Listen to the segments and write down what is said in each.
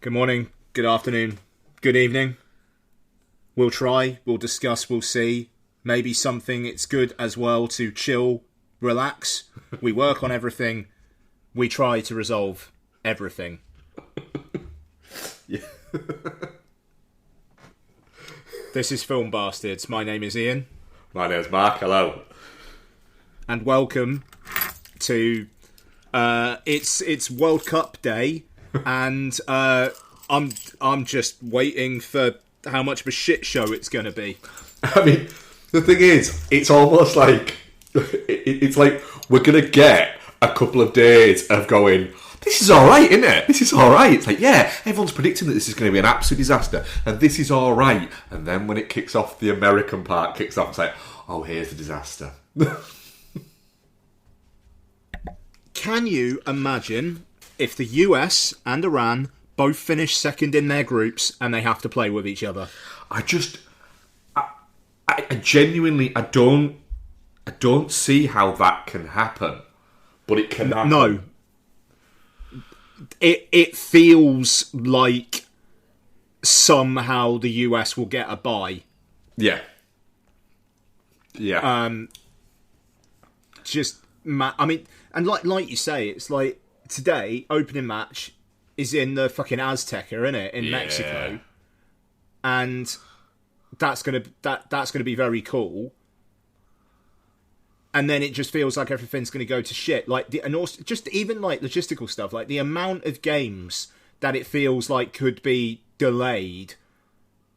Good morning, good afternoon, good evening. We'll try, we'll discuss, we'll see. Maybe something it's good as well to chill, relax. We work on everything. We try to resolve everything. Yeah. This is Film Bastards. My name is Ian. My name's Mark. Hello. And welcome to it's World Cup Day, and I'm just waiting for how much of a shit show it's going to be. I mean, the thing is, it's almost like it's like we're going to get a couple of days of going, this is all right, isn't it? This is all right. It's like, yeah, everyone's predicting that this is going to be an absolute disaster, and this is all right. And then when it kicks off, the American part kicks off. It's like, oh, here's the disaster. Can you imagine if the US and Iran both finish second in their groups and they have to play with each other? I genuinely, I don't see how that can happen, but it can happen. No. It feels like somehow the US will get a bye. Yeah. Yeah. I mean, and like you say, it's like today, opening match is in the fucking Azteca, isn't it, in Mexico, and that's gonna be very cool. And then it just feels like everything's gonna go to shit. And also just even like logistical stuff, like the amount of games that it feels like could be delayed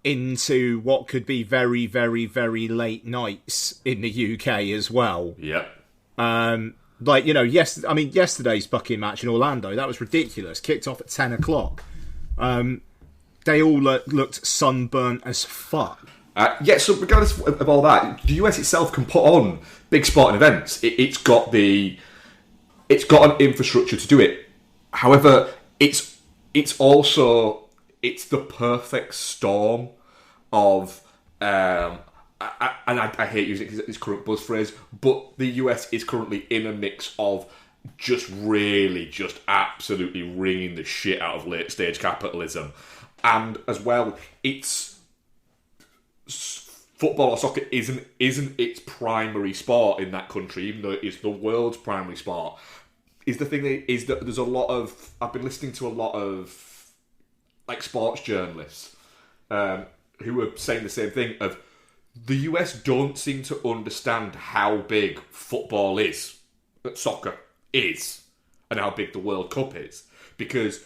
into what could be very, very, very late nights in the UK as well. Yep. Like, you know, yesterday's fucking match in Orlando, that was ridiculous. Kicked off at 10 o'clock. They all looked sunburnt as fuck. So regardless of all that, the US itself can put on big sporting events. It's got an infrastructure to do it. However, it's the perfect storm of I hate using its current buzz phrase, but the US is currently in a mix of just absolutely wringing the shit out of late stage capitalism, and as well, it's football or soccer isn't its primary sport in that country, even though it is the world's primary sport. Is the thing is that there's a lot of, I've been listening to a lot of like sports journalists who are saying the same thing of the US don't seem to understand how big football is, soccer is, and how big the World Cup is, because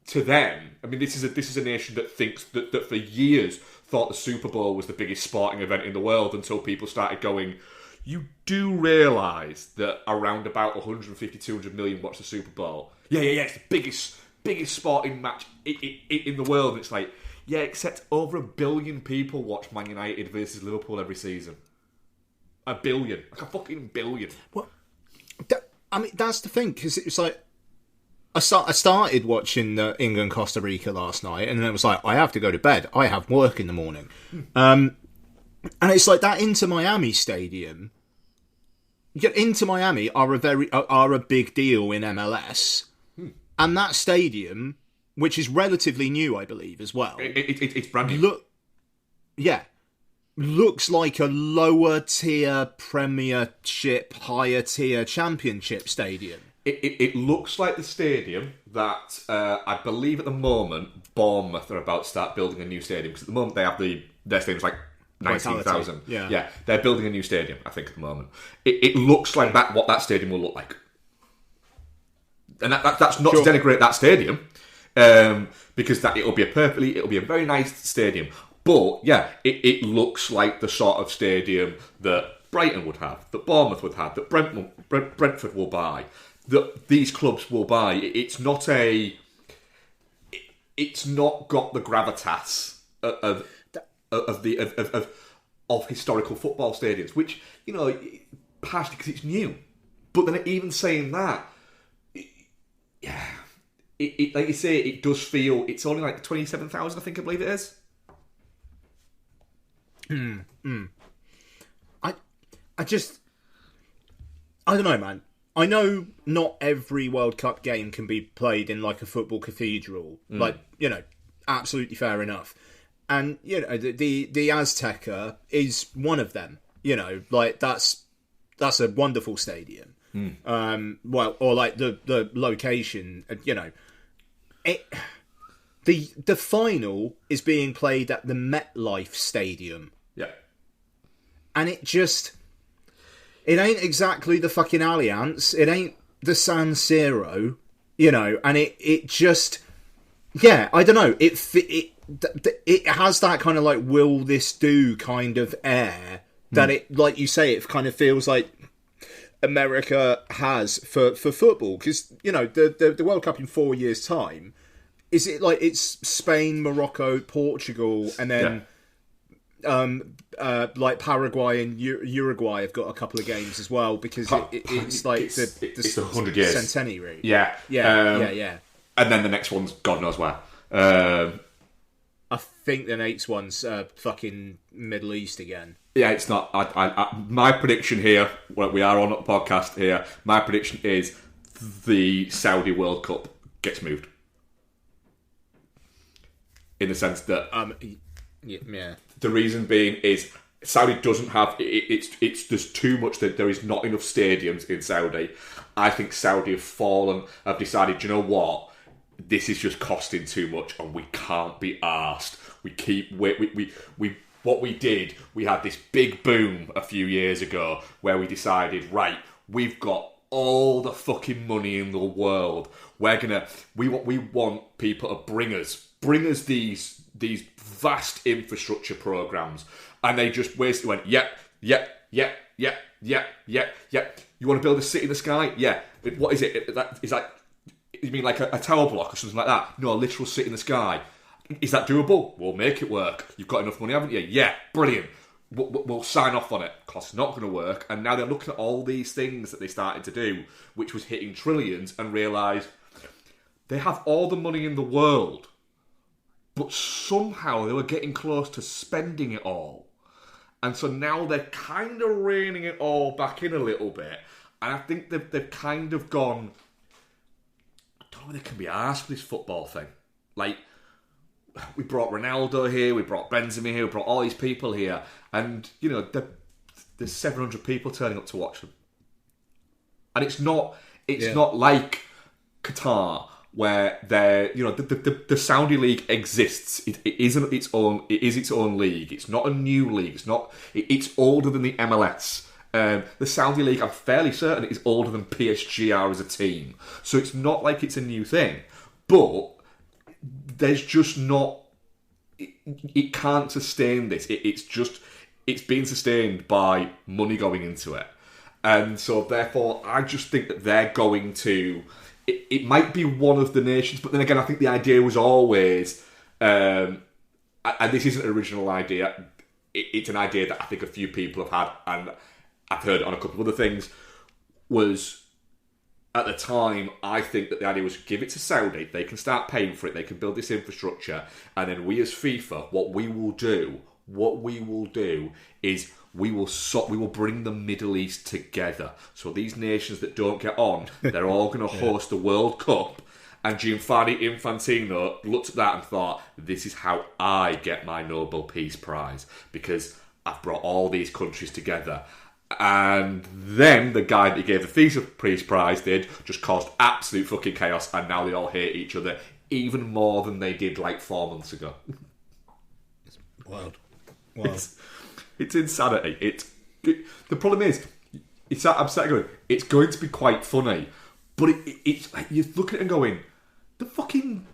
to them, I mean, this is a nation that thinks that for years thought the Super Bowl was the biggest sporting event in the world until people started going, you do realise that around about 150, 200 million watch the Super Bowl. Yeah, it's the biggest sporting match in the world. And it's like, yeah, except over 1 billion people watch Man United versus Liverpool every season. 1 billion. Like a fucking billion. Well, that's the thing, because it was like, I started watching England-Costa Rica last night, and then it was like, I have to go to bed. I have work in the morning. And it's like that Inter Miami stadium. Inter Miami are a big deal in MLS. And that stadium, which is relatively new, I believe, as well. It's brand new. Looks like a lower tier Premiership, higher tier Championship stadium. It looks like the stadium that I believe at the moment Bournemouth are about to start building a new stadium, because at the moment they have their stadium's like 19,000. Yeah, they're building a new stadium, I think, at the moment. It looks like what that stadium will look like. And that's not to denigrate that stadium, because it'll be a very nice stadium. But yeah, it looks like the sort of stadium that Brighton would have, that Bournemouth would have, that Brentford will buy, that these clubs will buy. It's not got the gravitas of historical football stadiums, which, you know, partially because it's new. But then even saying that, yeah, it like you say, it does feel, it's only like 27,000, I think, I believe it is. I don't know, man. I know not every World Cup game can be played in like a football cathedral. Like, you know, absolutely fair enough. And, you know, the Azteca is one of them. You know, like that's a wonderful stadium. Well, or like the location, you know, the final is being played at the MetLife Stadium. Yeah. And it ain't exactly the fucking Allianz. It ain't the San Siro, you know, and it just, yeah, I don't know. It has that kind of like, will this do kind of air that it, like you say, it kind of feels like America has for football. Because, you know, the World Cup in 4 years' time, is it like it's Spain, Morocco, Portugal, and then like Paraguay and Uruguay have got a couple of games as well, because it's like it's the 100 years centenary. Yeah. And then the next one's God knows where. I think the next one's fucking Middle East again. Yeah, it's not. My prediction here, we are on a podcast here, my prediction is the Saudi World Cup gets moved. In the sense that... yeah. The reason being is Saudi doesn't have... It's there's too much, that there is not enough stadiums in Saudi. I think Saudi have decided, you know what? This is just costing too much and we can't be arsed. What we did, we had this big boom a few years ago where we decided, right, we've got all the fucking money in the world. We want people to bring us these vast infrastructure programs, and they just basically went, yep. You want to build a city in the sky? Yeah. What is it? Is that, you mean like a tower block or something like that? No, a literal city in the sky. Is that doable? We'll make it work. You've got enough money, haven't you? Yeah, brilliant. We'll sign off on it. Cost not going to work. And now they're looking at all these things that they started to do, which was hitting trillions, and realised they have all the money in the world, but somehow they were getting close to spending it all. And so now they're kind of reining it all back in a little bit. And I think they've kind of gone, I don't know if they can be arsed with this football thing. Like, we brought Ronaldo here, we brought Benzema here, we brought all these people here, and, you know, there's 700 people turning up to watch them. And it's not like Qatar, where they're, you know, the Saudi league exists. It is its own league. It's not a new league. It's older than the MLS. The Saudi league, I'm fairly certain, is older than PSG are as a team. So it's not like it's a new thing, but there's just not... It can't sustain this. It's being sustained by money going into it. And so, therefore, I just think that they're going to... It might be one of the nations, but then again, I think the idea was always... and this isn't an original idea. It's an idea that I think a few people have had, and I've heard it on a couple of other things, was... At the time, I think that the idea was give it to Saudi, they can start paying for it, they can build this infrastructure, and then we as FIFA, what we will do is we will bring the Middle East together. So these nations that don't get on, they're all going to host the World Cup. And Gianfranco Infantino looked at that and thought, this is how I get my Nobel Peace Prize, because I've brought all these countries together. And then the guy that he gave the FIFA Peace Prize just caused absolute fucking chaos, and now they all hate each other even more than they did like 4 months ago. It's wild. It's insanity. The problem is, I'm sat going, it's going to be quite funny, but it's like you're looking at it and going, the fucking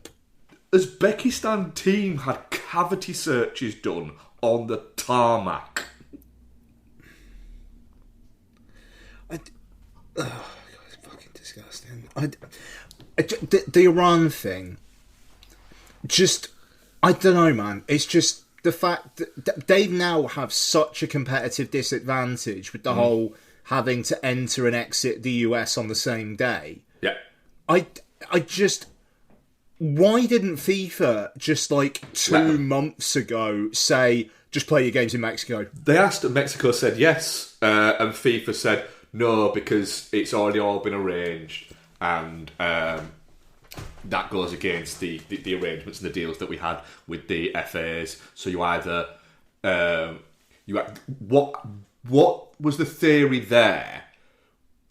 Uzbekistan team had cavity searches done on the tarmac. Oh, God, it's fucking disgusting. The Iran thing, just, I don't know, man. It's just the fact that they now have such a competitive disadvantage with the whole having to enter and exit the US on the same day. Yeah. I just... Why didn't FIFA just like 2 months ago say, just play your games in Mexico? They asked and Mexico said yes. And FIFA said, no, because it's already all been arranged, and that goes against the arrangements and the deals that we had with the FAs. So you either what was the theory there?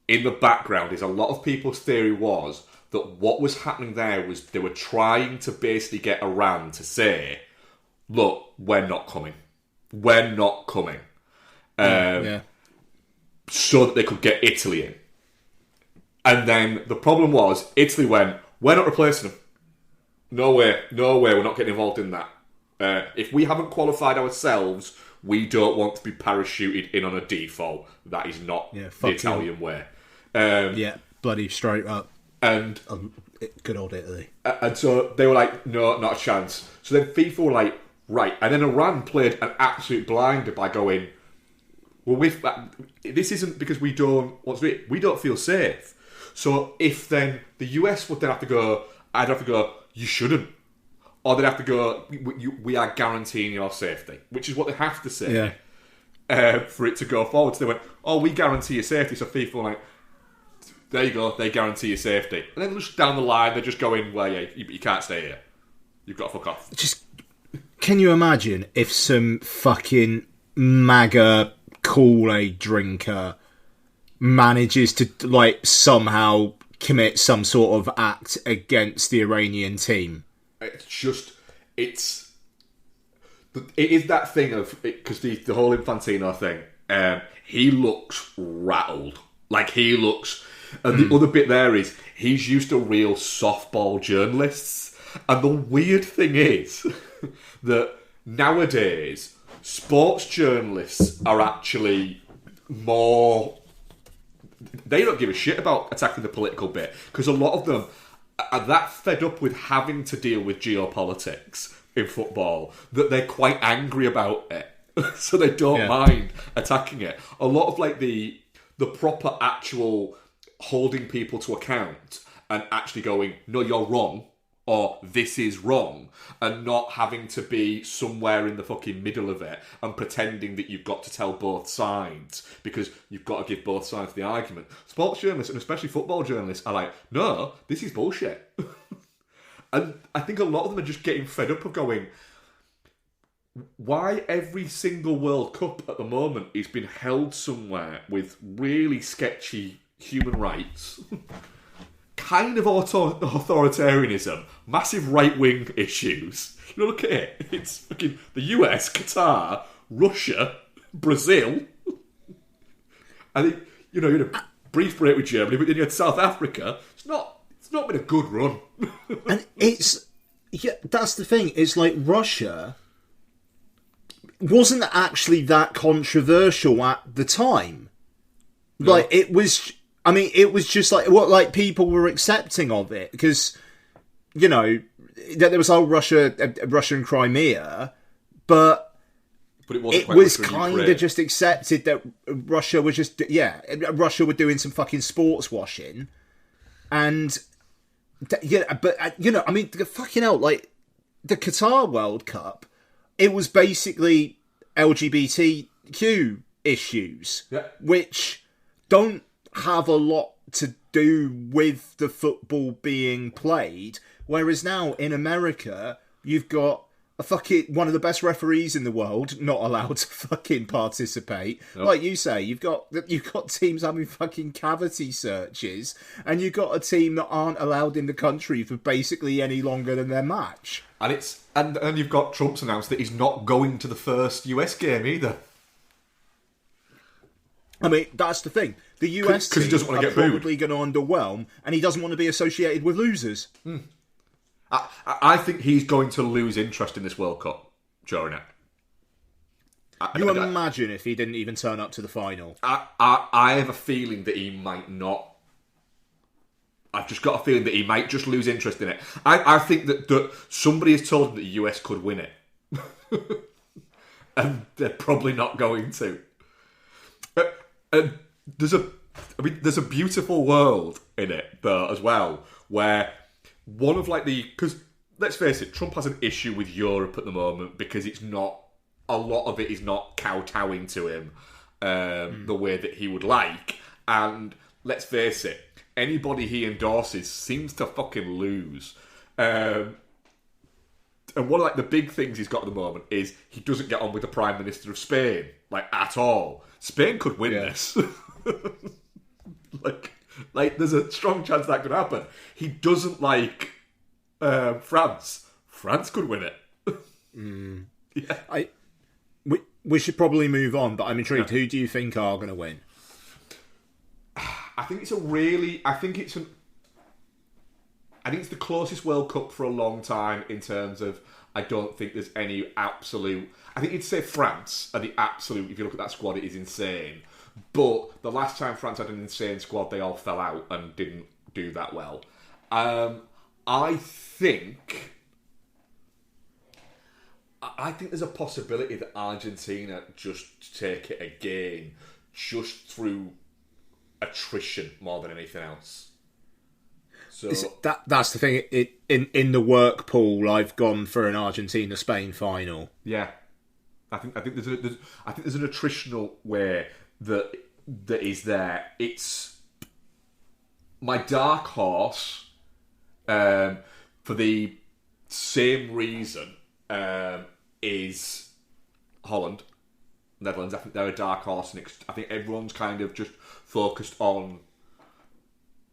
In the background is a lot of people's theory was that what was happening there was they were trying to basically get Iran to say, look, we're not coming. We're not coming. So that they could get Italy in. And then the problem was, Italy went, we're not replacing them. No way, we're not getting involved in that. If we haven't qualified ourselves, we don't want to be parachuted in on a default. That is not the Italian way. Bloody straight up. And good old Italy. And so they were like, no, not a chance. So then FIFA were like, right. And then Iran played an absolute blinder by going, well, this isn't because we don't want to do it. We don't feel safe. So if then the US would then have to go, I'd have to go, you shouldn't. Or they'd have to go, we are guaranteeing your safety, which is what they have to say for it to go forward. So they went, oh, we guarantee your safety. So FIFA were like, there you go, they guarantee your safety. And then just down the line, they're just going, well, yeah, you can't stay here. You've got to fuck off. Just, can you imagine if some fucking MAGA Kool-Aid drinker manages to, like, somehow commit some sort of act against the Iranian team? It's just, it is that thing of, because the whole Infantino thing, he looks rattled. Like, he looks... And the other bit there is, he's used to real softball journalists. And the weird thing is that nowadays, sports journalists are actually more... They don't give a shit about attacking the political bit. Because a lot of them are that fed up with having to deal with geopolitics in football that they're quite angry about it. So they don't mind attacking it. A lot of, like, the proper actual... holding people to account and actually going, no, you're wrong, or this is wrong, and not having to be somewhere in the fucking middle of it and pretending that you've got to tell both sides because you've got to give both sides the argument. Sports journalists, and especially football journalists, are like, no, this is bullshit. And I think a lot of them are just getting fed up of going, why every single World Cup at the moment is being held somewhere with really sketchy human rights, kind of authoritarianism, massive right-wing issues. You look at it, it's fucking the US, Qatar, Russia, Brazil. I think, you had a brief break with Germany, but then you had South Africa. It's not been a good run. And that's the thing, it's like Russia wasn't actually that controversial at the time. No. Like, it was just like what, like, people were accepting of it because, there was whole Russia and Crimea, but it was kind of just accepted that Russia was just Russia were doing some fucking sports washing, and fucking hell, like the Qatar World Cup, it was basically LGBTQ issues, which don't have a lot to do with the football being played, whereas now in America you've got a fucking one of the best referees in the world not allowed to fucking participate. Yep. Like you say, you've got teams having fucking cavity searches, and you've got a team that aren't allowed in the country for basically any longer than their match. And it's and you've got Trump's announced that he's not going to the first US game either. I mean, that's the thing. The US team he doesn't want to get probably going to underwhelm, and he doesn't want to be associated with losers. I think he's going to lose interest in this World Cup during it. Imagine if he didn't even turn up to the final. I have a feeling that he might not. I've just got a feeling that he might just lose interest in it. I think that somebody has told him that the US could win it. And they're probably not going to. There's a beautiful world in it, though, as well, where one of, like, because, let's face it, Trump has an issue with Europe at the moment because it's not, a lot of it is not kowtowing to him the way that he would like, And let's face it, anybody he endorses seems to fucking lose. And one of like the big things he's got at the moment is he doesn't get on with the Prime Minister of Spain, like at all. Spain could win this. like there's a strong chance that could happen. He doesn't like France. France could win it. Yeah. We should probably move on, but I'm intrigued. Who do you think are going to win? I think it's the closest World Cup for a long time in terms of I don't think there's any absolute... I think you'd say France are the absolute... If you look at that squad, it is insane. But the last time France had an insane squad, they all fell out and didn't do that well. I think there's a possibility that Argentina just take it again just through attrition more than anything else. So that's the thing. In the work pool, I've gone for an Argentina-Spain final. Yeah, I think there's an attritional way that is there. It's my dark horse for the same reason is Holland, Netherlands. I think they're a dark horse, and I think everyone's kind of just focused on.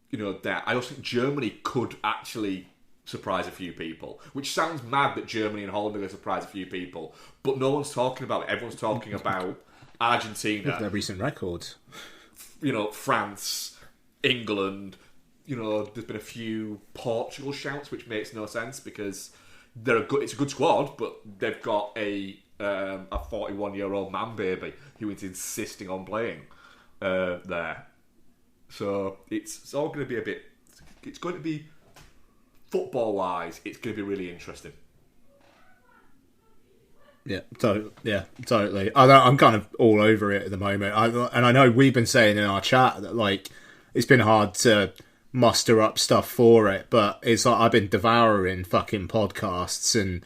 That I also think Germany could actually surprise a few people, which sounds mad that Germany and Holland are going to surprise a few people, but no one's talking about it. Everyone's talking about Argentina. With their recent records. France, England, there's been a few Portugal shouts, which makes no sense because it's a good squad, but they've got a 41-year-old man baby who is insisting on playing there. So it's all going to be it's going to be, football-wise, it's going to be really interesting. Yeah, totally. I'm kind of all over it at the moment. And I know we've been saying in our chat that, like, it's been hard to muster up stuff for it, but it's like I've been devouring fucking podcasts and,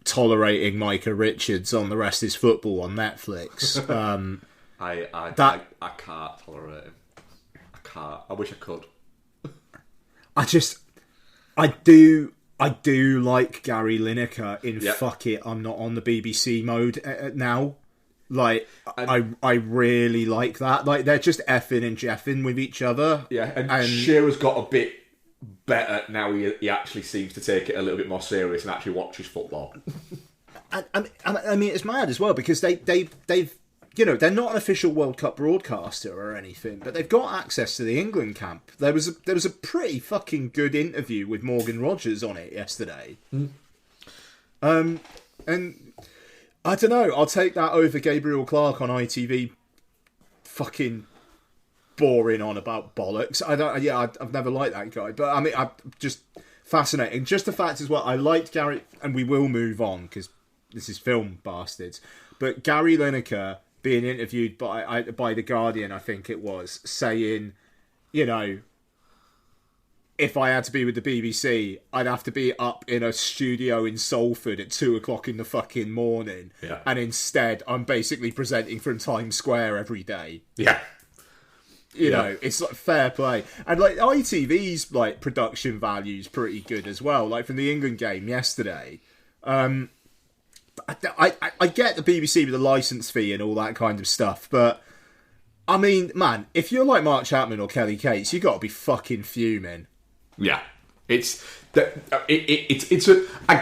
tolerating Micah Richards on The Rest Is Football on Netflix. I can't tolerate him. I can't. I wish I could. I do like Gary Lineker in Fuck It, I'm Not on the BBC mode now. Like, I really like that. Like, they're just effing and jeffing with each other. Yeah, and Shearer's got a bit better now. He actually seems to take it a little bit more serious and actually watches football. I mean, it's mad as well because they've they're not an official World Cup broadcaster or anything, but they've got access to the England camp. There was a pretty fucking good interview with Morgan Rogers on it yesterday. And I don't know, I'll take that over Gabriel Clark on ITV fucking boring on about bollocks. I've never liked that guy, but I mean, I'm just fascinating. Just the fact as well, I liked Gary, and we will move on because this is film bastards, but Gary Lineker being interviewed by The Guardian, I think it was, saying, if I had to be with the BBC, I'd have to be up in a studio in Salford at 2:00 in the fucking morning. Yeah. And instead, I'm basically presenting from Times Square every day. Yeah. You know, it's like fair play. And like ITV's like production value's pretty good as well. Like from the England game yesterday. I get the BBC with the licence fee and all that kind of stuff, but I mean, man, if you're like Mark Chapman or Kelly Cates, you got to be fucking fuming. Yeah, I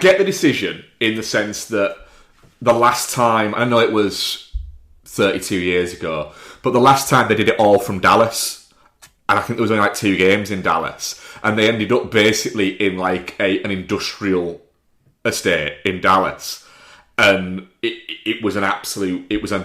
get the decision in the sense that the last time, I know it was 32 years ago, but the last time they did it all from Dallas, and I think there was only like 2 games in Dallas, and they ended up basically in like an industrial estate in Dallas. And it was an absolute... It was a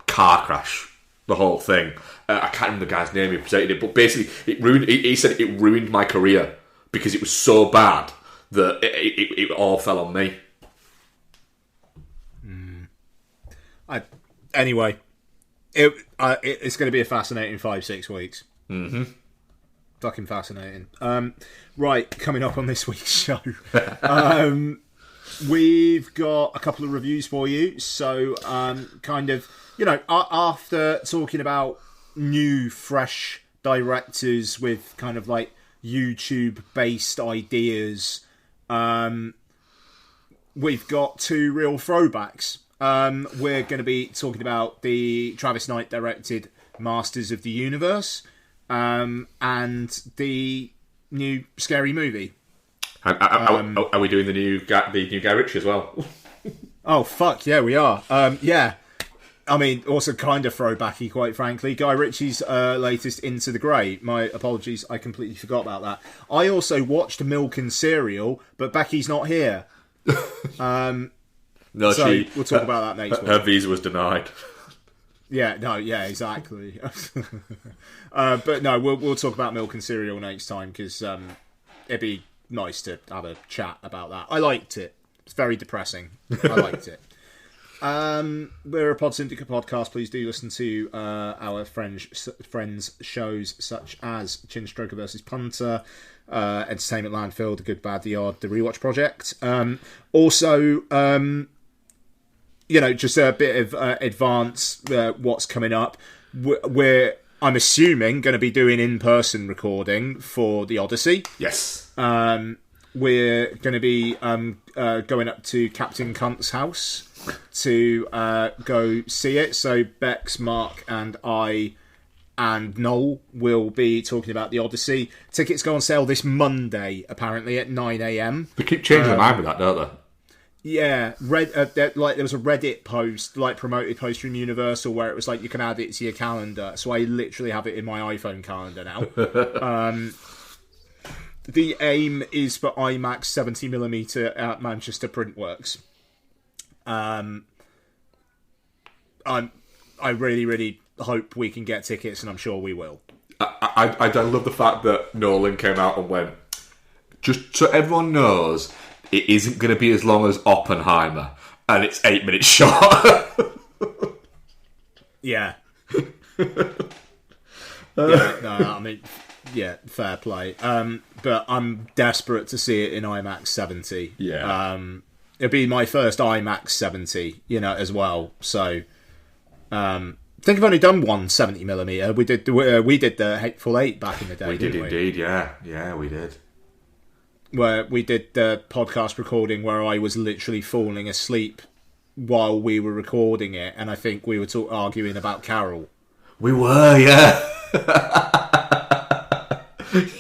car crash, the whole thing. I can't remember the guy's name who presented it, but basically it ruined... He said it ruined my career because it was so bad that it all fell on me. Anyway, it's going to be a fascinating 5-6 weeks. Mm-hmm. Fucking fascinating. Right, coming up on this week's show... we've got a couple of reviews for you. So, kind of, after talking about new, fresh directors with kind of like YouTube-based ideas. We've got 2 real throwbacks. We're going to be talking about the Travis Knight directed Masters of the Universe, and the new Scary Movie. Are we doing the new Guy Ritchie as well? Oh fuck yeah, we are. Yeah, I mean, also kind of throwbacky, quite frankly. Guy Ritchie's latest Into the Grey. My apologies, I completely forgot about that. I also watched Milk and Cereal, but Becky's not here. No, so we'll talk about that next week. Her visa was denied. Yeah, no, yeah, exactly. But no, we'll talk about Milk and Cereal next time, because it'd be nice to have a chat about that. I liked it. It's very depressing. I liked it. We're a Pod Syndicate podcast. Please do listen to our friends shows such as Chin Stroker versus Punter, Entertainment Landfill, The Good, Bad, The Odd, The Rewatch Project. Also, just a bit of advance what's coming up. I'm assuming, going to be doing in-person recording for The Odyssey. Yes. We're going to be going up to Captain Cunt's house to go see it. So Bex, Mark, and I and Noel will be talking about The Odyssey. Tickets go on sale this Monday, apparently, at 9 a.m. They keep changing their mind with that, don't they? Yeah, there was a Reddit post, like promoted post from Universal, where it was like you can add it to your calendar. So I literally have it in my iPhone calendar now. The aim is for IMAX 70mm at Manchester Printworks. I really, really hope we can get tickets, and I'm sure we will. I love the fact that Nolan came out and went, just so everyone knows, it isn't going to be as long as Oppenheimer, and it's 8 minutes short. Yeah. I mean, yeah, fair play. But I'm desperate to see it in IMAX 70. Yeah. It'll be my first IMAX 70, as well. So, I think I've only done one 70mm. We did the Hateful Eight back in the day. We did indeed, yeah. Yeah, we did. Where we did the podcast recording where I was literally falling asleep while we were recording it, and I think we were arguing about Carol. We were, yeah.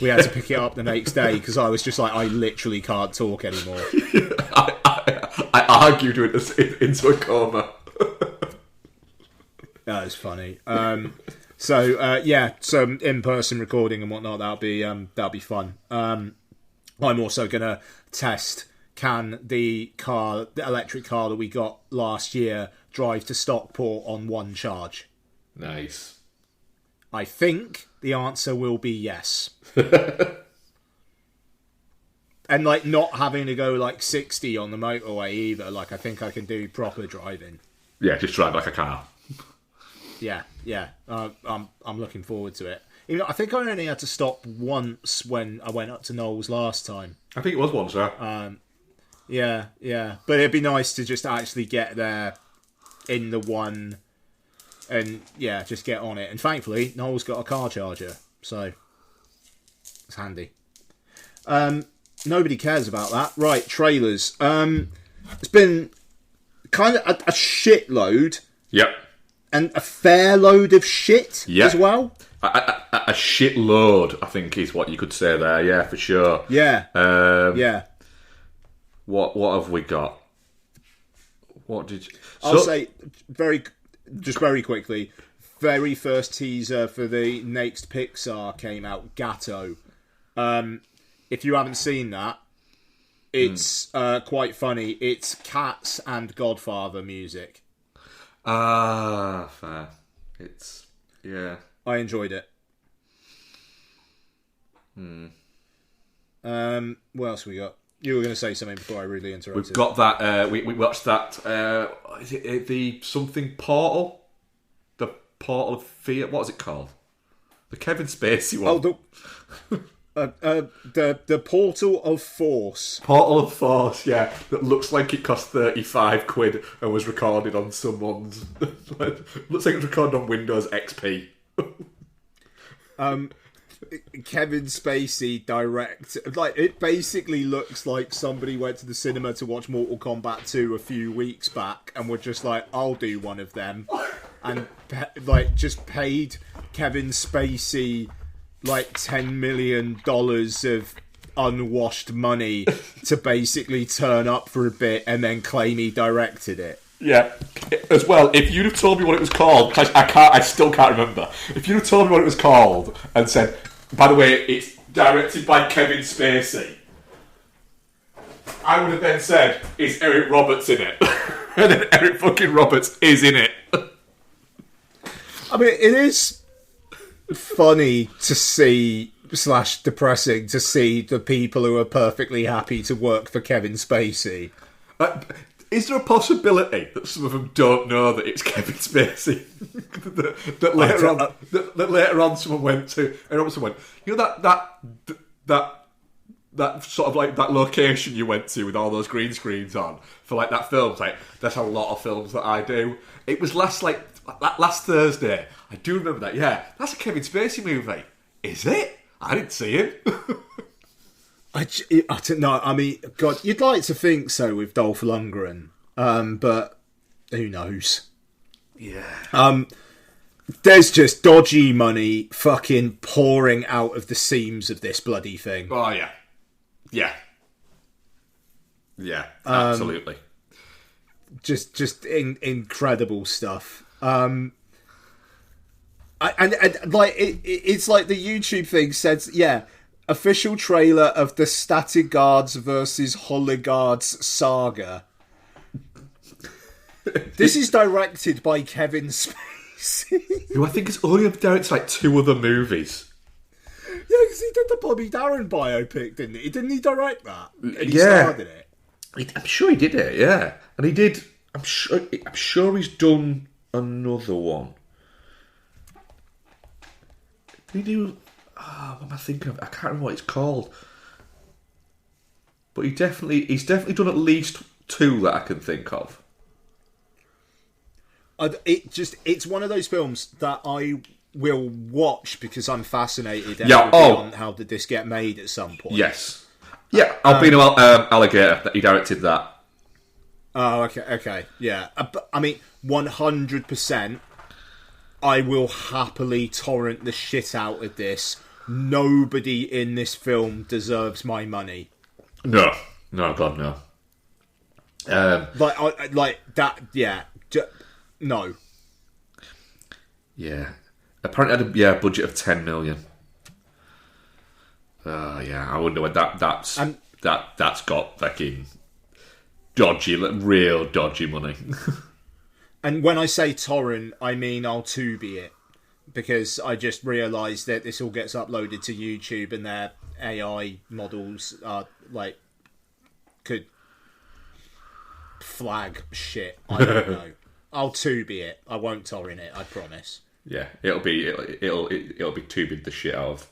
We had to pick it up the next day because I was just like, I literally can't talk anymore. I argued into a coma. That was funny. So some in-person recording and whatnot. That'll be fun. I'm also gonna test, can the electric car that we got last year drive to Stockport on one charge? Nice. I think the answer will be yes. And not having to go 60 on the motorway either. I think I can do proper driving. Yeah, just drive like a car. Yeah. I'm looking forward to it. I think I only had to stop once when I went up to Knowles last time. I think it was once, yeah. Yeah. But it'd be nice to just actually get there in the one and, just get on it. And thankfully, Knowles got a car charger, so it's handy. Nobody cares about that. Right, trailers. It's been kind of a shitload. Yep. And a fair load of shit as well. A shitload, I think, is what you could say there. Yeah, for sure. Yeah. Yeah. What have we got? What did you... I'll say very quickly. Very first teaser for the next Pixar came out, Gatto. If you haven't seen that, it's quite funny. It's Cats and Godfather music. Fair. It's... Yeah. I enjoyed it. What else we got? You were going to say something before I rudely interrupted. We've got that. We watched that. Is it the something Portal? The Portal of Fear. What is it called? The Kevin Spacey one. Oh, the Portal of Force. Portal of Force. Yeah, that looks like it cost £35 and was recorded on someone's. Looks like it was recorded on Windows XP. Kevin Spacey direct, like, it basically looks like somebody went to the cinema to watch Mortal Kombat 2 a few weeks back and were just like, I'll do one of them, and just paid Kevin Spacey like $10 million of unwashed money to basically turn up for a bit and then claim he directed it. Yeah. As well, if you'd have told me what it was called, I still can't remember. If you'd have told me what it was called and said, by the way, it's directed by Kevin Spacey, I would have then said, is Eric Roberts in it? And then Eric fucking Roberts is in it. I mean, it is funny to see / depressing to see the people who are perfectly happy to work for Kevin Spacey. Is there a possibility that some of them don't know that it's Kevin Spacey? that later on someone went to, and also went, you know that sort of like that location you went to with all those green screens on for like that film. It's like, there's a lot of films that I do. It was last Thursday. I do remember that. Yeah, that's a Kevin Spacey movie. Is it? I didn't see him. I don't know. I mean, God, you'd like to think so with Dolph Lundgren, but who knows? Yeah. There's just dodgy money fucking pouring out of the seams of this bloody thing. Oh yeah, yeah, yeah. Absolutely. Just incredible stuff. It's like the YouTube thing says, yeah. Official trailer of the Static Guards versus Holigards saga. This is directed by Kevin Spacey. Who I think has only directed like 2 other movies. Yeah, because he did the Bobby Darin biopic, didn't he? Didn't he direct that? And he Yeah. starred in it. I'm sure he did it, yeah. And he did... I'm sure he's done another one. Did he do... what am I thinking of? I can't remember what it's called. But he's definitely done at least 2 that I can think of. It's one of those films that I will watch because I'm fascinated. On how did this get made at some point? Yes. Yeah, Albino Alligator, that he directed that. Oh, okay, yeah. I mean, 100%, I will happily torrent the shit out of this. Nobody in this film deserves my money. No, God, no. Like that, yeah. No. Yeah. Apparently had a budget of 10 million. Yeah, I wonder what that's got fucking dodgy, real dodgy money. And when I say torrent, I mean I'll Tubi it. Because I just realised that this all gets uploaded to YouTube and their AI models are like could flag shit. I don't know. I'll Tubi it. I won't torrent it. I promise. Yeah, it'll be Tubi'd the shit out of.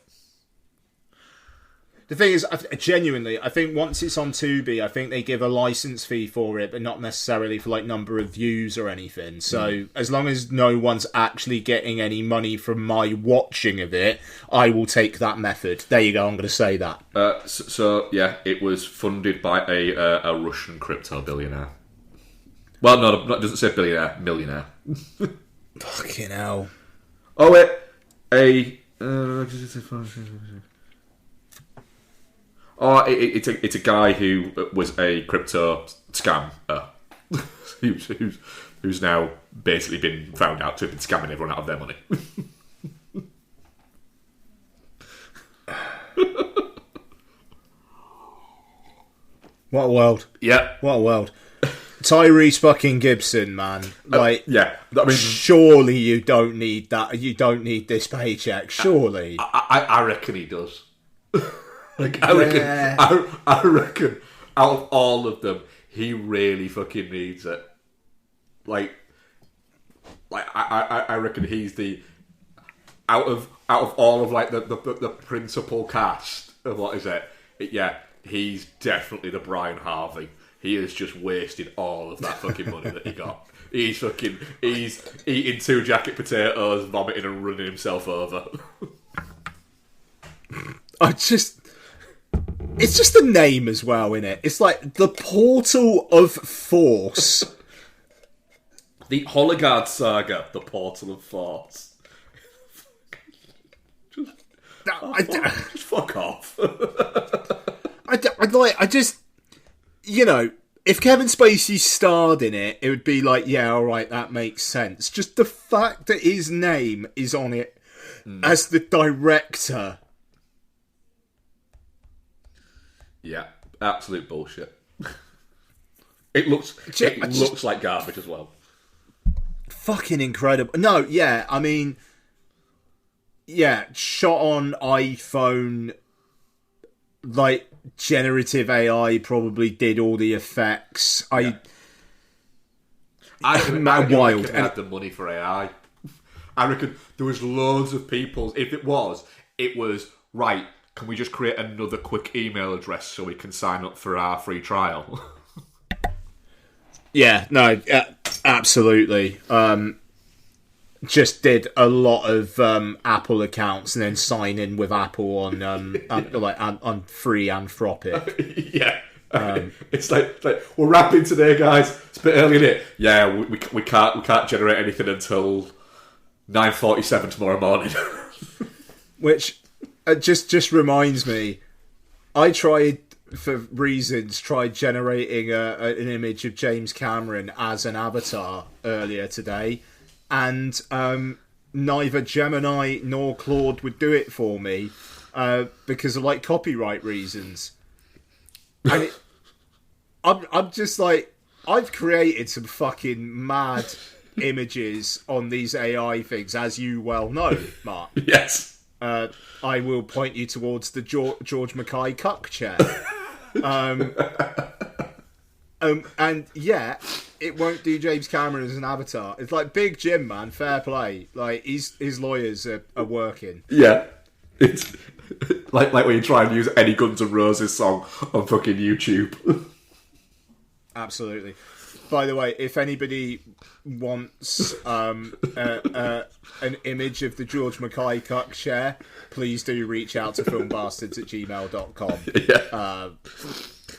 The thing is, genuinely, I think once it's on Tubi, I think they give a license fee for it, but not necessarily for like number of views or anything. So as long as no one's actually getting any money from my watching of it, I will take that method. There you go. I'm going to say that. So yeah, it was funded by a Russian crypto billionaire. Well, no, it doesn't say billionaire, millionaire. Fucking hell. Oh wait, it's a guy who was a crypto scammer who's now basically been found out to have been scamming everyone out of their money. What a world. Yeah. What a world. Tyrese fucking Gibson, man. Like, yeah. I mean, surely you don't need that. You don't need this paycheck. Surely. I reckon he does. I reckon out of all of them, he really fucking needs it. I reckon he's the out of all of like the principal cast of what is it? Yeah, he's definitely the Brian Harvey. He has just wasted all of that fucking money that he got. He's eating 2 jacket potatoes, vomiting and running himself over. It's just the name as well, innit? It's like the Portal of Force. The Hologard Saga, the Portal of Force. Just fuck off. I just, you know, if Kevin Spacey starred in it, it would be like, yeah, all right, that makes sense. Just the fact that his name is on it as the director. Yeah, absolute bullshit. It looks like garbage as well. Fucking incredible. No, yeah, I mean, yeah, shot on iPhone, like, generative AI probably did all the effects. I reckon they had the money for AI. I reckon there was loads of people. If it was right. Can we just create another quick email address so we can sign up for our free trial? Yeah, no, absolutely. Just did a lot of Apple accounts and then sign in with Apple on on free Anthropic. Yeah. It's like we're wrapping today, guys. It's a bit early, isn't it? Yeah, we can't generate anything until 9:47 tomorrow morning. Which just reminds me, I tried generating an image of James Cameron as an avatar earlier today, and neither Gemini nor Claude would do it for me because of like copyright reasons. And I'm just like, I've created some fucking mad images on these AI things, as you well know, Mark. Yes. I will point you towards the George Mackay cuck chair. And yeah, it won't do James Cameron as an avatar. It's like Big Jim, man. Fair play. Like his lawyers are working. Yeah, it's like when you try and use any Guns N' Roses song on fucking YouTube. Absolutely. By the way, if anybody wants an image of the George Mackay cuck chair, please do reach out to filmbastards@gmail.com. Yeah.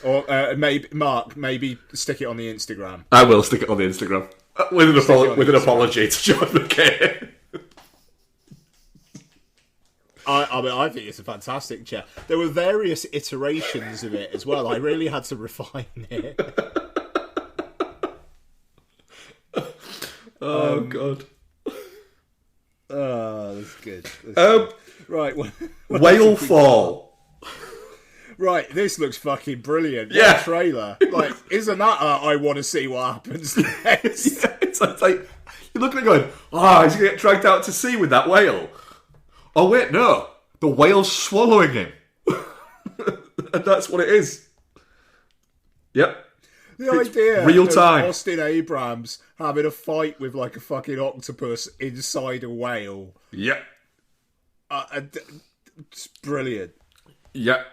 Or maybe Mark, maybe stick it on the Instagram. I will stick it on the Instagram with an apology to George Mackay. I mean, I think it's a fantastic chair. There were various iterations of it as well. I really had to refine it. Oh God! Oh, that's good. That's good. Right, whale fall. Right, this looks fucking brilliant. Yeah, what a trailer. Like, isn't that? I want to see what happens next. Yeah, it's like you're looking at it going, oh, he's gonna get dragged out to sea with that whale. Oh wait, no, the whale's swallowing him, and that's what it is. Yep. The idea real time. Of Austin Abrams having a fight with like a fucking octopus inside a whale. Yep. It's brilliant. Yep.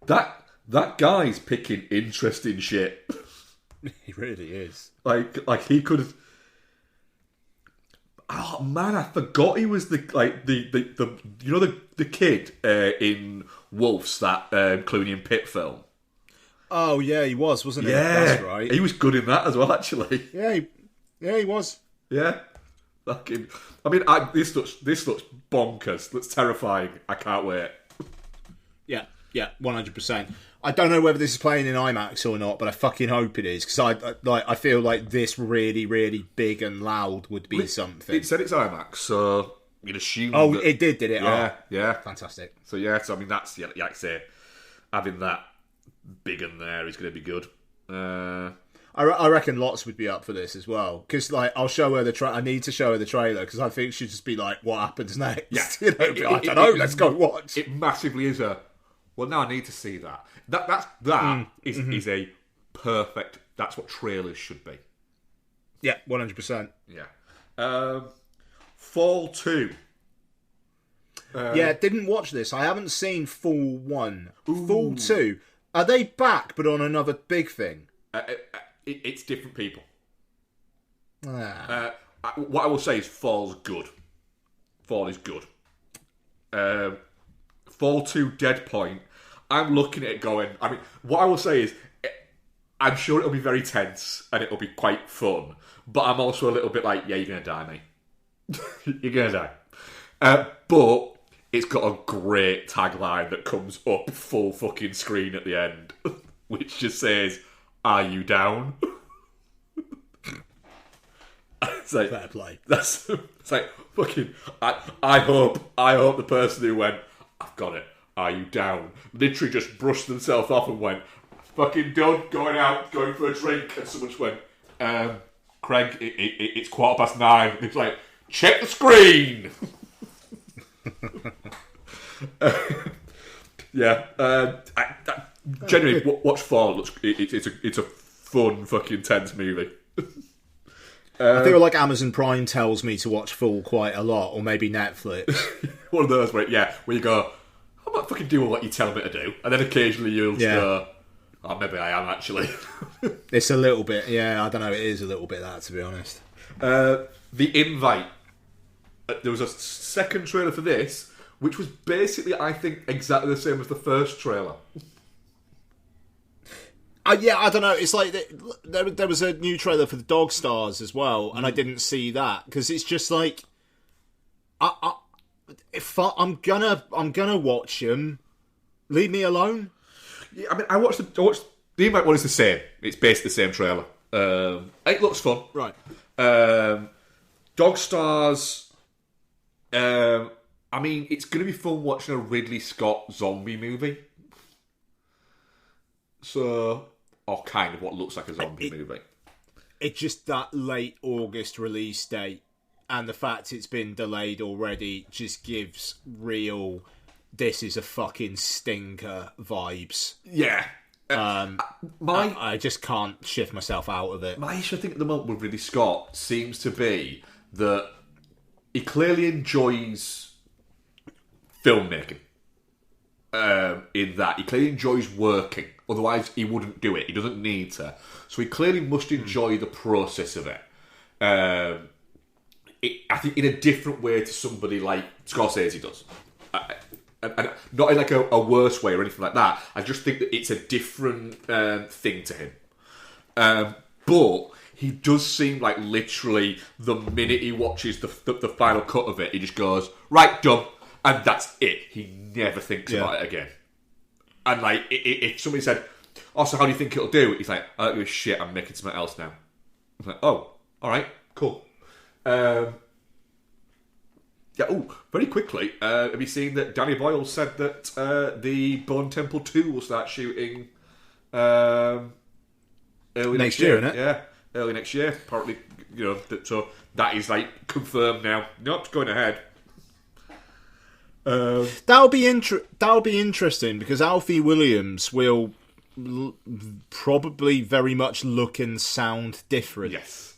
That guy's picking interesting shit. He really is. Like he could have. Oh man, I forgot he was the kid in Wolves, that Clooney and Pitt film. Oh yeah, he was, wasn't he? Yeah, that's right. He was good in that as well, actually. Yeah, he was. Yeah, fucking. I mean, this looks bonkers. Looks terrifying. I can't wait. Yeah, 100%. I don't know whether this is playing in IMAX or not, but I fucking hope it is, because I feel like this really, really big and loud would be something. It said it's IMAX, so you'd assume. Oh, it did it? Yeah, yeah, fantastic. So yeah, I mean that's like I say, having that big in there is going to be good. I reckon lots would be up for this as well, because like I'll show her I need to show her the trailer, because I think she'd just be like, "What happens next?" Yeah, I don't know. Let's go watch. It massively is a. Well, now I need to see that. Is a perfect. That's what trailers should be. Yeah, 100%. Yeah. Fall 2. Yeah, didn't watch this. I haven't seen Fall 1. Ooh. Fall 2. Are they back, but on another big thing? It's different people. Ah. What I will say is Fall's good. Fall is good. fall to dead point, I'm looking at it going, I mean, what I will say is, I'm sure it'll be very tense and it'll be quite fun, but I'm also a little bit like, yeah, you're going to die, mate. You're going to die. But it's got a great tagline that comes up full fucking screen at the end, which just says, "Are you down?" It's like, fair play. It's like, fucking, I hope the person who went, "I've got it, are you down?" literally just brushed themselves off and went, "Fucking done, going for a drink," and someone just went, "Craig, it's 9:15. And it's like, check the screen. Genuinely, watch Fall. It's a fun, fucking tense movie. I feel like Amazon Prime tells me to watch Fall quite a lot, or maybe Netflix. One of those where you go, I might fucking do what you tell me to do, and then occasionally you'll just go, oh, maybe I am actually. It's a little bit, I don't know, it is a little bit that, to be honest. The Invite. There was a second trailer for this, which was basically, I think, exactly the same as the first trailer. I don't know. It's like there was a new trailer for the Dog Stars as well, and I didn't see that because it's just like, I'm gonna watch them. Leave me alone. Yeah, I mean, I watched the Invite one is the same. It's basically the same trailer. It looks fun, right? Dog Stars. I mean, it's going to be fun watching a Ridley Scott zombie movie. So, or kind of what looks like a zombie movie. It's just that late August release date and the fact it's been delayed already just gives real, this is a fucking stinker vibes. Yeah. I just can't shift myself out of it. My issue, I think, at the moment with Ridley Scott seems to be that he clearly enjoys filmmaking. In that he clearly enjoys working, otherwise he wouldn't do it. He doesn't need to, so he clearly must enjoy the process of it. I think in a different way to somebody like Scorsese does, and not in like a worse way or anything like that. I just think that it's a different thing to him. But he does seem like literally the minute he watches the final cut of it, he just goes, right, done. And that's it. He never thinks about it again. And like, if somebody said, "Oh, so how do you think it'll do?" He's like, "I don't give a shit. I'm making something else now." I'm like, "Oh, all right, cool." Oh, very quickly, have you seen that Danny Boyle said that the Bone Temple 2 will start shooting early next year? Isn't it? Yeah, early next year. Apparently, so that is like confirmed now. Not going ahead. That'll be interesting because Alfie Williams will probably very much look and sound different. Yes,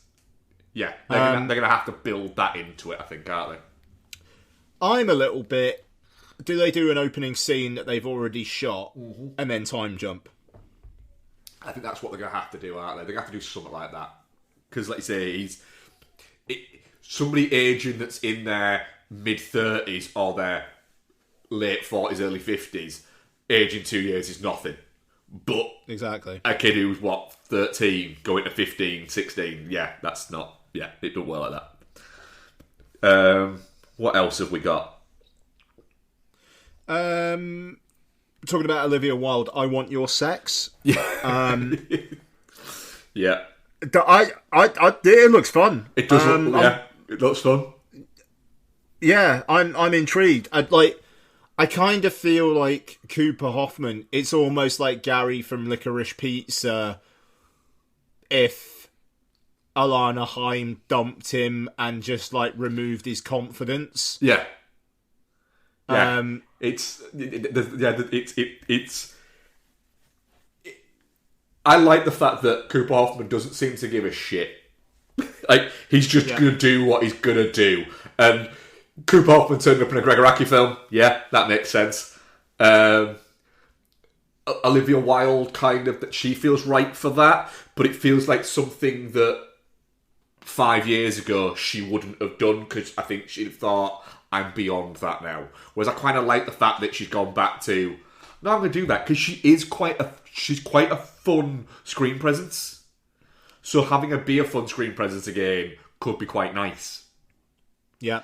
yeah, they're gonna have to build that into it, I think, aren't they? I'm a little bit. Do they do an opening scene that they've already shot and then time jump? I think that's what they're gonna have to do, aren't they? They're gonna have to do something like that because, like you say, somebody aging that's in their mid-30s or their late 40s, early 50s, aging 2 years is nothing. But exactly, a kid who's 13 going to 15, 16, that's not. Yeah, it doesn't work like that. What else have we got? Talking about Olivia Wilde, I Want Your Sex. Yeah. Yeah. It looks fun. It does look, it looks fun. Yeah, I'm intrigued. I kind of feel like Cooper Hoffman. It's almost like Gary from Licorice Pizza if Alana Haim dumped him and just like removed his confidence. Yeah. It's I like the fact that Cooper Hoffman doesn't seem to give a shit. Like, he's just going to do what he's going to do. And Cooper Hoffman turned up in a Gregor Araki film. Yeah, that makes sense. Olivia Wilde, kind of, that she feels right for that, but it feels like something that 5 years ago she wouldn't have done, because I think she'd have thought, I'm beyond that now. Whereas I kind of like the fact that she's gone back to, no, I'm going to do that, because she's quite a fun screen presence. So having her be a fun screen presence again could be quite nice. Yeah.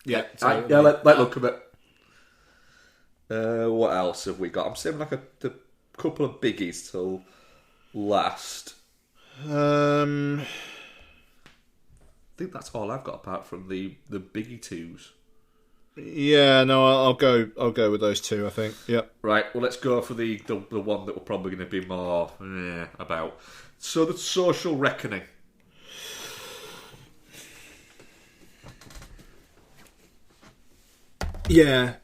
Yeah. Let look at it. What else have we got? I'm saving like a couple of biggies till last. I think that's all I've got apart from the biggie twos. Yeah, no, I'll go with those two, I think. Yep. Right, well, let's go for the one that we're probably going to be more about. So, the Social Reckoning. Yeah.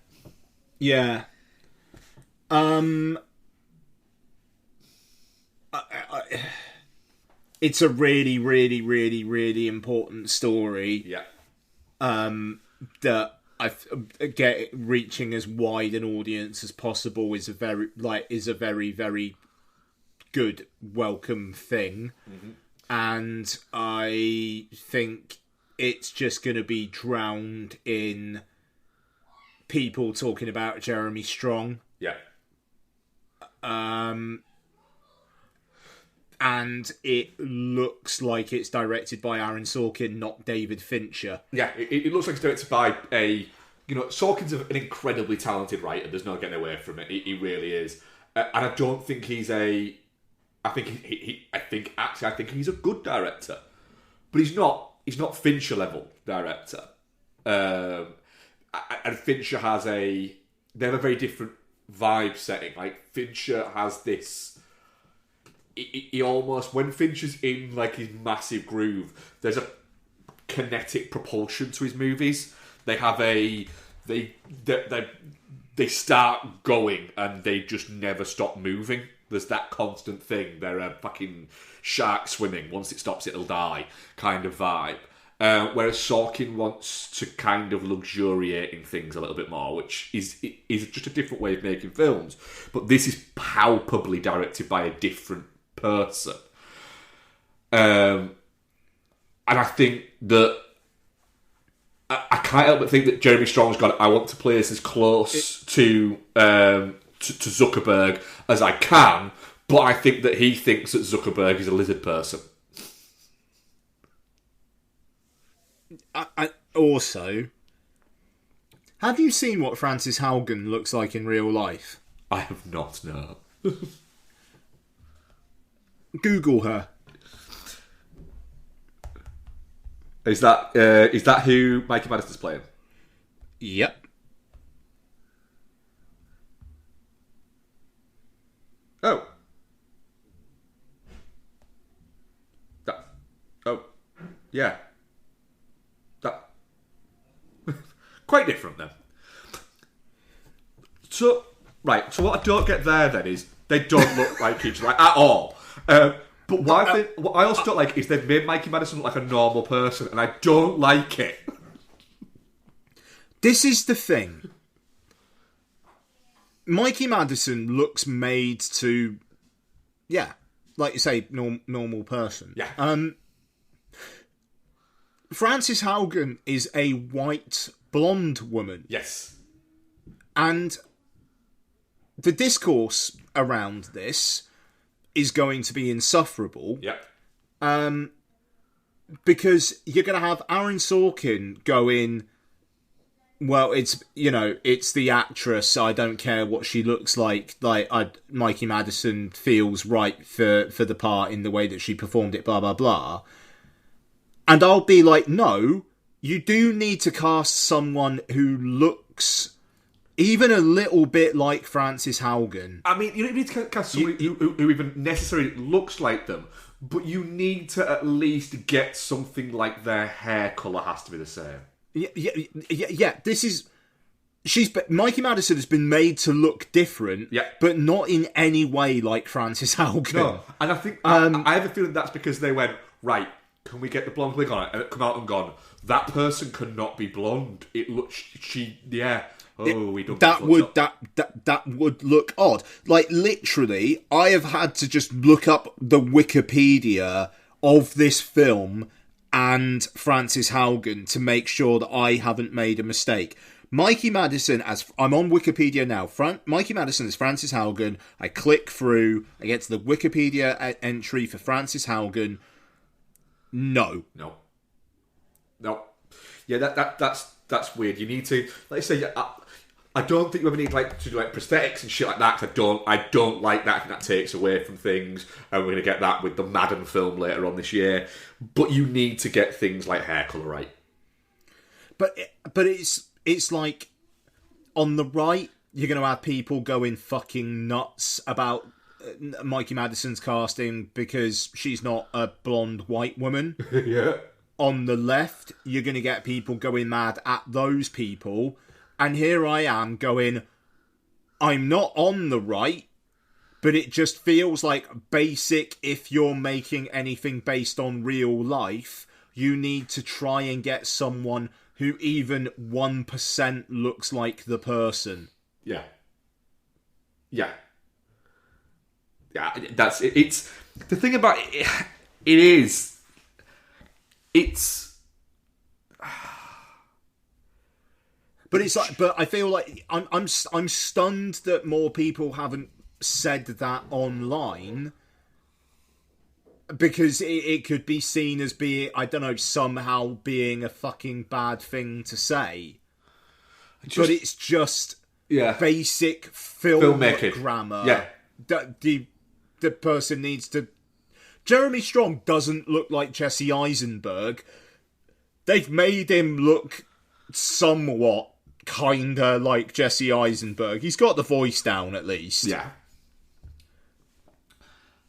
It's a really, really, really, really important story. Yeah. That I get reaching as wide an audience as possible is a very, very good, welcome thing. Mm-hmm. And I think it's just going to be drowned in people talking about Jeremy Strong. Yeah. And it looks like it's directed by Aaron Sorkin, not David Fincher. Yeah, it looks like it's directed by Sorkin's an incredibly talented writer. There's no getting away from it. He really is. And I don't think he's I think he's a good director. But he's not Fincher level director. And Fincher has they have a very different vibe setting. Like, Fincher has this, he almost, when Fincher's in like his massive groove, there's a kinetic propulsion to his movies. They have they start going and they just never stop moving. There's that constant thing. They're a fucking shark swimming. Once it stops, it'll die kind of vibe. Whereas Sorkin wants to kind of luxuriate in things a little bit more, which is just a different way of making films. But this is palpably directed by a different person. And I think that I can't help but think that Jeremy Strong's gone, I want to play this as close to Zuckerberg as I can, but I think that he thinks that Zuckerberg is a lizard person. Also, have you seen what Frances Haugen looks like in real life? I have not, no. Google her. Is that who Mikey Madison's playing? Yep. Oh, yeah. Quite different then. So what I don't get there then is they don't look like each other at all. But what I also don't like is they've made Mikey Madison look like a normal person, and I don't like it. This is the thing. Mikey Madison looks made to, like you say, normal person. Yeah. Frances Haugen is a white blonde woman. Yes. And the discourse around this is going to be insufferable. Yep. Because you're going to have Aaron Sorkin go in, well, it's the actress, I don't care what she looks like Mikey Madison feels right for the part in the way that she performed it, blah, blah, blah. And I'll be like, no, you do need to cast someone who looks even a little bit like Frances Haugen. I mean, you don't need to cast somebody who even necessarily looks like them, but you need to at least get something like their hair colour has to be the same. Yeah. This is... Mikey Madison has been made to look different, but not in any way like Frances Haugen. No, and I think I have a feeling that's because they went, right, can we get the blonde wig on it? And it come out and gone, that person cannot be blonde. It looks... That would look odd. Like, literally, I have had to just look up the Wikipedia of this film and Frances Haugen to make sure that I haven't made a mistake. Mikey Madison, as I'm on Wikipedia now, Mikey Madison is Frances Haugen. I click through, I get to the Wikipedia entry for Frances Haugen. No. Yeah, that's weird. You need to, like I say, I don't think you ever need to do prosthetics and shit like that. 'Cause I don't like that. I think that takes away from things, and we're going to get that with the Madden film later on this year. But you need to get things like hair colour right. But it's like on the right, you're going to have people going fucking nuts about Mikey Madison's casting because she's not a blonde white woman. Yeah. On the left, you're going to get people going mad at those people. And here I am going, I'm not on the right, but it just feels like basic, if you're making anything based on real life, you need to try and get someone who even 1% looks like the person. Yeah. That's it. It's the thing about it. But it's like, but I feel like I'm stunned that more people haven't said that online, because it could be seen as being, I don't know, somehow being a fucking bad thing to say. But it's just basic filmmaking grammar. Yeah, the person needs to. Jeremy Strong doesn't look like Jesse Eisenberg. They've made him look somewhat kinda like Jesse Eisenberg. He's got the voice down at least. Yeah.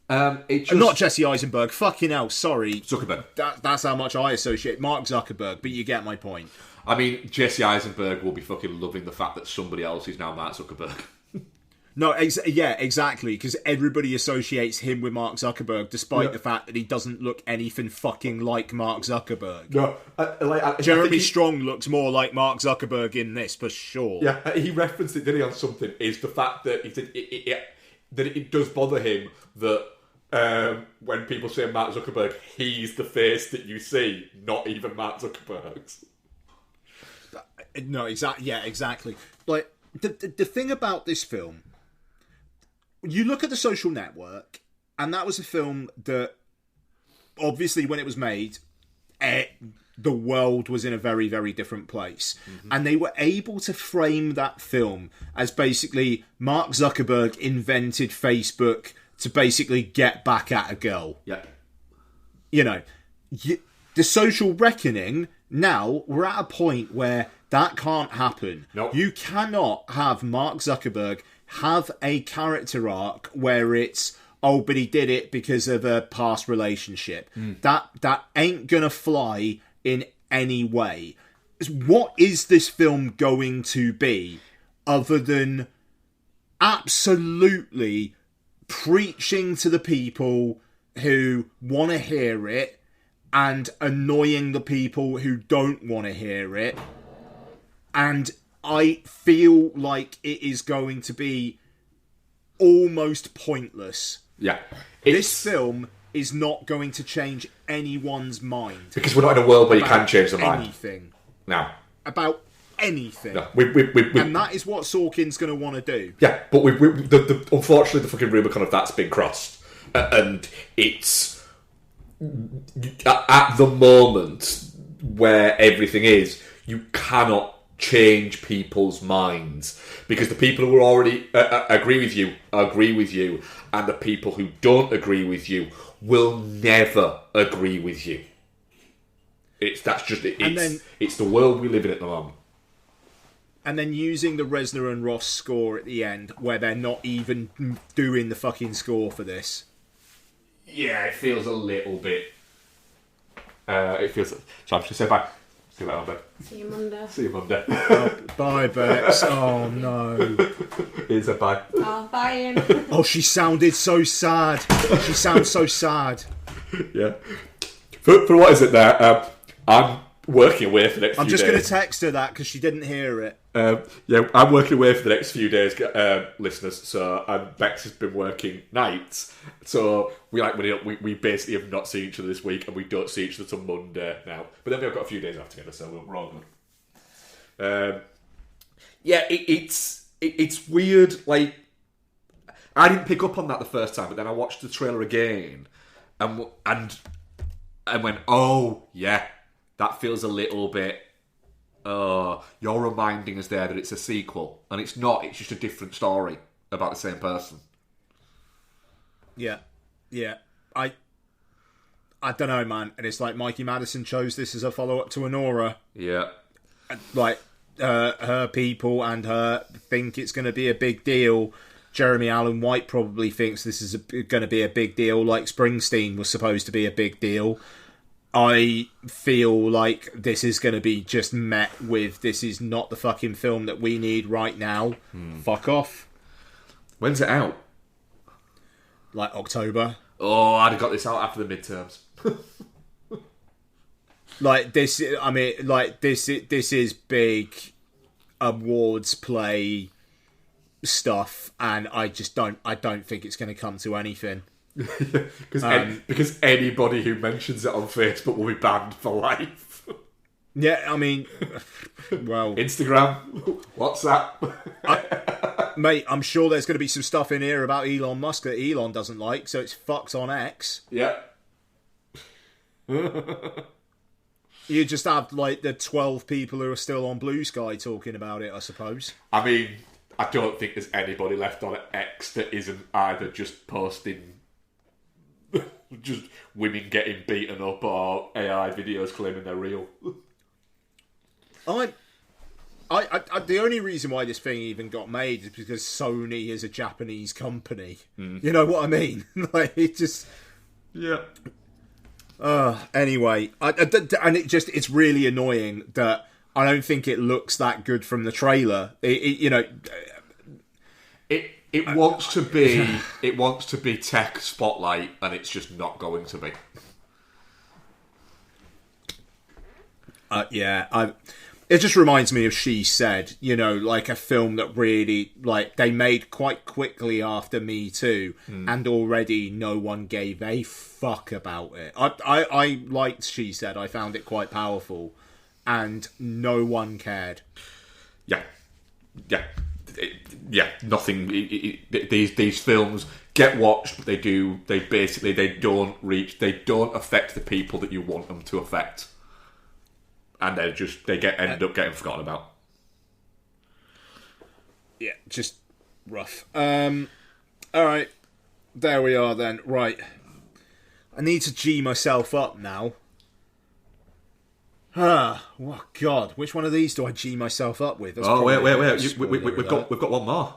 Not Jesse Eisenberg. Fucking hell, sorry. Zuckerberg. That's how much I associate Mark Zuckerberg, but you get my point. I mean, Jesse Eisenberg will be fucking loving the fact that somebody else is now Mark Zuckerberg. No, exactly, because everybody associates him with Mark Zuckerberg, despite the fact that he doesn't look anything fucking like Mark Zuckerberg. No, Jeremy Strong looks more like Mark Zuckerberg in this, for sure. Yeah, he referenced it, didn't he, on something, is the fact that he said that it does bother him that when people say Mark Zuckerberg, he's the face that you see, not even Mark Zuckerberg's. No, exactly. Like, the thing about this film, you look at The Social Network, and that was a film that, obviously, when it was made, the world was in a very, very different place. Mm-hmm. And they were able to frame that film as basically Mark Zuckerberg invented Facebook to basically get back at a girl. Yeah. You know, The Social Reckoning, now, we're at a point where that can't happen. Nope. You cannot have Mark Zuckerberg have a character arc where it's, oh, but he did it because of a past relationship. That ain't gonna fly in any way. What is this film going to be other than absolutely preaching to the people who want to hear it and annoying the people who don't want to hear it? And I feel like it is going to be almost pointless. Yeah. This film is not going to change anyone's mind. Because we're not in a world where you can change the mind. Anything. No. About anything. No. And that is what Sorkin's going to want to do. Yeah, but unfortunately the fucking Rubicon of that's been crossed. And it's at the moment where everything is, you cannot change people's minds, because the people who already agree with you, and the people who don't agree with you will never agree with you. It's the world we live in at the moment. And then using the Reznor and Ross score at the end, where they're not even doing the fucking score for this. Yeah, it feels a little bit. So I'm just going to say bye. See you later, Monday. See you Monday. Bye, Bex. Oh, no. Here's a bye. Oh, bye, Ian. Oh, she sounded so sad. She sounds so sad. Yeah. For what is it there? I'm working away for the next few days. I'm just going to text her that because she didn't hear it. Yeah, I'm working away for the next few days, listeners. So Bex has been working nights. So we basically have not seen each other this week, and we don't see each other till Monday now. But then we've got a few days off together, so we're all good. Yeah, it's weird. Like, I didn't pick up on that the first time, but then I watched the trailer again, and went, oh yeah, that feels a little bit. You're reminding us there that it's a sequel, and it's not. It's just a different story about the same person. Yeah. I don't know, man. And it's like Mikey Madison chose this as a follow-up to Honora. Yeah. Like, her people and her think it's going to be a big deal. Jeremy Allen White probably thinks this is going to be a big deal, like Springsteen was supposed to be a big deal. I feel like this is going to be just met with, this is not the fucking film that we need right now. Fuck off. When's it out? Like October. Oh, I'd have got this out after the midterms. Like this, I mean, like this is big awards play stuff, and I don't think it's going to come to anything. Because anybody who mentions it on Facebook will be banned for life. Yeah, I mean, well, Instagram, WhatsApp, mate. I'm sure there's going to be some stuff in here about Elon Musk that Elon doesn't like, so it's fucked on X. Yeah. You just have like the 12 people who are still on Blue Sky talking about it, I suppose. I mean, I don't think there's anybody left on X that isn't either just posting just women getting beaten up or AI videos claiming they're real. I the only reason why this thing even got made is because Sony is a Japanese company. You know what I mean? Like, it just... Yeah. Anyway, and it's really annoying that I don't think it looks that good from the trailer. It wants to be tech spotlight, and it's just not going to be. It just reminds me of She Said, like a film that really, like, they made quite quickly after Me Too, and already no one gave a fuck about it. I liked She Said. I found it quite powerful, and no one cared. Yeah. Nothing. These films get watched, but they don't affect the people that you want them to affect. And end up getting forgotten about. Yeah, just rough. Alright. There we are then. Right. I need to G myself up now. Oh God. Which one of these do I G myself up with? That's wait. We've got one more.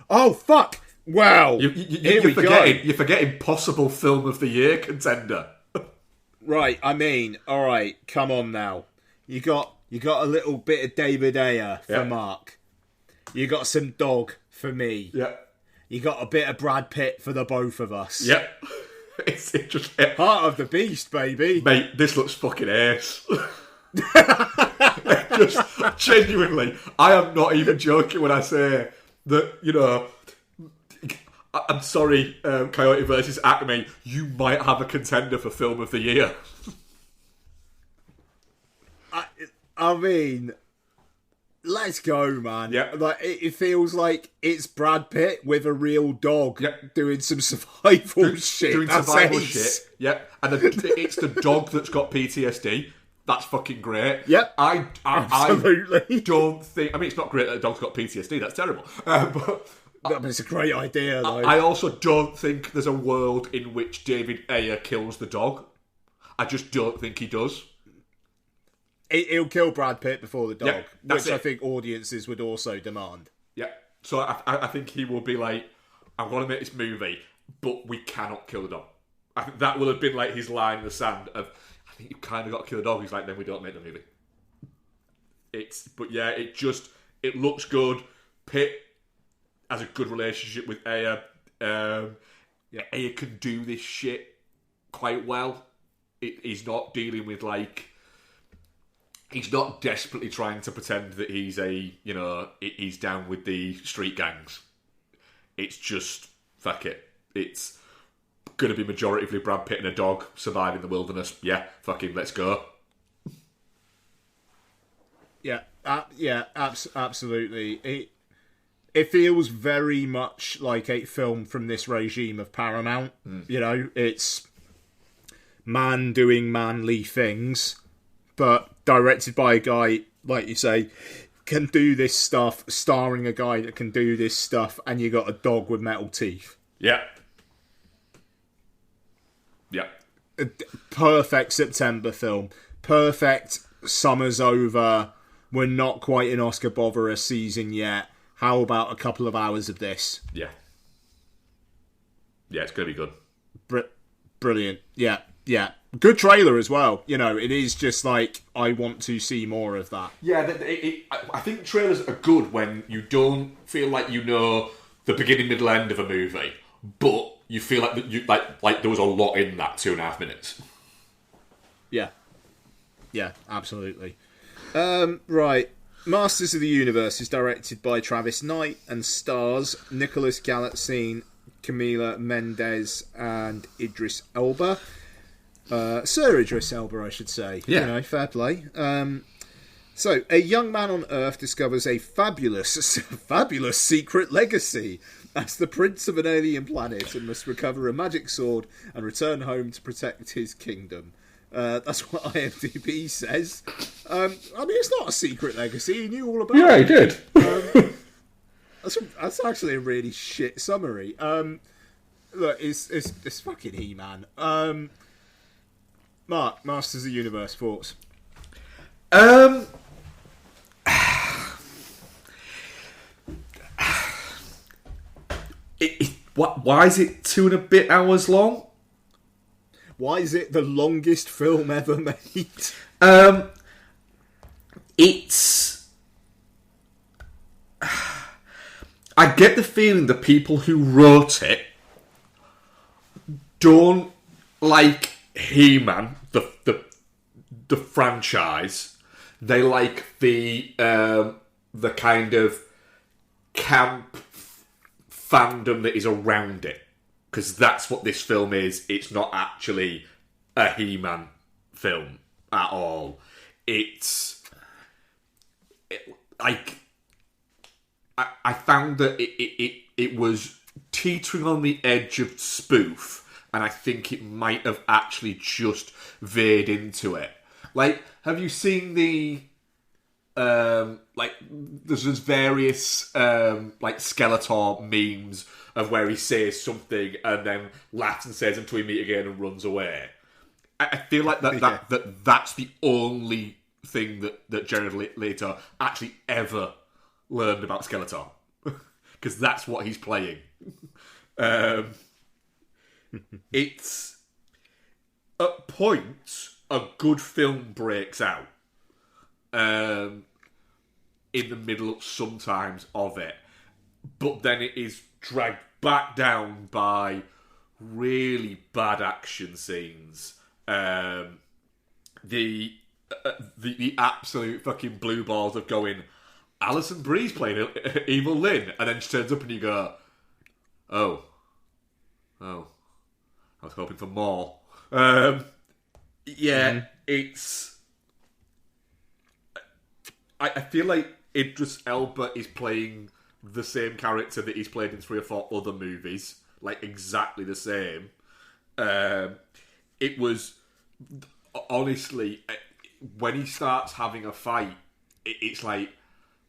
Oh, fuck! Wow. You're forgetting possible film of the year contender. Right, I mean, alright, come on now. You got a little bit of David Ayer for Mark. You got some Dog for me. Yeah. You got a bit of Brad Pitt for the both of us. Yep. It's just Heart of the Beast, baby. Mate, this looks fucking ace. Just genuinely, I am not even joking when I say that, I'm sorry, Coyote versus Acme, you might have a contender for film of the year. I mean, let's go, man. Yeah. Like, it feels like it's Brad Pitt with a real dog doing some survival shit. Doing survival shit. Yeah. And it's the dog that's got PTSD. That's fucking great. Yep. Absolutely. I don't think... I mean, it's not great that a dog's got PTSD. That's terrible. But it's a great idea, though. I also don't think there's a world in which David Ayer kills the dog. I just don't think he does. He'll kill Brad Pitt before the dog, which I think audiences would also demand. Yeah. So I think he will be like, I'm going to make this movie, but we cannot kill the dog. I think that will have been like his line in the sand of, I think you kind of got to kill the dog. He's like, then we don't make the movie. It looks good. Pitt has a good relationship with Ayer. Ayer can do this shit quite well. He's not dealing with like he's not desperately trying to pretend that he's he's down with the street gangs. It's just, fuck it. It's going to be majoritively Brad Pitt and a dog surviving the wilderness. Yeah, fucking let's go. Yeah, absolutely. It feels very much like a film from this regime of Paramount. You know, it's man doing manly things, but directed by a guy, like you say, can do this stuff, starring a guy that can do this stuff, and you got a dog with metal teeth. Yeah. Yeah. Perfect September film. Perfect summer's over. We're not quite in Oscar bother season yet. How about a couple of hours of this? Yeah. Yeah, it's going to be good. Brilliant. Yeah. Good trailer as well. You know, it is just like, I want to see more of that. Yeah, I think trailers are good when you don't feel like you know the beginning, middle, end of a movie, but you feel like there was a lot in that 2.5 minutes. Yeah, absolutely. Right, Masters of the Universe is directed by Travis Knight and stars Nicholas Galitzine, Camila Mendes, and Idris Elba. Sir Idris Elba, I should say. Yeah. You know, fair play. So, a young man on Earth discovers a fabulous secret legacy as the prince of an alien planet and must recover a magic sword and return home to protect his kingdom. That's what IMDb says. I mean, it's not a secret legacy. He knew all about it. Yeah, he did. That's actually a really shit summary. Look, it's fucking He-Man. Mark, Masters of the Universe, thoughts? Why is it 2.5 hours long? Why is it the longest film ever made? It's... I get the feeling the people who wrote it don't like He-Man, the franchise. They like the kind of camp fandom that is around it, because that's what this film is. It's not actually a He-Man film at all. I found that it was teetering on the edge of spoof, and I think it might have actually just veered into it. Like, have you seen the there's various like Skeletor memes of where he says something and then laughs and says until we meet again and runs away. I feel like that's the only thing that Jared Leto actually ever learned about Skeletor, because that's what he's playing. It's at points a good film breaks out in the middle sometimes of it, but then it is dragged back down by really bad action scenes. The absolute fucking blue balls of going, Alison Brie's playing Evil Lynn, and then she turns up and you go, oh, I was hoping for more. It's... I feel like Idris Elba is playing the same character that he's played in 3 or 4 other movies. Like, exactly the same. It was... Honestly, when he starts having a fight, it's like,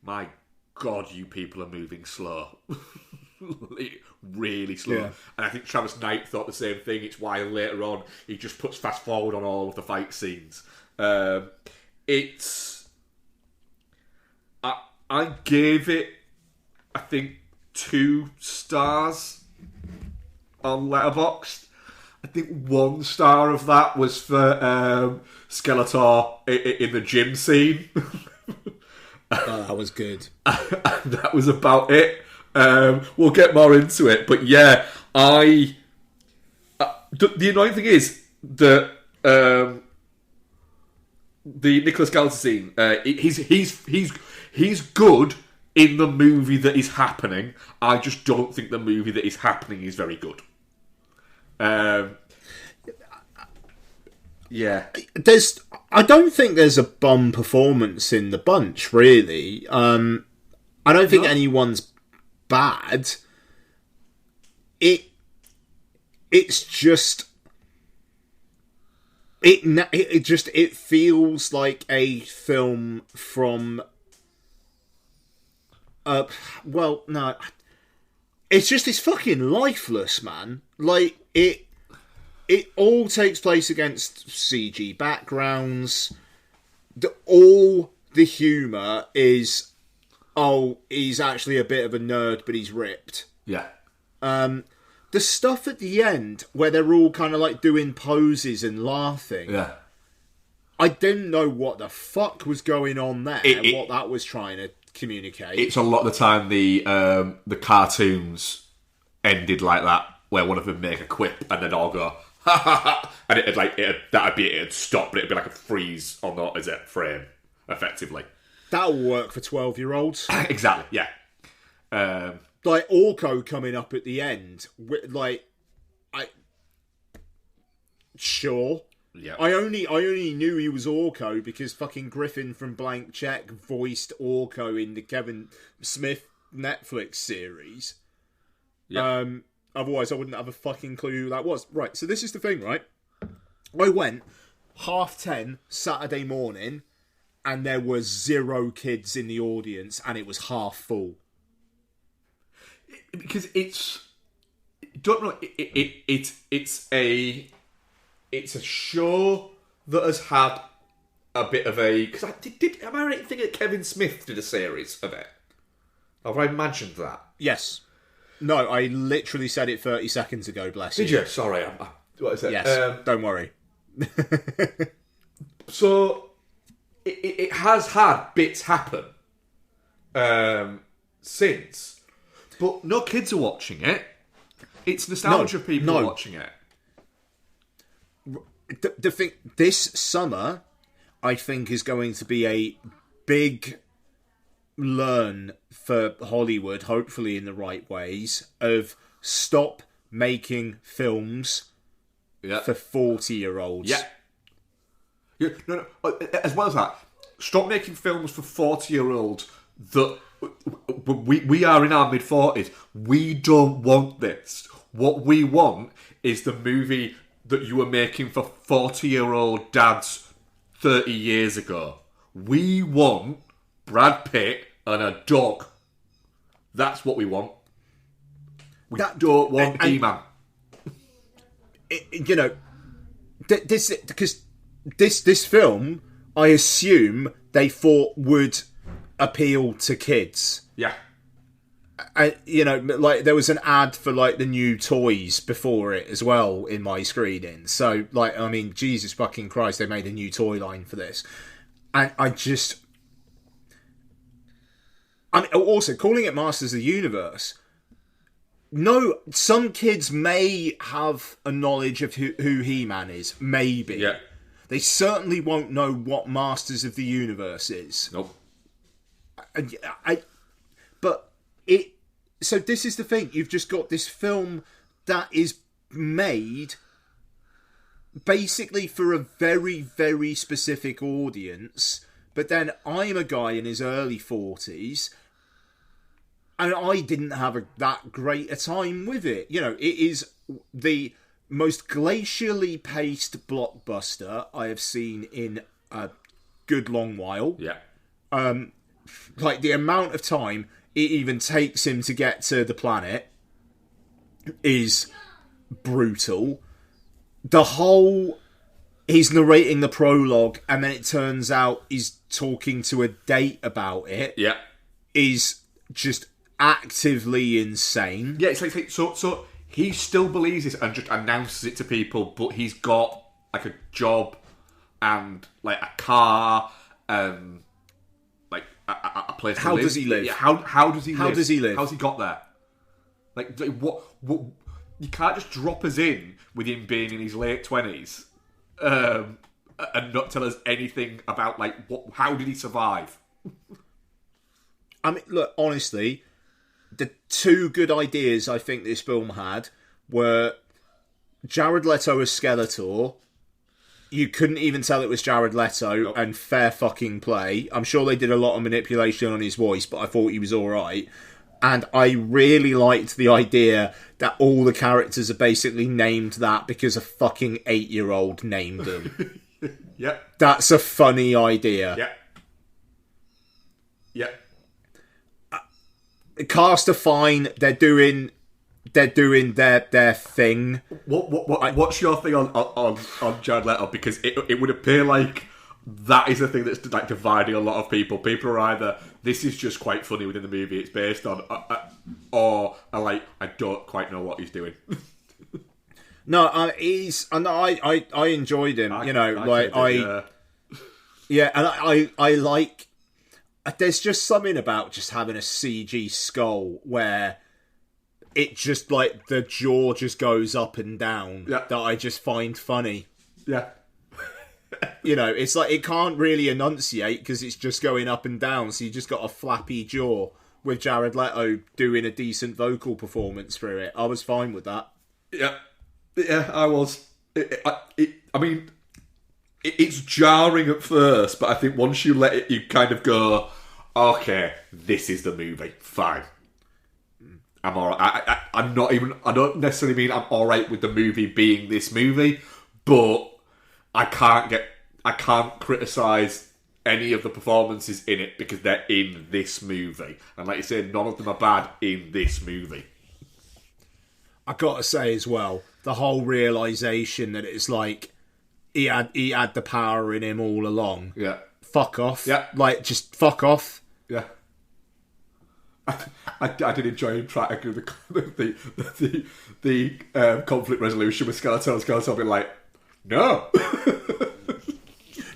my God, you people are moving slow. Really slow. Yeah. And I think Travis Knight thought the same thing. It's why later on he just puts fast forward on all of the fight scenes. I gave it, I think, 2 stars on Letterboxd. I think 1 star of that was for Skeletor in the gym scene. That was good. That was about it. We'll get more into it, but yeah, the annoying thing is that the Nicholas Galton scene. He's good in the movie that is happening. I just don't think the movie that is happening is very good. Yeah. I don't think there's a bum performance in the bunch, really. I don't think anyone's bad. It's just it feels like a film from no, it's fucking lifeless, man. Like it all takes place against CG backgrounds. All the humour is, he's actually a bit of a nerd, but he's ripped. Yeah. The stuff at the end where they're all kind of like doing poses and laughing. Yeah. I didn't know what the fuck was going on there. What that was trying to communicate. It's a lot of the time the cartoons ended like that, where one of them make a quip and then all go ha ha ha, and it'd stop, but it'd be like a freeze on the frame, effectively. That'll work for 12-year-olds. Exactly. Yeah. Like Orko coming up at the end, sure. Yeah. I only knew he was Orko because fucking Griffin from Blank Check voiced Orko in the Kevin Smith Netflix series. Yeah. Otherwise, I wouldn't have a fucking clue who that was. Right. So this is the thing, right? I went 10:30 Saturday morning, and there was 0 kids in the audience, and it was half full. Because it's a show that has had a bit of a, because am I right in thinking that Kevin Smith did a series of it? Have I imagined that? Yes. No, I literally said it 30 seconds ago, bless you. Did you? Sorry. What is it? Yes, don't worry. So, it has had bits happen since. But no kids are watching it. It's nostalgia people watching it. The thing, this summer, I think, is going to be a big learn for Hollywood, hopefully in the right ways, of stop making films for 40-year-olds. Yeah. No. As well as that, stop making films for 40-year-olds that we are in our mid-40s. We don't want this. What we want is the movie that you were making for 40-year-old dads 30 years ago. We want Brad Pitt and a dog. That's what we want. We don't want He-Man. This film, I assume they thought would appeal to kids. Yeah. Like there was an ad for like the new toys before it as well in my screening. So like, I mean, Jesus fucking Christ, they made a new toy line for this. And also calling it Masters of the Universe. No, some kids may have a knowledge of who He-Man is. Maybe. Yeah. They certainly won't know what Masters of the Universe is. Nope. So this is the thing. You've just got this film that is made basically for a very, very specific audience. But then I'm a guy in his early 40s, and I didn't have that great a time with it. It is the most glacially paced blockbuster I have seen in a good long while. Yeah. Like the amount of time it even takes him to get to the planet is brutal. He's narrating the prologue, and then it turns out he's talking to a date about it. Yeah. Is just actively insane. Yeah, it's like so he still believes this and just announces it to people, but he's got like a job and like a car and like a place to live. How does he live? Yeah, how does he live? How does he live? How's he got there? Like what you can't just drop us in with him being in his late 20s. and not tell us anything about like how did he survive? I mean, look, honestly, the two good ideas I think this film had were Jared Leto as Skeletor. You couldn't even tell it was Jared Leto, and fair fucking play. I'm sure they did a lot of manipulation on his voice, but I thought he was alright. And I really liked the idea that all the characters are basically named that because a fucking 8-year-old named them. Yep. That's a funny idea. Yep. Yep. Cast are fine. They're doing their thing. What's your thing on Jared Leto? Because it would appear like that is the thing that's like dividing a lot of people. People are either this is just quite funny within the movie it's based on, or are like I don't quite know what he's doing. No, I enjoyed him. And I like. There's just something about just having a CG skull where it just like the jaw just goes up and down that I just find funny. Yeah. It's like it can't really enunciate because it's just going up and down, so you just got a flappy jaw with Jared Leto doing a decent vocal performance through it. I was fine with that. Yeah, I was. I mean, it's jarring at first, but I think once you let it, you kind of go, okay, this is the movie. Fine. I'm alright. I'm not even. I don't necessarily mean I'm alright with the movie being this movie, but I can't criticise any of the performances in it because they're in this movie, and like you said, none of them are bad in this movie. I gotta say as well, the whole realisation that it's like he had the power in him all along. Yeah. Fuck off. Yeah. Like just fuck off. Yeah. I did enjoy him trying to do the conflict resolution with Skeletor. Skeletor being like, no.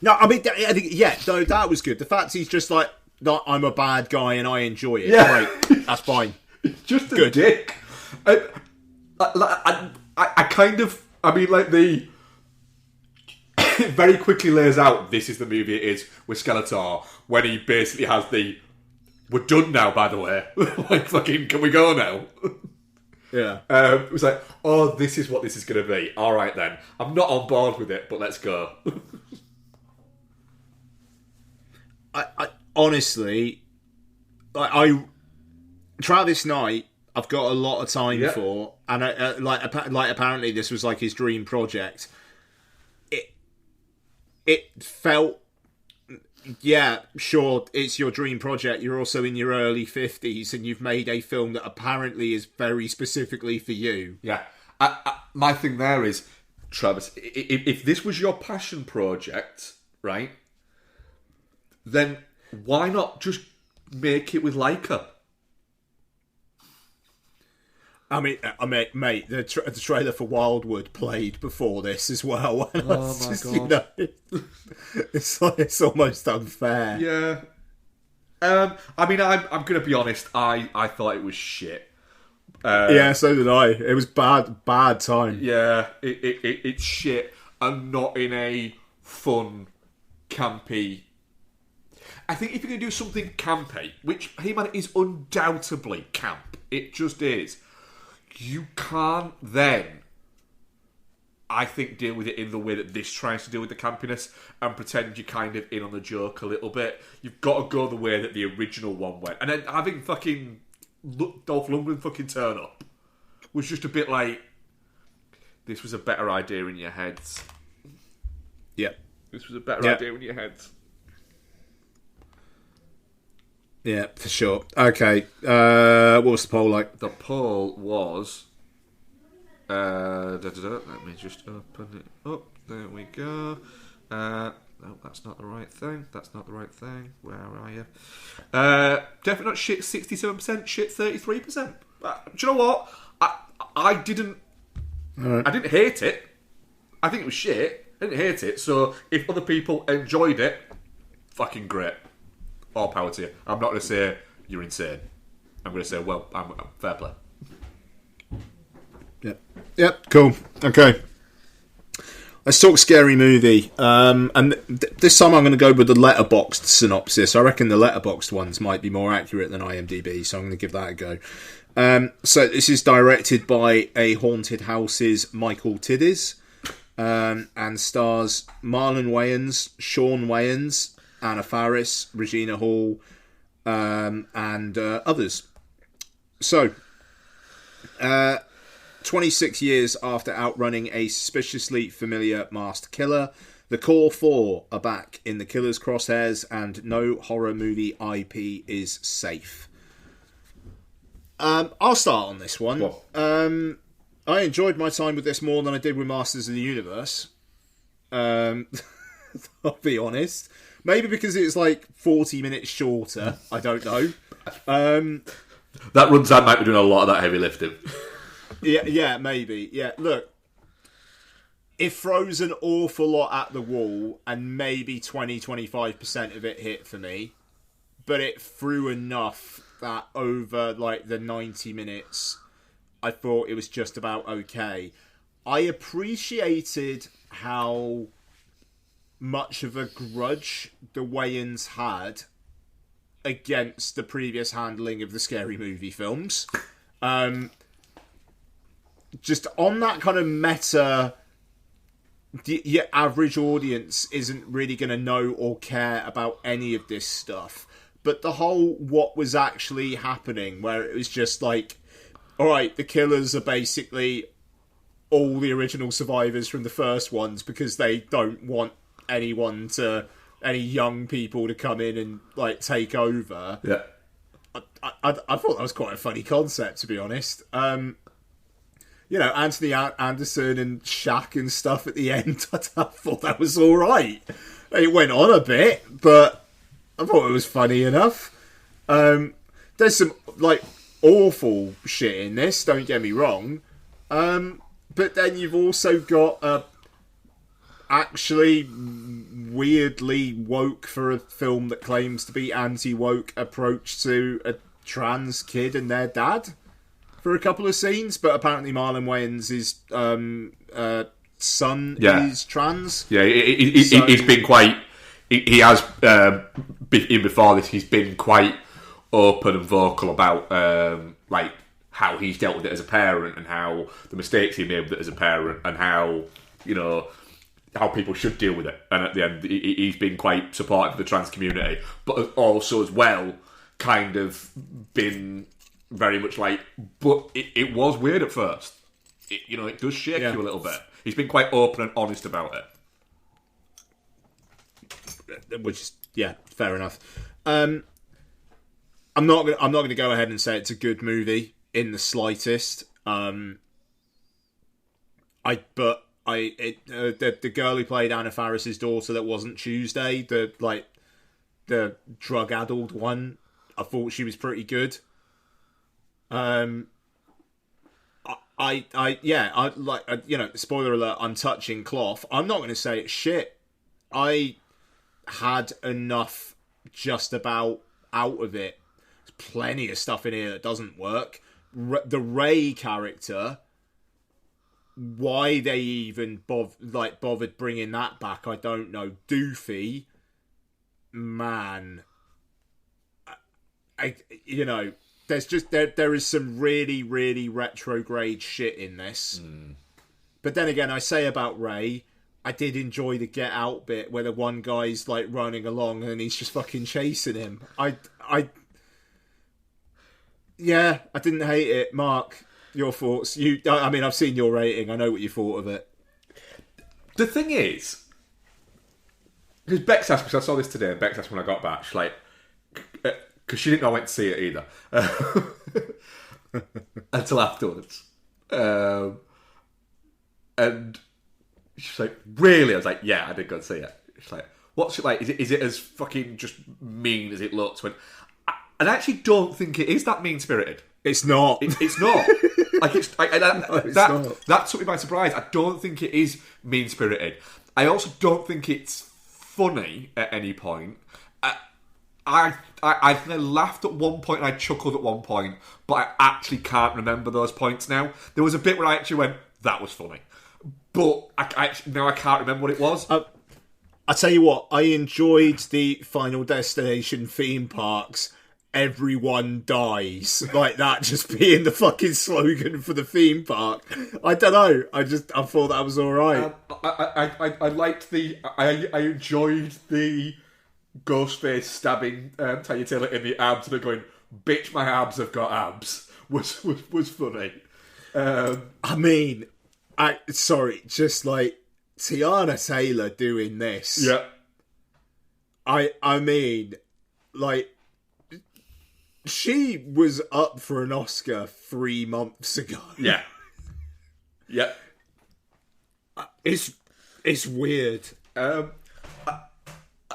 No, I mean, I think, no, that was good. The fact he's just like, no, I'm a bad guy and I enjoy it. Yeah. Great. That's fine. Just a good dick. I kind of, I mean, like the very quickly lays out this is the movie it is with Skeletor when he basically has the we're done now, by the way. Like, fucking, can we go now? Yeah. It was like, oh, this is what this is going to be. All right, then. I'm not on board with it, but let's go. I honestly, Travis Knight, I've got a lot of time for, and apparently this was like his dream project. It felt. Yeah, sure, it's your dream project. You're also in your early 50s and you've made a film that apparently is very specifically for you. Yeah. My thing there is, Travis, if this was your passion project, right, then why not just make it with Leica? I mean, mate, the trailer for Wildwood played before this as well. And oh my god! It's almost unfair. Yeah. I mean, I'm going to be honest. I thought it was shit. Yeah, so did I. It was bad time. Yeah, it's shit, and not in a fun, campy. I think if you're going to do something campy, which He-Man is undoubtedly camp, it just is. You can't then, I think, deal with it in the way that this tries to deal with the campiness and pretend you're kind of in on the joke a little bit. You've got to go the way that the original one went. And then having fucking Dolph Lundgren fucking turn up was just a bit like, this was a better idea in your heads. Yeah. This was a better idea in your heads. Yeah, for sure. Okay, what was the poll like? The poll was... Let me just open it up. There we go. No, that's not the right thing. That's not the right thing. Where are you? Definitely not shit 67%, shit 33%. Do you know what? I didn't... Right. I didn't hate it. I think it was shit. I didn't hate it. So if other people enjoyed it, fucking great. All power to you. I'm not going to say you're insane. I'm going to say, well, I'm fair play. Yep, cool. Okay. Let's talk scary movie. And this time I'm going to go with the letterboxed synopsis. I reckon the letterboxed ones might be more accurate than IMDb, so I'm going to give that a go. So this is directed by A Haunted House's Michael Tidis, and stars Marlon Wayans, Sean Wayans, Anna Faris, Regina Hall, and others. So, 26 years after outrunning a suspiciously familiar masked killer, the core four are back in the killer's crosshairs, and no horror movie IP is safe. I'll start on this one. I enjoyed my time with this more than I did with Masters of the Universe. I'll be honest. Maybe because it's like 40 minutes shorter. I don't know. That runtime might be doing a lot of that heavy lifting. Yeah, maybe. Yeah, look. It throws an awful lot at the wall, and maybe 20-25% of it hit for me. But it threw enough that over like the 90 minutes, I thought it was just about okay. I appreciated how much of a grudge the Wayans had against the previous handling of the Scary Movie films. Just on that kind of meta, your average audience isn't really going to know or care about any of this stuff. But the whole what was actually happening, where it was just like, alright, the killers are basically all the original survivors from the first ones because they don't want any young people to come in and like take over. Yeah. I thought that was quite a funny concept, to be honest. Anthony Anderson and Shaq and stuff at the end, I thought that was alright. It went on a bit, but I thought it was funny enough. There's some, like, awful shit in this, don't get me wrong. But then you've also got a actually weirdly woke, for a film that claims to be anti-woke, approach to a trans kid and their dad for a couple of scenes, but apparently Marlon Wayans' son is trans. Yeah, he's been quite... He has, in before this, he's been quite open and vocal about like how he's dealt with it as a parent and how the mistakes he made with it as a parent and how, how people should deal with it. And at the end, he's been quite supportive of the trans community, but also as well kind of been very much like, but it was weird at first. It does shake you a little bit. He's been quite open and honest about it. Which is, fair enough. I'm not going to go ahead and say it's a good movie in the slightest. The girl who played Anna Faris's daughter that wasn't Tuesday, the drug-addled one, I thought she was pretty good. Spoiler alert, I'm touching cloth. I'm not going to say it's shit. I had enough just about out of it. There's plenty of stuff in here that doesn't work. The Ray character, why they even bothered bringing that back, I don't know. Doofy, man, there's just there is some really, really retrograde shit in this. But then again, I say about Ray, I did enjoy the Get Out bit where the one guy's like running along and he's just fucking chasing him. I didn't hate it. Mark, your thoughts? I've seen your rating. I know what you thought of it. The thing is, because Bex asked, because I saw this today, and Bex asked when I got back, she's like, because she didn't know I went to see it either until afterwards, and she's like, really? I was like, yeah, I did go and see it. She's like, what's it like? Is it as fucking just mean as it looks? I actually don't think it is that mean-spirited. It's not. It's not. That took me by surprise. I don't think it is mean-spirited. I also don't think it's funny at any point. I laughed at one point and I chuckled at one point, but I actually can't remember those points now. There was a bit where I actually went, that was funny. but now I can't remember what it was. I tell you what, I enjoyed the Final Destination theme parks. Everyone dies, like that just being the fucking slogan for the theme park. I don't know. I thought that was all right. I liked I enjoyed the Ghostface stabbing Tanya Taylor in the abs and going, "Bitch, my abs have got abs." Was funny. I mean, just like Tiana Taylor doing this. Yeah. I mean, like, she was up for an Oscar 3 months ago. Yeah. Yeah. It's weird. I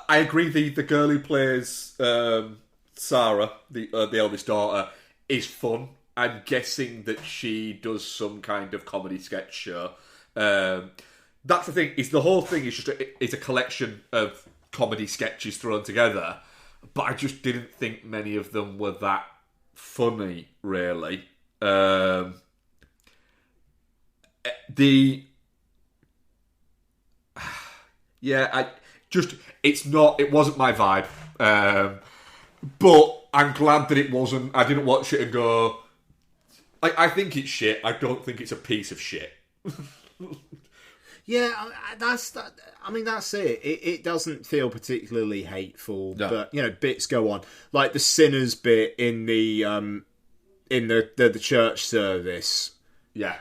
agree. The girl who plays Sarah, the eldest daughter, is fun. I'm guessing that she does some kind of comedy sketch show. That's the thing. Is the whole thing is just it's a collection of comedy sketches thrown together. But I just didn't think many of them were that funny, really. It wasn't my vibe. But I'm glad that it wasn't. I didn't watch it and go, like, I think it's shit. I don't think it's a piece of shit. Yeah, that's it. It doesn't feel particularly hateful, no. But bits go on, like the sinners bit in the church service. Yeah,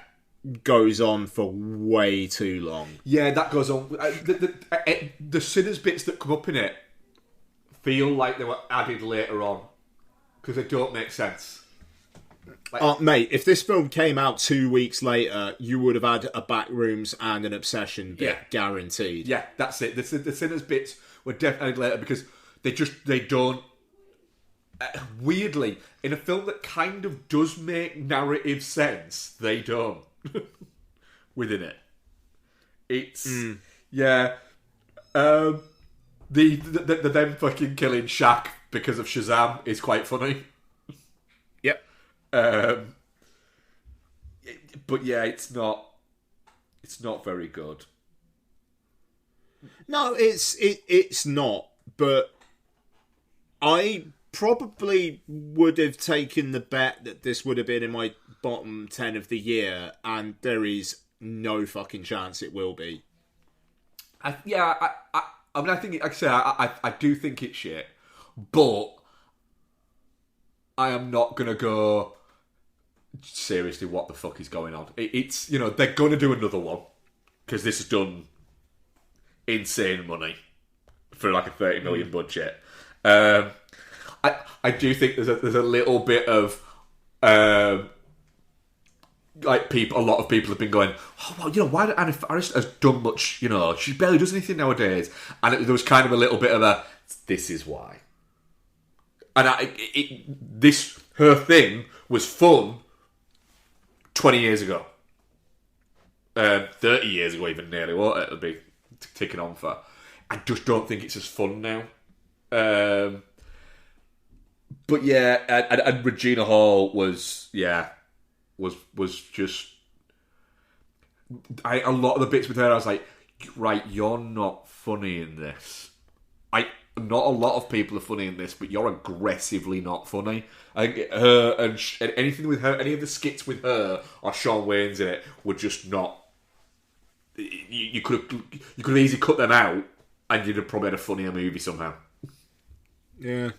goes on for way too long. Yeah, that goes on. The sinners bits that come up in it feel like they were added later on because they don't make sense. Mate, if this film came out 2 weeks later, you would have had a Backrooms and an Obsession bit, guaranteed. Yeah, that's it. The Sinners bits were definitely later because they don't... weirdly, in a film that kind of does make narrative sense, they don't. Within it. It's... Yeah. The them fucking killing Shaq because of Shazam is quite funny. Yep. But yeah, it's not very good. No, it's not. But I probably would have taken the bet that this would have been in my bottom 10 of the year, and there is no fucking chance it will be. I mean, I think, like I say, I do think it's shit, but I am not gonna go, seriously, what the fuck is going on? It's, they're gonna do another one because this has done insane money for like a 30 million budget. I do think there's a little bit of like a lot of people have been going, oh well, why did Anna Faris has done much? She barely does anything nowadays, and there was kind of a little bit of a, this is why. And her thing was fun 20 years ago. 30 years ago, even nearly, what it'll be ticking on for. I just don't think it's as fun now. But yeah, and Regina Hall was just... a lot of the bits with her, I was like, right, you're not funny in this. Not a lot of people are funny in this, but you're aggressively not funny. I think her and anything with her, any of the skits with her or Shawn Wayne's in it were just not. You could have easily cut them out, and you'd have probably had a funnier movie somehow. Yeah,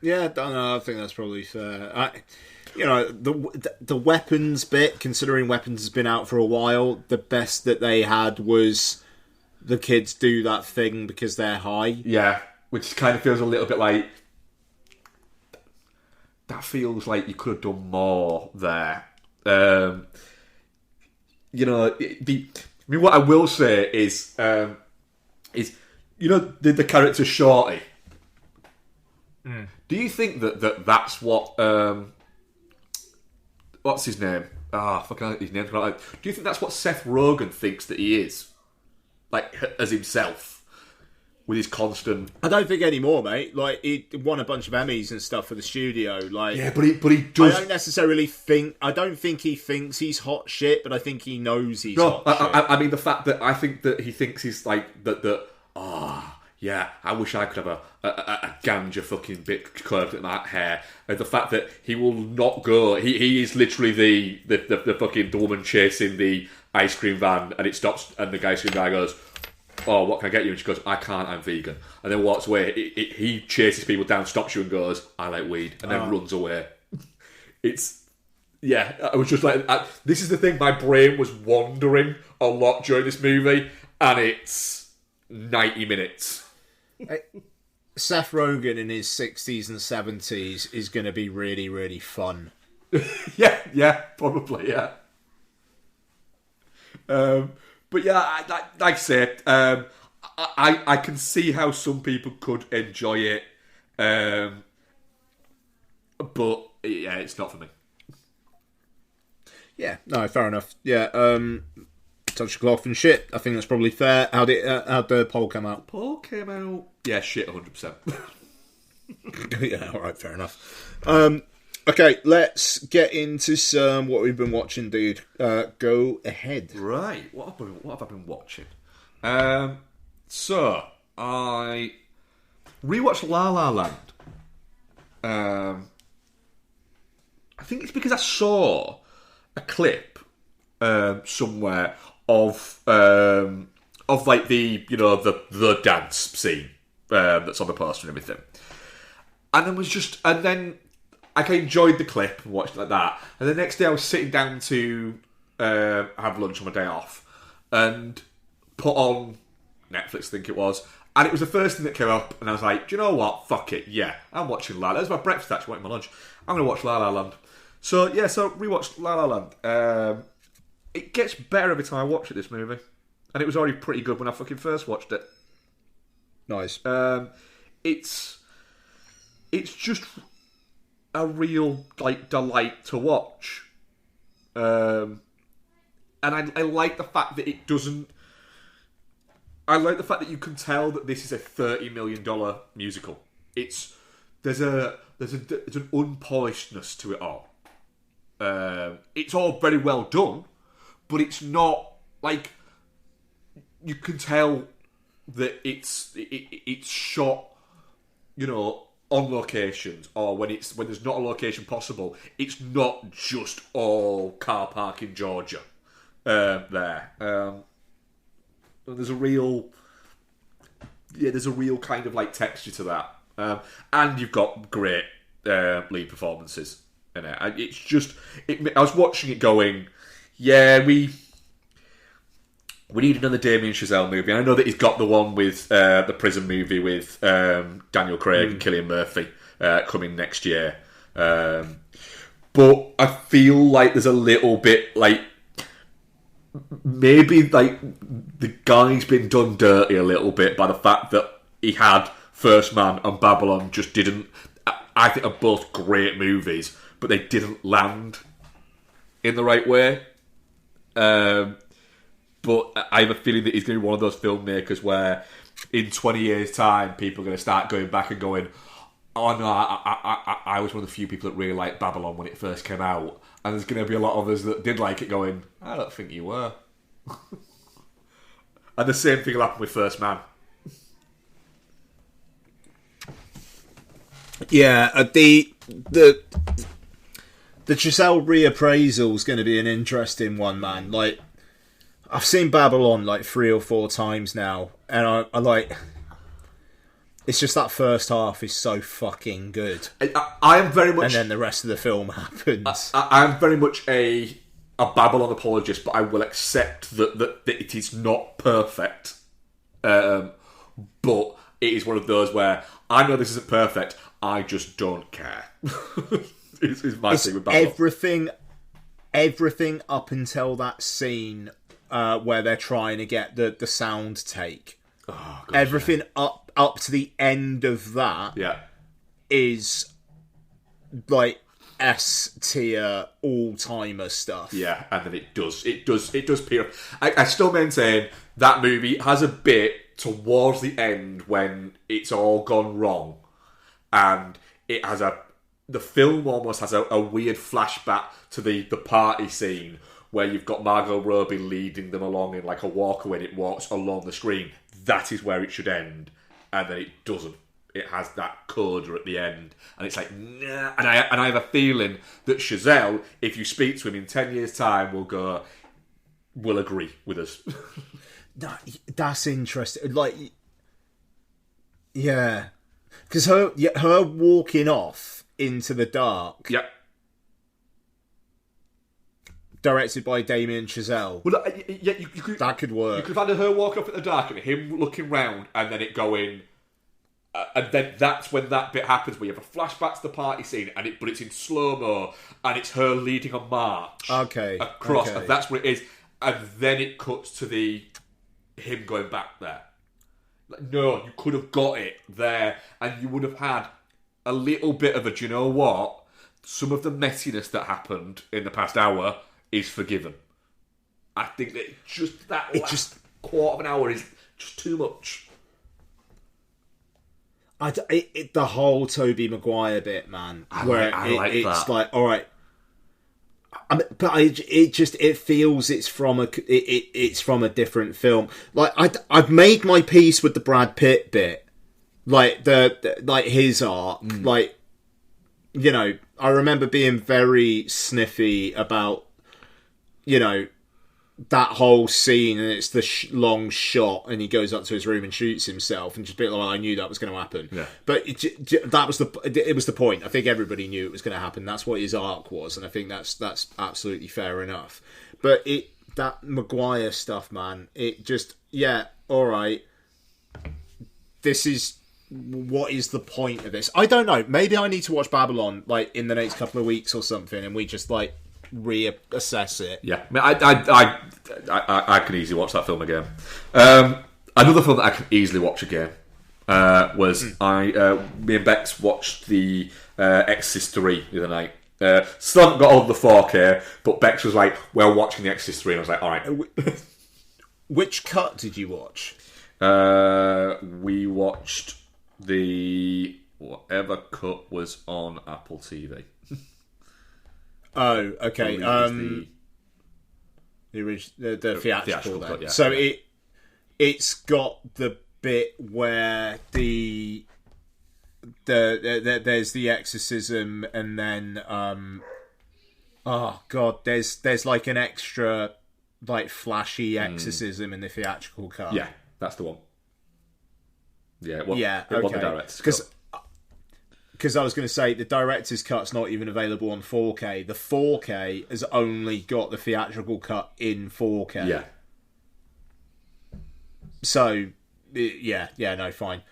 I don't know. I think that's probably fair. The weapons bit, considering Weapons has been out for a while, the best that they had was the kids do that thing because they're high. Yeah. Which kind of feels a little bit like... That feels like you could have done more there. What I will say is the character Shorty. Do you think that's what... what's his name? Fucking his name's not... Do you think that's what Seth Rogen thinks that he is? Like, as himself? with his constant. I don't think anymore, mate. Like, he won a bunch of Emmys and stuff for the studio. Like, Yeah, but he does. I don't necessarily think. I don't think he thinks he's hot shit, but I think he knows he's No, hot shit. I mean the fact that I think that he thinks he's like that. Yeah, I wish I could have a ganja fucking bit curved in my hair. And the fact that he will not go. He is literally the fucking the woman chasing the ice cream van, and it stops, and the ice cream guy goes, "Oh, what can I get you?" And she goes, "I can't, I'm vegan." And then walks away. He chases people down, stops you, and goes, "I like weed," and then runs away. I was just like, this is the thing. My brain was wandering a lot during this movie, and it's 90 minutes. Seth Rogen in his 60s and 70s is going to be really, really fun. yeah, probably, yeah. But yeah, like I said, I can see how some people could enjoy it, but yeah, it's not for me. Yeah, no, fair enough. Yeah, touch of cloth and shit. I think that's probably fair. How'd the poll come out? Poll came out. Yeah, shit, 100%. Yeah, all right, fair enough. Okay, let's get into some what we've been watching, dude. Go ahead. Right, what have I been watching? So I rewatched La La Land. I think it's because I saw a clip somewhere of like the the dance scene that's on the poster and everything, and then I enjoyed the clip and watched it like that. And the next day I was sitting down to have lunch on my day off and put on Netflix, I think it was, and it was the first thing that came up, and I was like, do you know what? Fuck it, yeah, I'm watching La La. That was my breakfast actually, wanting my lunch. I'm going to watch La La Land. So rewatched La La Land. It gets better every time I watch it, this movie. And it was already pretty good when I fucking first watched it. Nice. It's just a real delight to watch. And I like the fact that it doesn't. I like the fact that you can tell that this is a $30 million musical. There's an unpolishedness to it all. It's all very well done, but it's not like, you can tell that it's shot, on locations, or when there's not a location possible. It's not just all car park in Georgia. There's a real kind of texture to that, and you've got great lead performances in it. It's just, I was watching it going, yeah, we need another Damien Chazelle movie. And I know that he's got the one with the prison movie with Daniel Craig and Cillian Murphy coming next year. But I feel like there's a little bit maybe the guy's been done dirty a little bit by the fact that he had First Man and Babylon just didn't. I think are both great movies, but they didn't land in the right way. But I have a feeling that he's going to be one of those filmmakers where in 20 years' time, people are going to start going back and going, oh no, I was one of the few people that really liked Babylon when it first came out. And there's going to be a lot of us that did like it going, I don't think you were. And the same thing will happen with First Man. Yeah, the Giselle reappraisal is going to be an interesting one, man. I've seen Babylon 3 or 4 times now, and I like. It's just that first half is so fucking good. I am very much, and then the rest of the film happens. I am very much a Babylon apologist, but I will accept that it is not perfect. But it is one of those where I know this isn't perfect. I just don't care. It's my thing with Babylon. Everything up until that scene where they're trying to get the sound take. Oh, God, everything up to the end of that is S tier all timer stuff. Yeah, and then it does peer. I still maintain that movie has a bit towards the end when it's all gone wrong, and it has the film almost has a weird flashback to the party scene where you've got Margot Robbie leading them along in like a walkway and it walks along the screen. That is where it should end, and then it doesn't. It has that coda at the end, and it's like, nah. And I have a feeling that Chazelle, if you speak to him in 10 years' time, will agree with us. That's interesting. Like, yeah, because her walking off into the dark. Yep. Directed by Damien Chazelle. Well, yeah, you could, that could work. You could have had her walk off at the dark and him looking round, and then it going. And then that's when that bit happens, where you have a flashback to the party scene, but it's in slow mo, and it's her leading a march. Across, and that's what it is. And then it cuts to him going back there. Like, no, you could have got it there, and you would have had a little bit of a. Do you know what? Some of the messiness that happened in the past hour is forgiven. I think that just that last quarter of an hour is just too much. The whole Tobey Maguire bit, man, it's that. like, all right, but it feels it's from a different film. Like I've made my peace with the Brad Pitt bit, like like his arc, like, you know, I remember being very sniffy about, you know, that whole scene, and it's the long shot, and he goes up to his room and shoots himself, and just a bit like, I knew that was going to happen. Yeah. But that was the point. I think everybody knew it was going to happen. That's what his arc was, and I think that's absolutely fair enough. But that Maguire stuff, man, it just, yeah, all right. This is, what is the point of this? I don't know. Maybe I need to watch Babylon like in the next couple of weeks or something, and we just like reassess it. Yeah, I can easily watch that film again. Another film that I can easily watch again was me and Bex watched the Exorcist 3 the other night. Still haven't got all the 4K, but Bex was like, "We're watching the Exorcist 3," and I was like, "All right." Which cut did you watch? We watched the whatever cut was on Apple TV. Oh, okay. The theatrical cut, yeah. So it's got the bit where there's the exorcism, and then there's like an extra like flashy exorcism in the theatrical cut. Yeah, that's the one. Yeah, it was the director's cut. Because I was going to say, the director's cut's not even available on 4K. The 4K has only got the theatrical cut in 4K. Yeah. So, no, fine.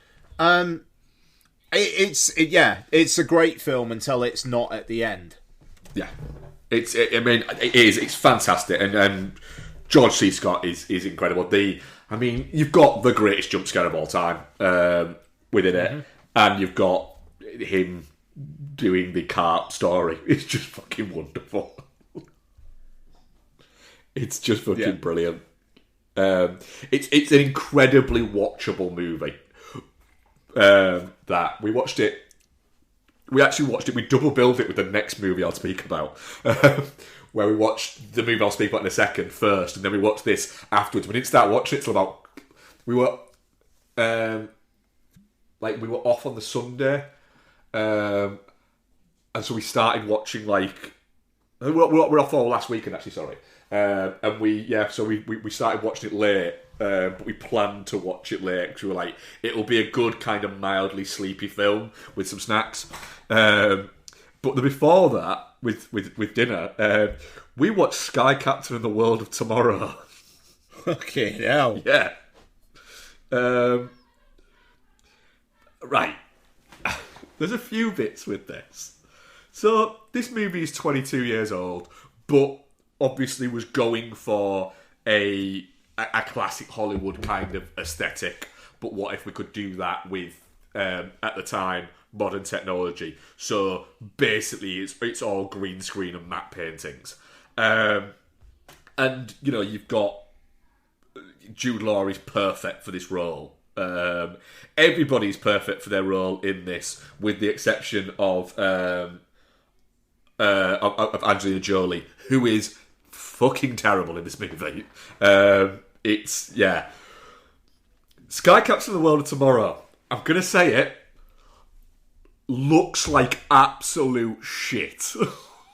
It's a great film until it's not at the end. Yeah. It is. It's fantastic. And George C. Scott is incredible. You've got the greatest jump scare of all time within it. And you've got him doing the carp story. It's just fucking wonderful. It's just fucking brilliant. It's an incredibly watchable movie. That we watched it. We actually watched it. We double billed it with the next movie I'll speak about. Where we watched the movie I'll speak about in a second first, and then we watched this afterwards. We didn't start watching it till about. We were off on the Sunday. And so we started watching we're off all last weekend actually, sorry. And we started watching it late, but we planned to watch it late because we were like, it'll be a good kind of mildly sleepy film with some snacks. But before that, with dinner, we watched Sky Captain and the World of Tomorrow. Okay, hell. Yeah. Right. There's a few bits with this. So, this movie is 22 years old, but obviously was going for a classic Hollywood kind of aesthetic. But what if we could do that with, at the time, modern technology? So, basically, it's all green screen and matte paintings. And, you know, you've got Jude Law is perfect for this role. Everybody's perfect for their role in this, with the exception of Angelina Jolie, who is fucking terrible in this movie. It's Sky Captain of the World of Tomorrow. I'm gonna say it. Looks like absolute shit.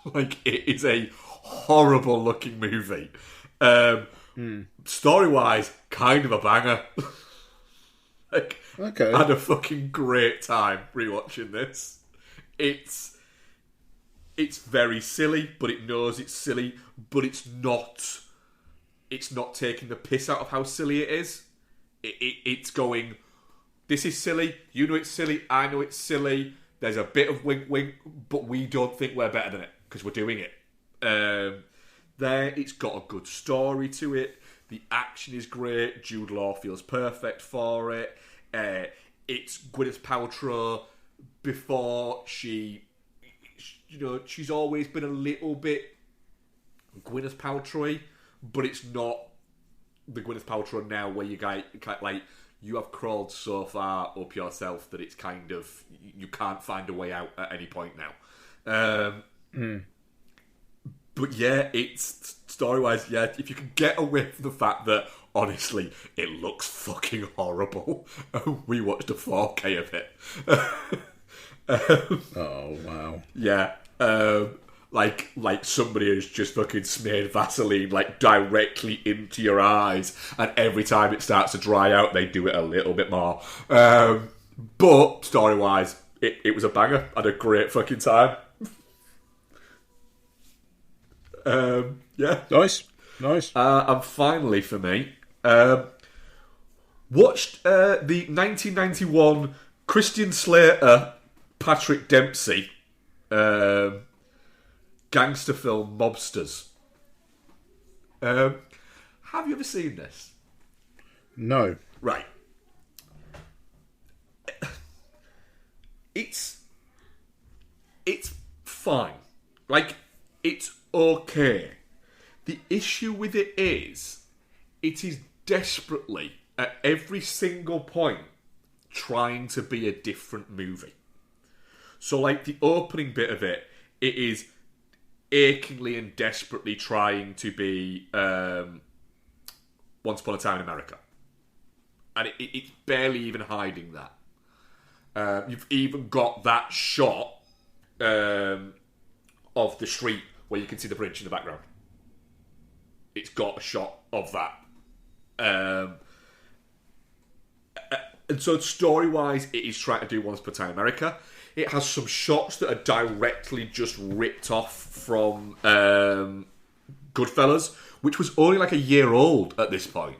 Like, it is a horrible looking movie. Story wise, kind of a banger. Okay. I had a fucking great time rewatching this. It's very silly, but it knows it's silly, but it's not taking the piss out of how silly it is. It's going, this is silly, you know it's silly, I know it's silly, there's a bit of wink wink, but we don't think we're better than it, because we're doing it. It's got a good story to it, the action is great, Jude Law feels perfect for it, it's Gwyneth Paltrow before she's always been a little bit Gwyneth Paltrow, but it's not the Gwyneth Paltrow now where you have crawled so far up yourself that it's kind of, you can't find a way out at any point now. But yeah, it's story-wise, if you can get away from the fact that, honestly, it looks fucking horrible. We watched a 4K of it. Oh, wow. Yeah. Like somebody has just fucking smeared Vaseline directly into your eyes, and every time it starts to dry out, they do it a little bit more. But story-wise, it was a banger. I had a great fucking time. Yeah. Nice. And finally, for me, watched the 1991 Christian Slater, Patrick Dempsey gangster film Mobsters. Have you ever seen this? No. Right. It's fine. It's okay. The issue with it is desperately, at every single point, trying to be a different movie. So, the opening bit of it is achingly and desperately trying to be Once Upon a Time in America. And it's barely even hiding that. You've even got that shot of the street where you can see the bridge in the background. It's got a shot of that. And so story-wise, it is trying to do Once Upon a Time in America. It has some shots that are directly just ripped off from Goodfellas, which was only a year old at this point.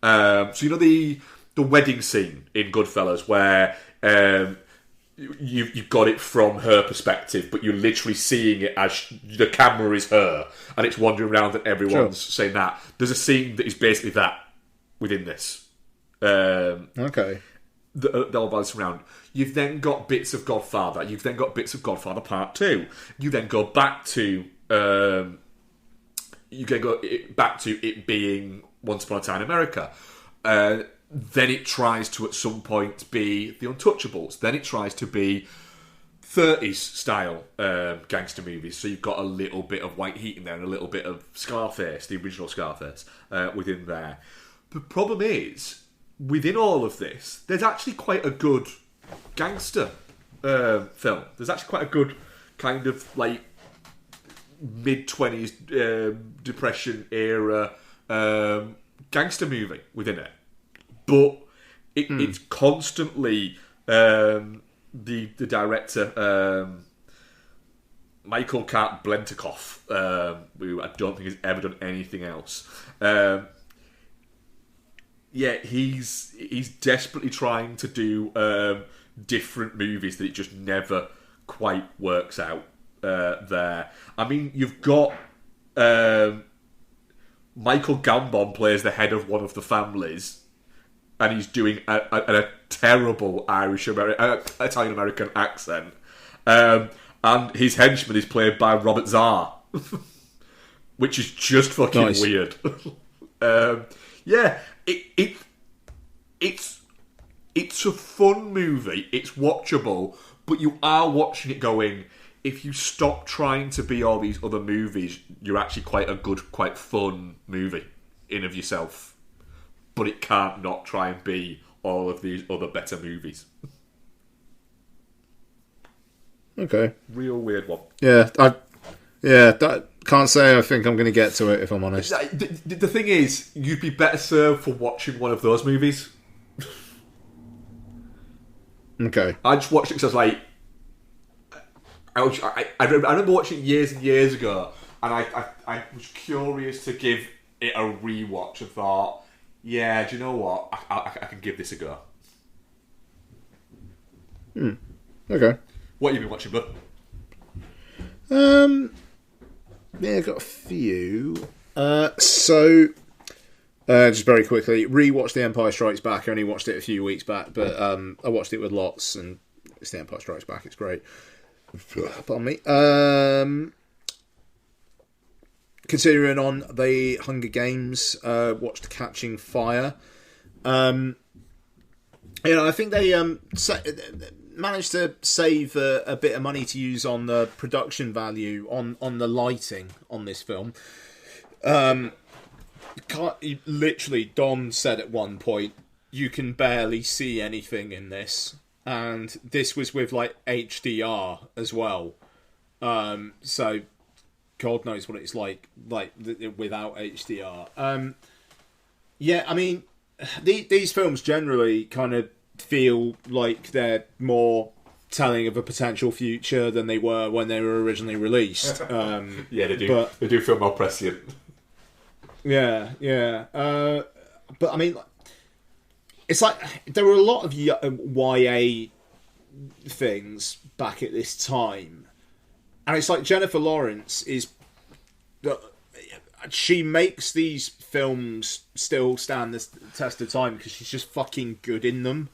So the wedding scene in Goodfellas where you've got it from her perspective, but you're literally seeing it as the camera is her, and it's wandering around and everyone's saying that. There's a scene that is basically that within this. Okay. The all balanced around. You've then got bits of Godfather. You've then got bits of Godfather Part 2. You then go back to it being Once Upon a Time in America. Then it tries to, at some point, be The Untouchables. Then it tries to be 30s style gangster movies. So you've got a little bit of White Heat in there and a little bit of Scarface, the original Scarface, within there. The problem is, within all of this, there's actually quite a good gangster film. There's actually quite a good kind of mid-20s Depression era gangster movie within it. But it's constantly the director Michael Blenterkoff, who I don't think has ever done anything else. He's desperately trying to do different movies that it just never quite works out there. I mean, you've got Michael Gambon plays the head of one of the families, and he's doing a terrible Italian American accent, and his henchman is played by Robert Zarr, which is just fucking weird. Yeah, it's a fun movie. It's watchable, but you are watching it going, if you stop trying to be all these other movies, you're actually quite a good, quite fun movie in of yourself. But it can't not try and be all of these other better movies. Okay. Real weird one. Yeah, can't say I think I'm going to get to it, if I'm honest. The thing is, you'd be better served for watching one of those movies. Okay. I just watched it because I was like... I remember watching it years and years ago, and I was curious to give it a rewatch and thought, yeah, do you know what? I can give this a go. Okay. What have you been watching, bud? Yeah, I've got a few. Just very quickly, rewatched The Empire Strikes Back. I only watched it a few weeks back, but I watched it with lots, and it's The Empire Strikes Back. It's great. Pardon me. Continuing on the Hunger Games, watched Catching Fire. I think they managed to save a bit of money to use on the production value on the lighting on this film. Literally, Don said at one point, you can barely see anything in this, and this was with like HDR as well. So God knows what it's like without HDR. Yeah, I mean, these films generally kind of feel like they're more telling of a potential future than they were when they were originally released. Yeah, they do. They do feel more prescient. Yeah. But I mean, it's like there were a lot of YA things back at this time, and it's like Jennifer Lawrence is. She makes these films still stand the test of time because she's just fucking good in them.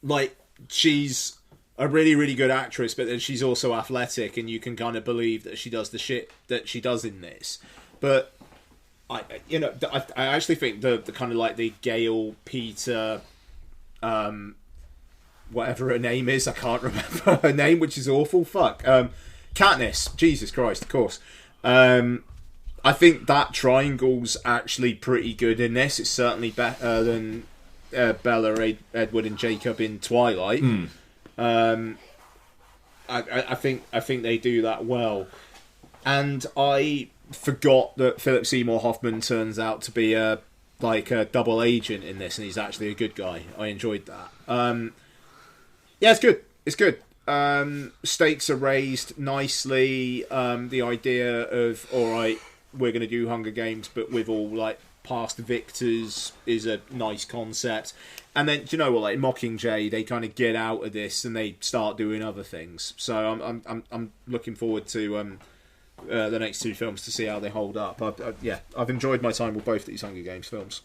Like, she's a really, really good actress, but then she's also athletic, and you can kind of believe that she does the shit that she does in this. But I actually think the kind of like the Gail Peter, whatever her name is, I can't remember her name, which is awful. Fuck. Katniss. Jesus Christ, of course. I think that triangle's actually pretty good in this. It's certainly better than Bella, Edward, and Jacob in Twilight. I think they do that well. And I forgot that Philip Seymour Hoffman turns out to be a double agent in this, and he's actually a good guy. I enjoyed that. Yeah, it's good. It's good. Stakes are raised nicely. The idea of, alright, we're going to do Hunger Games, but with all like past victors is a nice concept. And then, do you know what? Like Mockingjay, they kind of get out of this and they start doing other things. So I'm looking forward to the next two films to see how they hold up. I've enjoyed my time with both these Hunger Games films.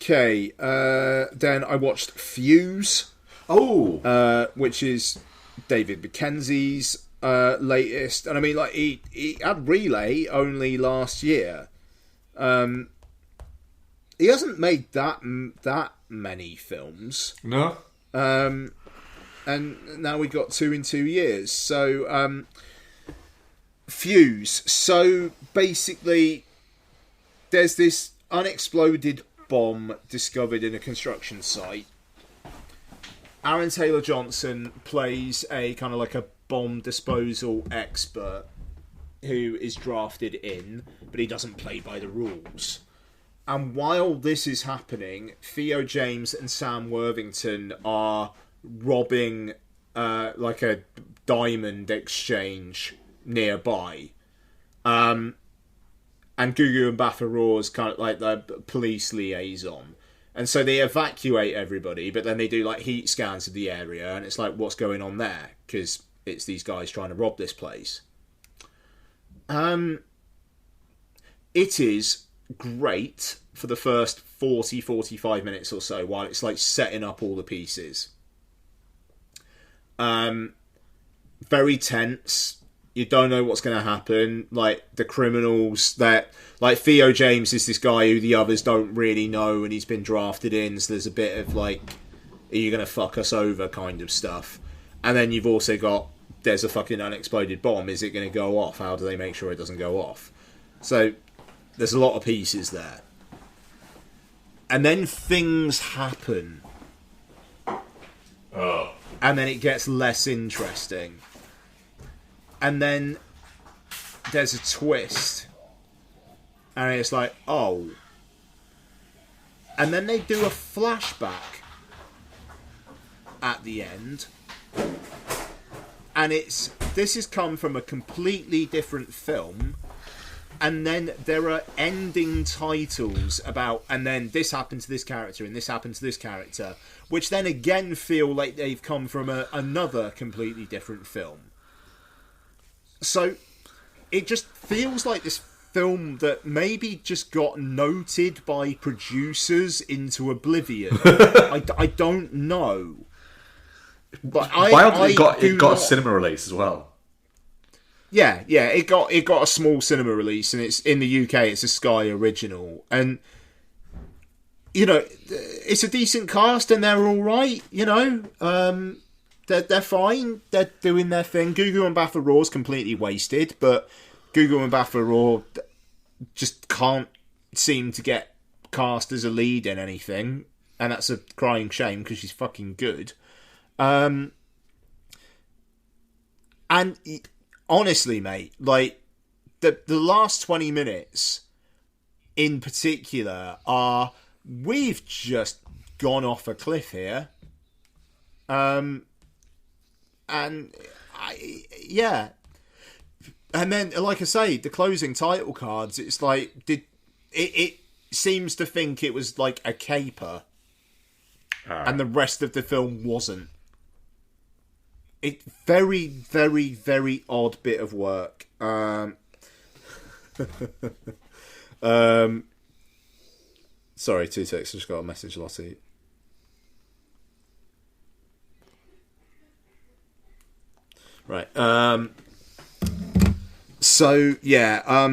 Okay, then I watched Fuse. Which is David Mackenzie's latest, and I mean, like he had Relay only last year. He hasn't made that many films. No. And now we've got 2 in 2 years. So, Fuse. So basically, there's this unexploded bomb discovered in a construction site. Aaron Taylor-Johnson plays a kind of like a bomb disposal expert who is drafted in, but he doesn't play by the rules. And while this is happening, Theo James and Sam Worthington are robbing like a diamond exchange nearby. And Gugu and Bathara's kind of like the police liaison. And so they evacuate everybody, but then they do like heat scans of the area, and it's like, what's going on there? Because it's these guys trying to rob this place. It is great for the first 40-45 minutes or so, while it's like setting up all the pieces. Very tense. You don't know what's going to happen. Like, the criminals that... Like, Theo James is this guy who the others don't really know, and he's been drafted in, so there's a bit of, like, are you going to fuck us over kind of stuff. And then you've also got, there's a fucking unexploded bomb. Is it going to go off? How do they make sure it doesn't go off? So, there's a lot of pieces there. And then things happen. Oh. And then it gets less interesting. And then there's a twist. And it's like, oh. And then they do a flashback at the end. And this has come from a completely different film. And then there are ending titles about, and then this happened to this character, and this happened to this character, which then again feel like they've come from another completely different film. So it just feels like this film that maybe just got noted by producers into oblivion. I don't know. But it got a cinema release as well. Yeah, it got a small cinema release, and it's in the UK. It's a Sky original, and you know, it's a decent cast, and they're all right. You know, they're fine. They're doing their thing. Gugu Mbatha Raw's completely wasted, but Gugu Mbatha Raw just can't seem to get cast as a lead in anything, and that's a crying shame because she's fucking good. And honestly, mate, like, the last 20 minutes in particular we've just gone off a cliff here. And yeah. And then, like I say, the closing title cards, it's like, it seems to think it was like a caper. And the rest of the film wasn't. It very, very, very odd bit of work. Sorry, 2 ticks. Just got a message, Lottie. Right. So yeah.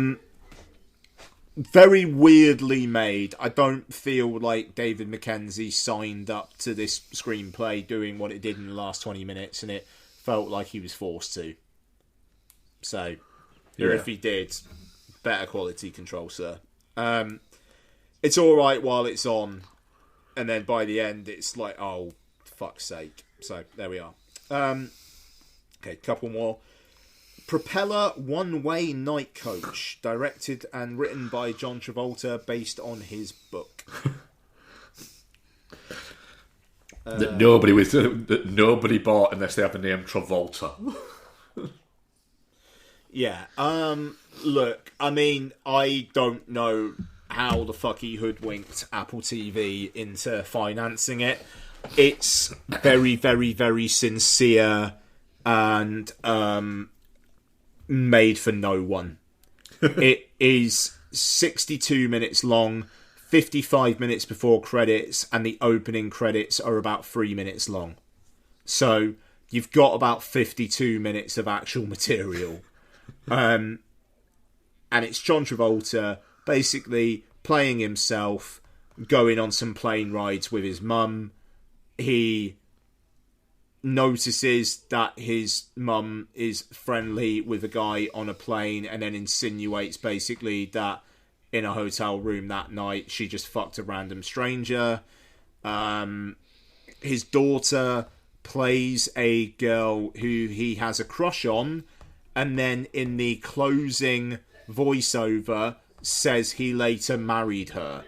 Very weirdly made. I don't feel like David Mackenzie signed up to this screenplay doing what it did in the last 20 minutes, and it felt like he was forced to. So, yeah. If he did, better quality control, sir. It's alright while it's on, and then by the end it's like, oh, fuck's sake. So, there we are. Okay, couple more. Propeller One-Way Night Coach, directed and written by John Travolta, based on his book. That nobody bought unless they have the name Travolta. Yeah. Look, I mean, I don't know how the fuck he hoodwinked Apple TV into financing it. It's very, very, very sincere and made for no one. It is 62 minutes long, 55 minutes before credits, and the opening credits are about 3 minutes long. So you've got about 52 minutes of actual material. And it's John Travolta basically playing himself, going on some plane rides with his mum. He notices that his mum is friendly with a guy on a plane, and then insinuates basically that in a hotel room that night she just fucked a random stranger. His daughter plays a girl who he has a crush on, and then in the closing voiceover says he later married her.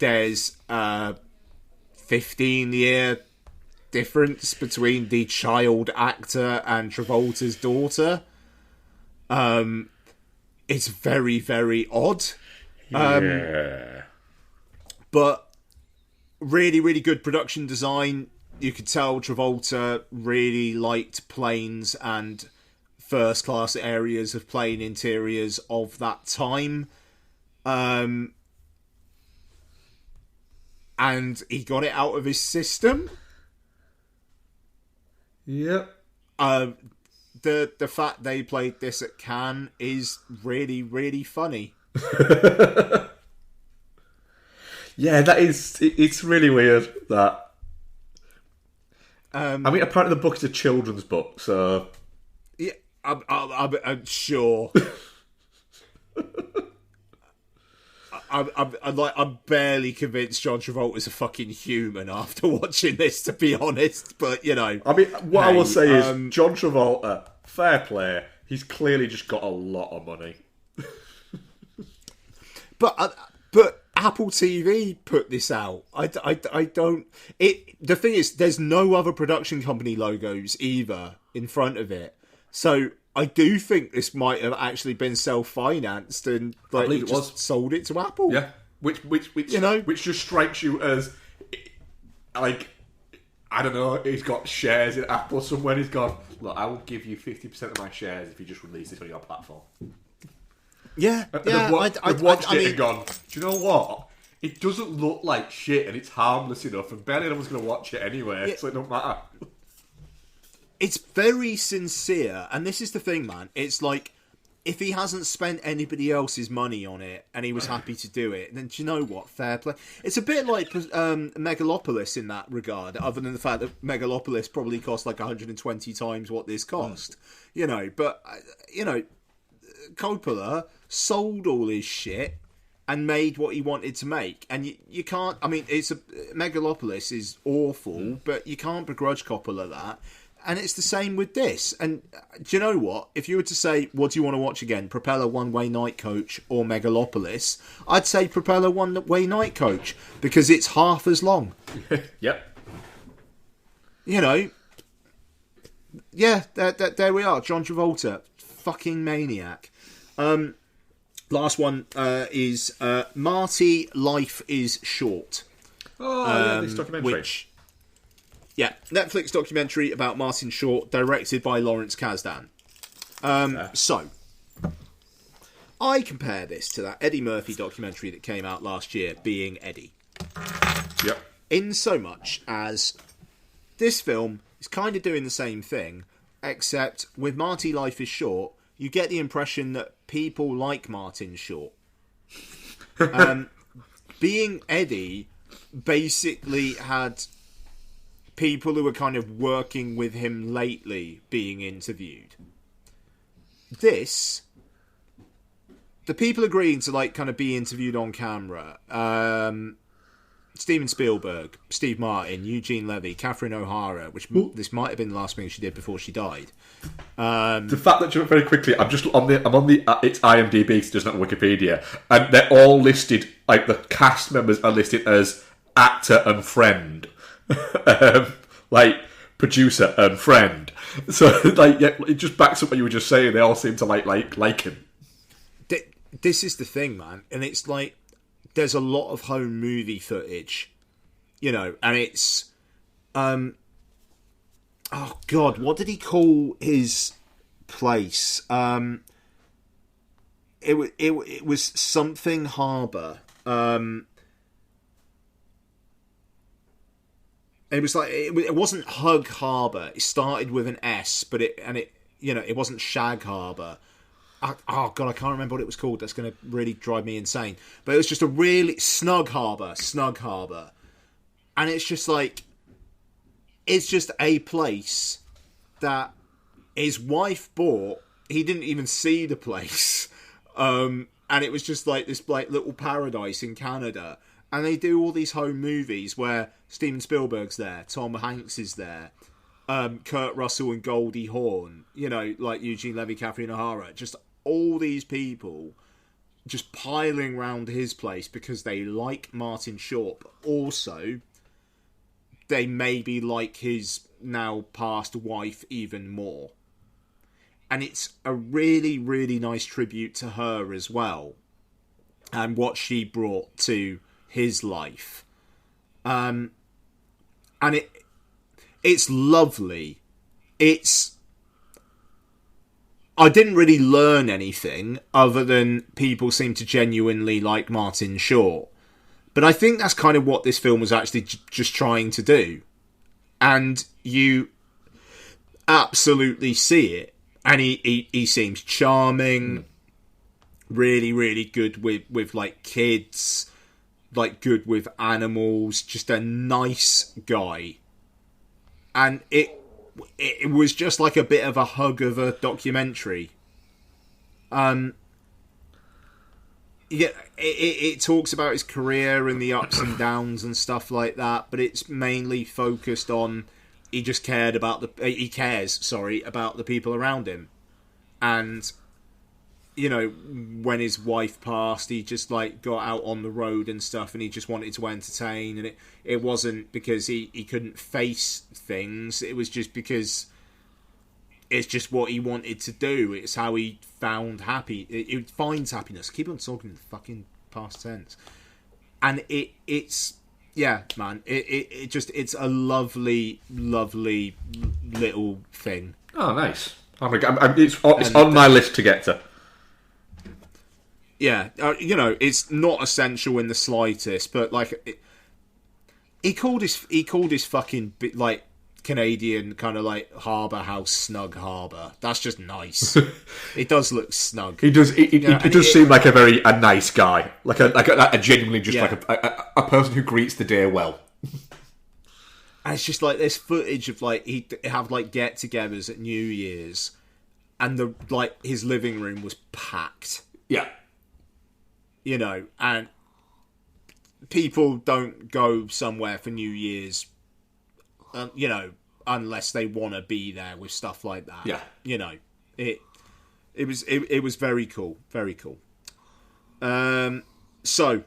There's a 15-year difference between the child actor and Travolta's daughter. It's very, very odd. Yeah. But really, really good production design. You could tell Travolta really liked planes and first-class areas of plane interiors of that time. And he got it out of his system. Yep. the fact they played this at Cannes is really, really funny. Yeah, it's really weird that. I mean, apparently the book is a children's book, so yeah, I'm sure. I'm barely convinced John Travolta's a fucking human after watching this, to be honest. But you know, I mean, what I will say is, John Travolta, fair play. He's clearly just got a lot of money. But Apple TV put this out. I don't. The thing is, there's no other production company logos either in front of it. So I do think this might have actually been self-financed and like I believe it was sold it to Apple. Yeah, which you know, which just strikes you as like, I don't know. He's got shares in Apple somewhere. He's gone, look, I will give you 50% of my shares if you just release this on your platform. Yeah, They've watched it and gone, do you know what? It doesn't look like shit and it's harmless enough and barely anyone's going to watch it anyway, so it don't matter. It's very sincere, and this is the thing, man. It's like, if he hasn't spent anybody else's money on it and he was happy to do it, then do you know what? Fair play. It's a bit like Megalopolis in that regard, other than the fact that Megalopolis probably cost like 120 times what this cost. You know, but, you know, Coppola sold all his shit and made what he wanted to make, and you can't. I mean, Megalopolis is awful, but you can't begrudge Coppola that. And it's the same with this. And do you know what? If you were to say, what do you want to watch again? Propeller One Way Night Coach or Megalopolis? I'd say Propeller One Way Night Coach because it's half as long. Yep. You know. Yeah, there we are. John Travolta, fucking maniac. Last one is Marty, Life is Short. Oh, this documentary. Yeah, Netflix documentary about Martin Short, directed by Lawrence Kasdan. So, I compare this to that Eddie Murphy documentary that came out last year, Being Eddie. Yep. In so much as this film is kind of doing the same thing, except with Marty, Life is Short, you get the impression that people like Martin Short. Being Eddie basically had people who were kind of working with him lately being interviewed. This, the people agreeing to like kind of be interviewed on camera, Steven Spielberg, Steve Martin, Eugene Levy, Catherine O'Hara, which this might have been the last thing she did before she died. The fact that, very quickly, I'm on the it's IMDb, because it doesn't have Wikipedia, and they're all listed, like the cast members are listed as actor and friend. Like producer and friend, so like yeah, it just backs up what you were just saying. They all seem to like him. This is the thing, man, and it's like there's a lot of home movie footage, you know, and it's oh god, what did he call his place? It was something Harbour. It was like it wasn't Hug Harbour. It started with an S, but it wasn't Shag Harbour. Oh god, I can't remember what it was called. That's going to really drive me insane. But it was just a really Snug Harbour, and it's just like it's just a place that his wife bought. He didn't even see the place, and it was just like this like little paradise in Canada. And they do all these home movies where Steven Spielberg's there, Tom Hanks is there, Kurt Russell and Goldie Hawn, you know, like Eugene Levy, Catherine O'Hara, just all these people just piling round his place because they like Martin Short, but also they maybe like his now past wife even more. And it's a really, really nice tribute to her as well, and what she brought to his life, and it's lovely. I didn't really learn anything other than people seem to genuinely like Martin Short, but I think that's kind of what this film was actually just trying to do, and you absolutely see it. and he seems charming, really, really good with like kids, like good with animals, just a nice guy. And it was just like a bit of a hug of a documentary. Yeah, it talks about his career and the ups and downs and stuff like that, but it's mainly focused on he cares about the people around him. And you know, when his wife passed, he just like got out on the road and stuff, and he just wanted to entertain. And it wasn't because he couldn't face things, it was just because it's just what he wanted to do. It's how he found he finds happiness. Keep on talking in the fucking past tense. And it's yeah, man. It's a lovely, lovely little thing. Oh, nice. It's on my list to get to. Yeah, you know, it's not essential in the slightest, but like he called his fucking like Canadian kind of like harbour house snug harbour. That's just nice. It does look snug. He does. It does seem like a nice guy, like a genuinely just like a person who greets the day well. And it's just like this footage of like he have like get-togethers at New Year's, and the like his living room was packed. Yeah, you know, and people don't go somewhere for New Year's. You know, unless they want to be there with stuff like that. Yeah, you know, it was very cool, very cool. So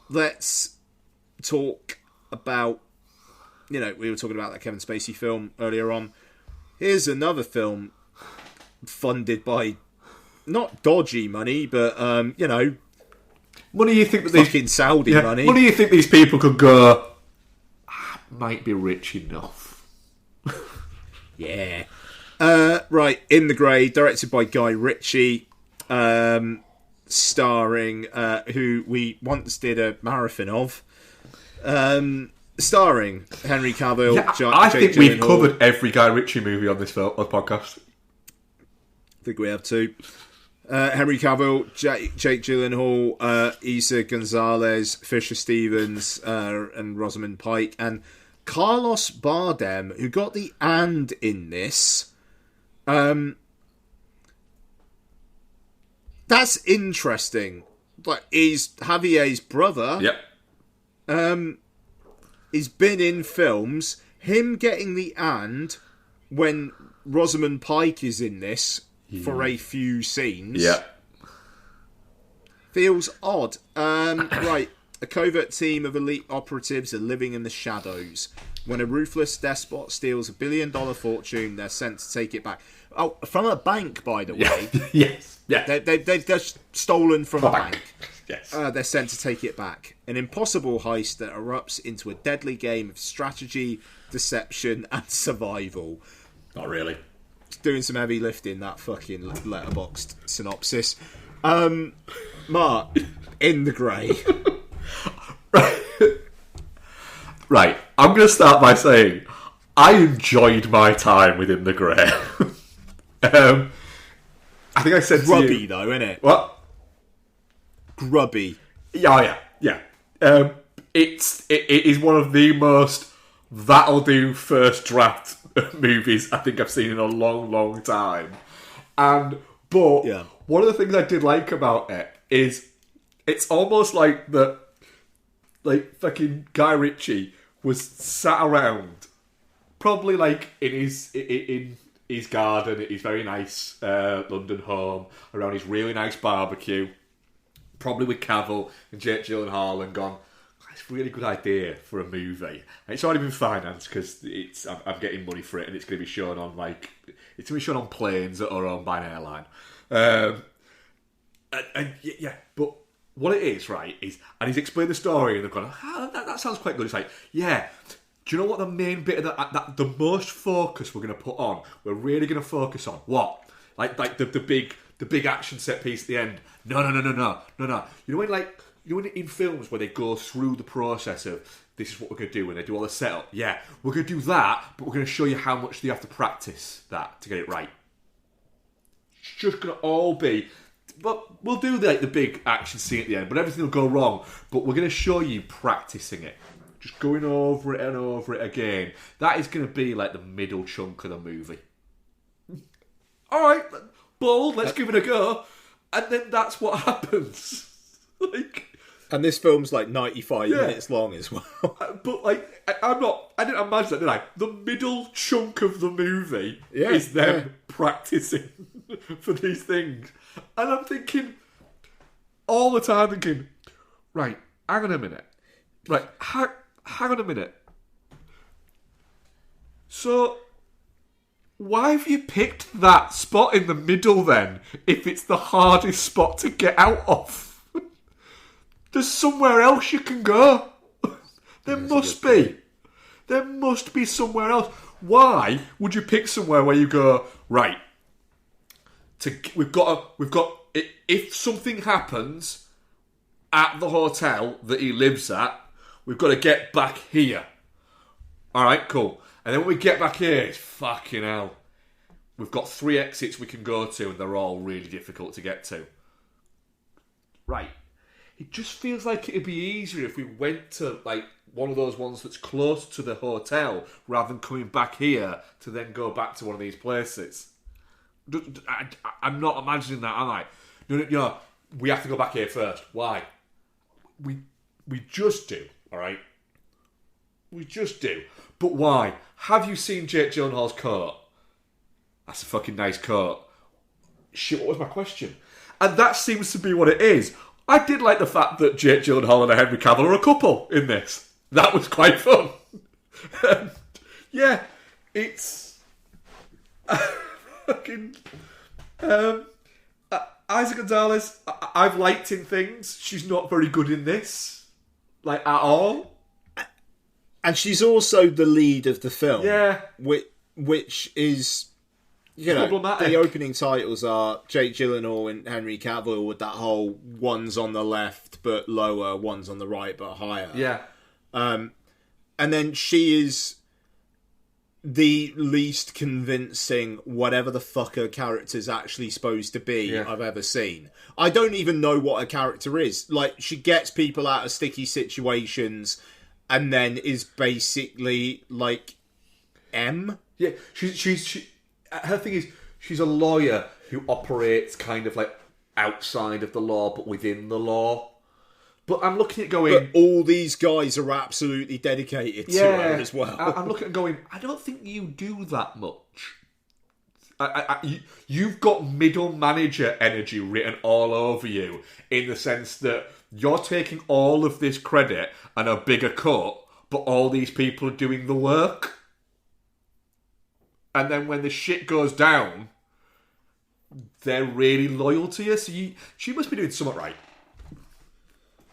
let's talk about, you know, we were talking about that Kevin Spacey film earlier on. Here's another film funded by not dodgy money, but you know, money you think that fucking Saudi money. Money you think these people could go. Might be rich enough. Yeah. Right, In the Grey, directed by Guy Ritchie, starring who we once did a marathon of, starring Henry Cavill. Yeah, I think we've covered every Guy Ritchie movie on this podcast. I think we have too. Henry Cavill, Jake Gyllenhaal, Isa Gonzalez, Fisher Stevens, and Rosamund Pike, and Carlos Bardem, who got the "and" in this. That's interesting. Like, he's Javier's brother. Yep. He's been in films. Him getting the "and" when Rosamund Pike is in this. For a few scenes. Yeah. Feels odd. Right. A covert team of elite operatives are living in the shadows. When a ruthless despot steals $1 billion fortune, they're sent to take it back. Oh, from a bank, by the way. Yes. Yeah. They've just stolen from a bank. Yes. They're sent to take it back. An impossible heist that erupts into a deadly game of strategy, deception, and survival. Not really. Doing some heavy lifting, that fucking letterboxed synopsis. Mark, In the Grey. Right, I'm going to start by saying I enjoyed my time within the Grey. I think I said grubby to you, though, innit? What? Grubby. Yeah. It is one of the most that'll do first draft movies I think I've seen in a long, long time. But one of the things I did like about it is it's almost like that, like fucking Guy Ritchie was sat around, probably like in his garden at his very nice London home, around his really nice barbecue, probably with Cavill and Jake Gyllenhaal, and gone, it's a really good idea for a movie. And it's already been financed because I'm getting money for it, and it's going to be shown on it's going to be shown on planes that are owned by an airline. But what it is, right, is, and he's explained the story, and they've gone, that sounds quite good. It's like, yeah, do you know what the main bit of that the most focus we're going to put on? We're really going to focus on what? Like the big action set piece at the end. No. You know when you know, in films where they go through the process of this is what we're going to do, and they do all the setup. Yeah, we're going to do that, but we're going to show you how much they have to practice that to get it right. It's just going to all be, but we'll do the big action scene at the end, but everything will go wrong. But we're going to show you practicing it, just going over it and over it again. That is going to be like the middle chunk of the movie. All right, bold, let's give it a go, and then that's what happens. And this film's like 95 minutes long as well. But I didn't imagine that, did I? The middle chunk of the movie is them practicing for these things. And I'm thinking, all the time thinking, right, hang on a minute. Right, hang on a minute. So, why have you picked that spot in the middle then, if it's the hardest spot to get out of? There's somewhere else you can go. There must be. There must be somewhere else. Why would you pick somewhere where you go, right, we've got if something happens at the hotel that he lives at, we've got to get back here. Alright, cool. And then when we get back here, it's fucking hell. We've got 3 exits we can go to, and they're all really difficult to get to. Right. It just feels like it'd be easier if we went to like one of those ones that's close to the hotel rather than coming back here to then go back to one of these places. I'm not imagining that, am I? No, we have to go back here first. Why? We just do, all right? We just do. But why? Have you seen Jake Gyllenhaal's coat? That's a fucking nice coat. Shit, what was my question? And that seems to be what it is. I did like the fact that Jake Gyllenhaal and Henry Cavill are a couple in this. That was quite fun. Yeah, it's fucking Isa Gonzalez. I've liked in things. She's not very good in this, like at all. And she's also the lead of the film. Yeah, which is. You know, the opening titles are Jake Gyllenhaal and Henry Cavill with that whole one's on the left but lower, one's on the right but higher. Yeah. And then she is the least convincing whatever the fuck her character's actually supposed to be I've ever seen. I don't even know what her character is. Like, she gets people out of sticky situations and then is basically like M. Yeah, she her thing is, she's a lawyer who operates kind of like outside of the law, but within the law. But I'm looking at going... But all these guys are absolutely dedicated to her as well. I'm looking at going, I don't think you do that much. You've got middle manager energy written all over you, in the sense that you're taking all of this credit and a bigger cut, but all these people are doing the work. And then when the shit goes down, they're really loyal to you. So she must be doing something right.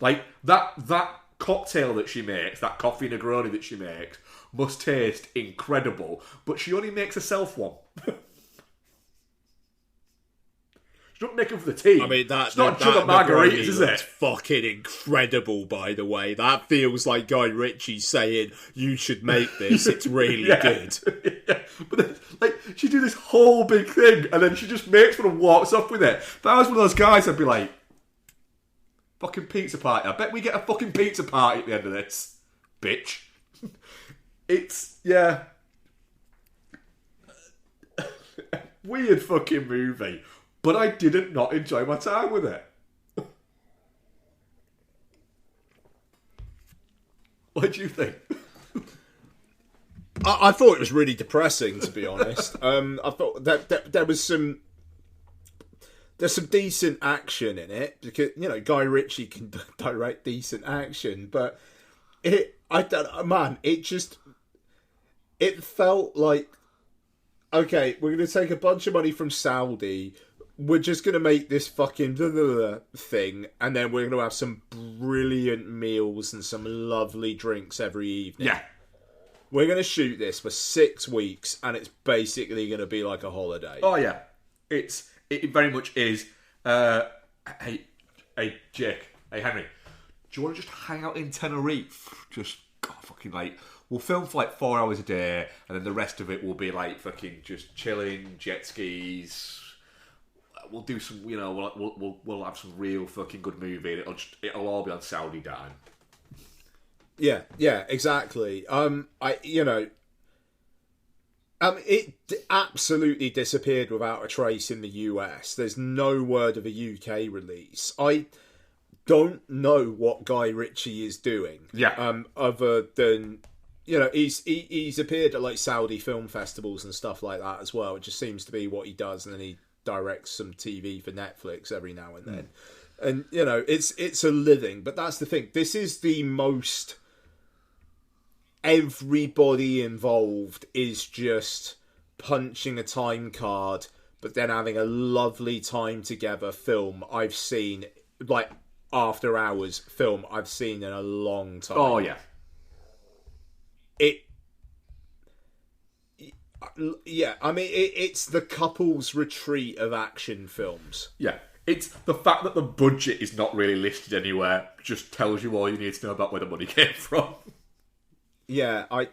Like, that cocktail that she makes, that coffee Negroni that she makes, must taste incredible. But she only makes herself one. She's not making for the team. I mean, it's not a jug of margaritas, is it? It's fucking incredible, by the way. That feels like Guy Ritchie saying, you should make this. It's really good. Yeah. But then, like, she do this whole big thing, and then she just makes one and walks off with it. If I was one of those guys, I'd be like, fucking pizza party. I bet we get a fucking pizza party at the end of this. Bitch. It's, yeah. Weird fucking movie. But I didn't not enjoy my time with it. What do you think? I thought it was really depressing, to be honest. I thought that there was there's some decent action in it, because, you know, Guy Ritchie can direct decent action, but it felt like, okay, we're going to take a bunch of money from Saudi. We're just going to make this fucking thing, and then we're going to have some brilliant meals and some lovely drinks every evening. Yeah. We're going to shoot this for 6 weeks, and it's basically going to be like a holiday. Oh, yeah. It very much is. Hey, Jake. Hey, Henry. do you want to just hang out in Tenerife? Just fucking like, we'll film for like 4 hours a day, and then the rest of it will be like fucking just chilling, jet skis. We'll do some, you know, we'll have some real fucking good movie. It'll all be on Saudi dime. Yeah, exactly. It absolutely disappeared without a trace in the US. There's no word of a UK release. I don't know what Guy Ritchie is doing. Yeah. Other than, you know, he's appeared at like Saudi film festivals and stuff like that as well. It just seems to be what he does, and then he directs some TV for Netflix every now and then. And, you know, it's a living. But that's the thing. This is the most... Everybody involved is just punching a time card, but then having a lovely time together film I've seen, like, after hours film I've seen in a long time. Oh, yeah. It's the couple's retreat of action films. Yeah. It's the fact that the budget is not really listed anywhere just tells you all you need to know about where the money came from. Yeah, I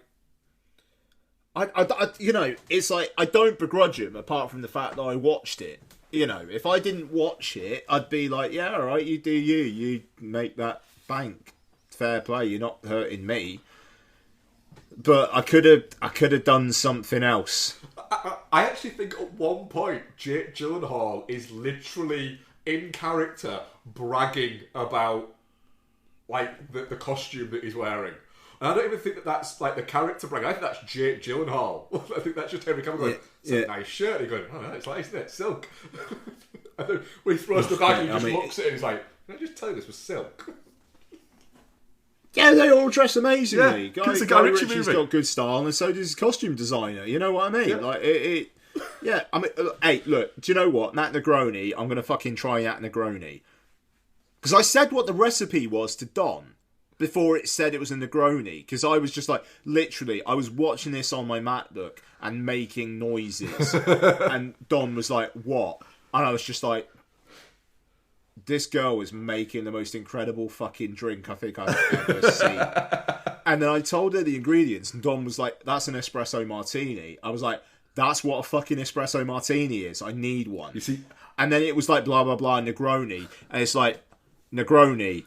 you know, it's like, I don't begrudge him apart from the fact that I watched it. You know, if I didn't watch it, I'd be like, yeah, all right, you do you make that bank. Fair play, you're not hurting me. But I could have done something else. I actually think at one point Jake Gyllenhaal is literally in character bragging about like the costume that he's wearing. And I don't even think that that's like the character brag. I think that's Jake Gyllenhaal. I think that's just Henry Cavill going, it's a nice shirt. And he's going, oh, it's nice, isn't it? Silk. And then when he throws the bag, he just looks at it and he's like, can I just tell you this was silk? Yeah, they all dress amazingly. Yeah, Guy Ritchie's got good style, and so does his costume designer. You know what I mean? Yeah. Like yeah. I mean, hey, look. Do you know what? Nat Negroni. I'm gonna fucking try Nat Negroni because I said what the recipe was to Don before it said it was a Negroni. Because I was just like, literally, I was watching this on my MacBook and making noises, and Don was like, "What?" And I was just like, this girl was making the most incredible fucking drink I think I've ever seen. And then I told her the ingredients, and Don was like, that's an espresso martini. I was like, that's what a fucking espresso martini is. I need one. You see? And then it was like, blah, blah, blah, Negroni. And it's like, Negronis.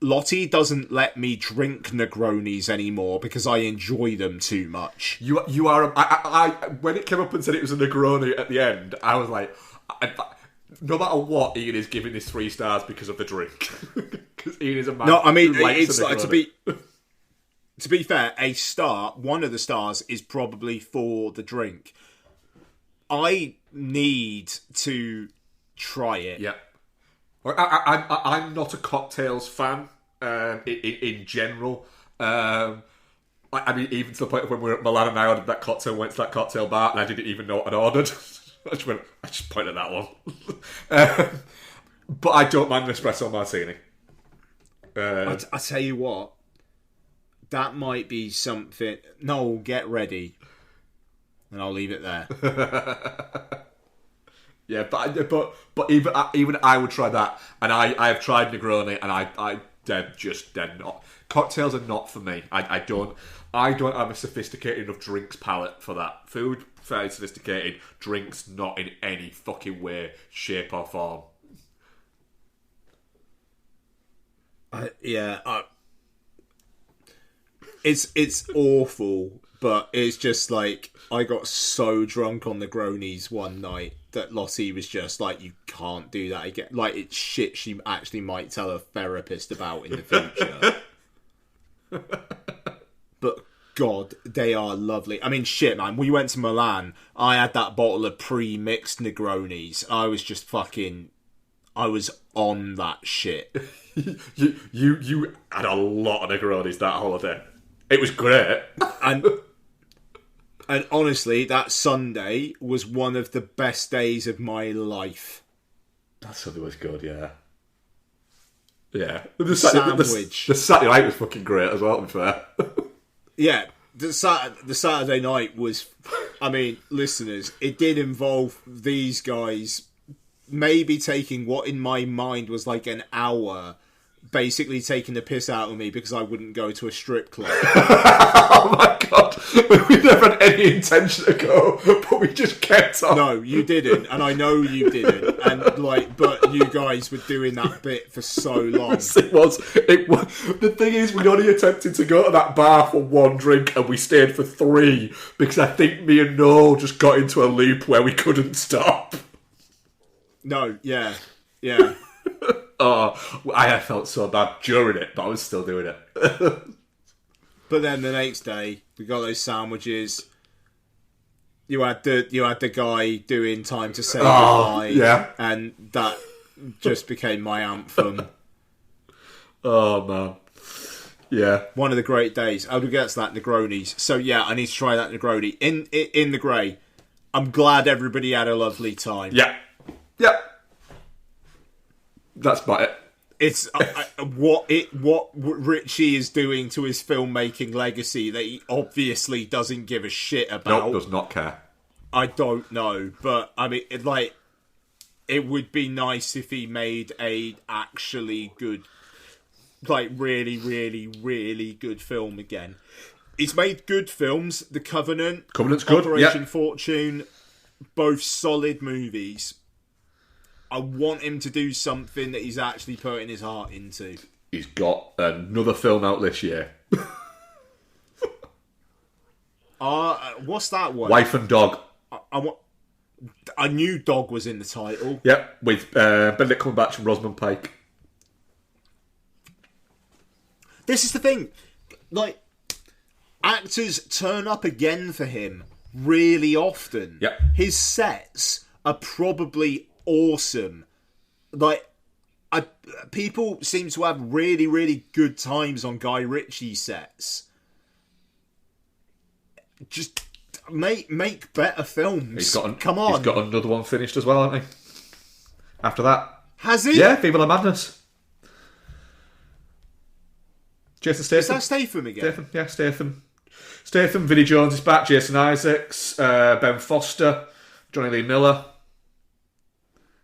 Lottie doesn't let me drink Negronis anymore because I enjoy them too much. You are... I when it came up and said it was a Negroni at the end, I was like... no matter what, Ian is giving this 3 stars because of the drink. Because Ian is a man. No, I mean, who likes it's like, to be fair, a star. One of the stars is probably for the drink. I need to try it. Yeah, I'm not a cocktails fan in general. I mean, even to the point when we were at Milan and I ordered that cocktail, went to that cocktail bar, and I didn't even know what I'd ordered. I just pointed at that one. But I don't mind an espresso martini. I tell you what, that might be something. No, get ready, and I'll leave it there. Yeah, but even I would try that, and I have tried Negroni, and they're not. Cocktails are not for me. I don't have a sophisticated enough drinks palate for that. Food, fairly sophisticated. Drinks, not in any fucking way, shape or form. It's awful, but it's just like, I got so drunk on the Negronis one night that Lottie was just like, you can't do that again. Like, it's shit she actually might tell her therapist about in the future. But God, they are lovely. I mean, shit, man. We went to Milan. I had that bottle of pre-mixed Negronis. I was just fucking... I was on that shit. You had a lot of Negronis that holiday. It was great. And honestly, that Sunday was one of the best days of my life. That Sunday was good, yeah. Yeah. The sandwich. The Saturday night was fucking great as well, to be fair. Yeah. The Saturday night was... I mean, listeners, it did involve these guys maybe taking what in my mind was like an hour, basically taking the piss out of me because I wouldn't go to a strip club. Oh my god, we never had any intention to go, but we just kept on. No, you didn't, and I know you didn't, and like, but you guys were doing that bit for so long. It was. The thing is, we'd only attempted to go to that bar for one drink, and we stayed for 3 because I think me and Noel just got into a loop where we couldn't stop. No, yeah. Oh, I felt so bad during it, but I was still doing it. But then the next day, we got those sandwiches. You had the guy doing Time to Say Goodbye, yeah, and that just became my anthem. Oh man, yeah, one of the great days. How do we get to that Negronis? So yeah, I need to try that Negroni in the grey. I'm glad everybody had a lovely time. Yeah. That's about it. It's what Ritchie is doing to his filmmaking legacy that he obviously doesn't give a shit about. Nope, does not care. I don't know, but I mean, it would be nice if he made a actually good, like really, really, really good film again. He's made good films. The Covenant's good. Operation Fortune, both solid movies. I want him to do something that he's actually putting his heart into. He's got another film out this year. What's that one? Wife and Dog. I knew Dog was in the title. Yep, with Benedict Cumberbatch and Rosamund Pike. This is the thing. Like, actors turn up again for him really often. Yep. His sets are probably awesome. Like, people seem to have really, really good times on Guy Ritchie sets. Just make better films. Come on. He's got another one finished as well, hasn't he? After that. Has he? Yeah, Feeble and Madness. Jason Statham. Is that Statham again? Statham, Vinnie Jones is back, Jason Isaacs, Ben Foster, Johnny Lee Miller.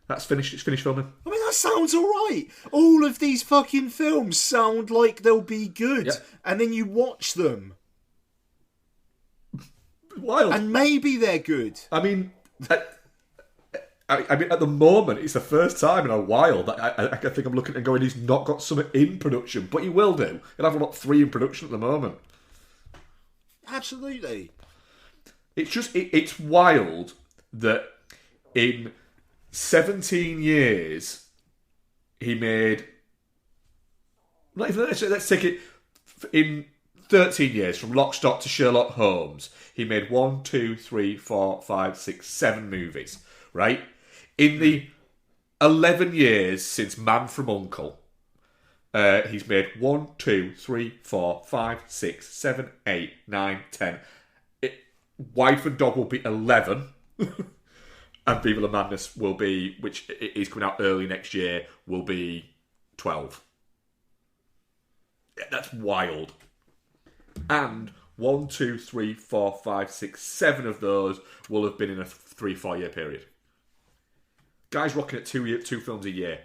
That's finished. It's finished filming. I mean, that sounds alright. All of these fucking films sound like they'll be good. Yep. And then you watch them. Wild. And maybe they're good. I mean, at the moment, it's the first time in a while that I think I'm looking and going, he's not got something in production, but he will do. He'll have about 3 in production at the moment. Absolutely. It's just, it's wild that in 17 years, he made... Let's take it in 13 years, from Lock, Stock to Sherlock Holmes. He made 1, 2, 3, 4, 5, 6, 7 movies, right? In the 11 years since Man from U.N.C.L.E., he's made 1, 2, 3, 4, 5, 6, 7, 8, 9, 10. Wife and Dog will be 11. And Feeble and Madness will be, which is coming out early next year, will be 12. Yeah, that's wild. And 1, 2, 3, 4, 5, 6, 7 of those will have been in a 3-4 year period. Guy's rocking at 2 films a year.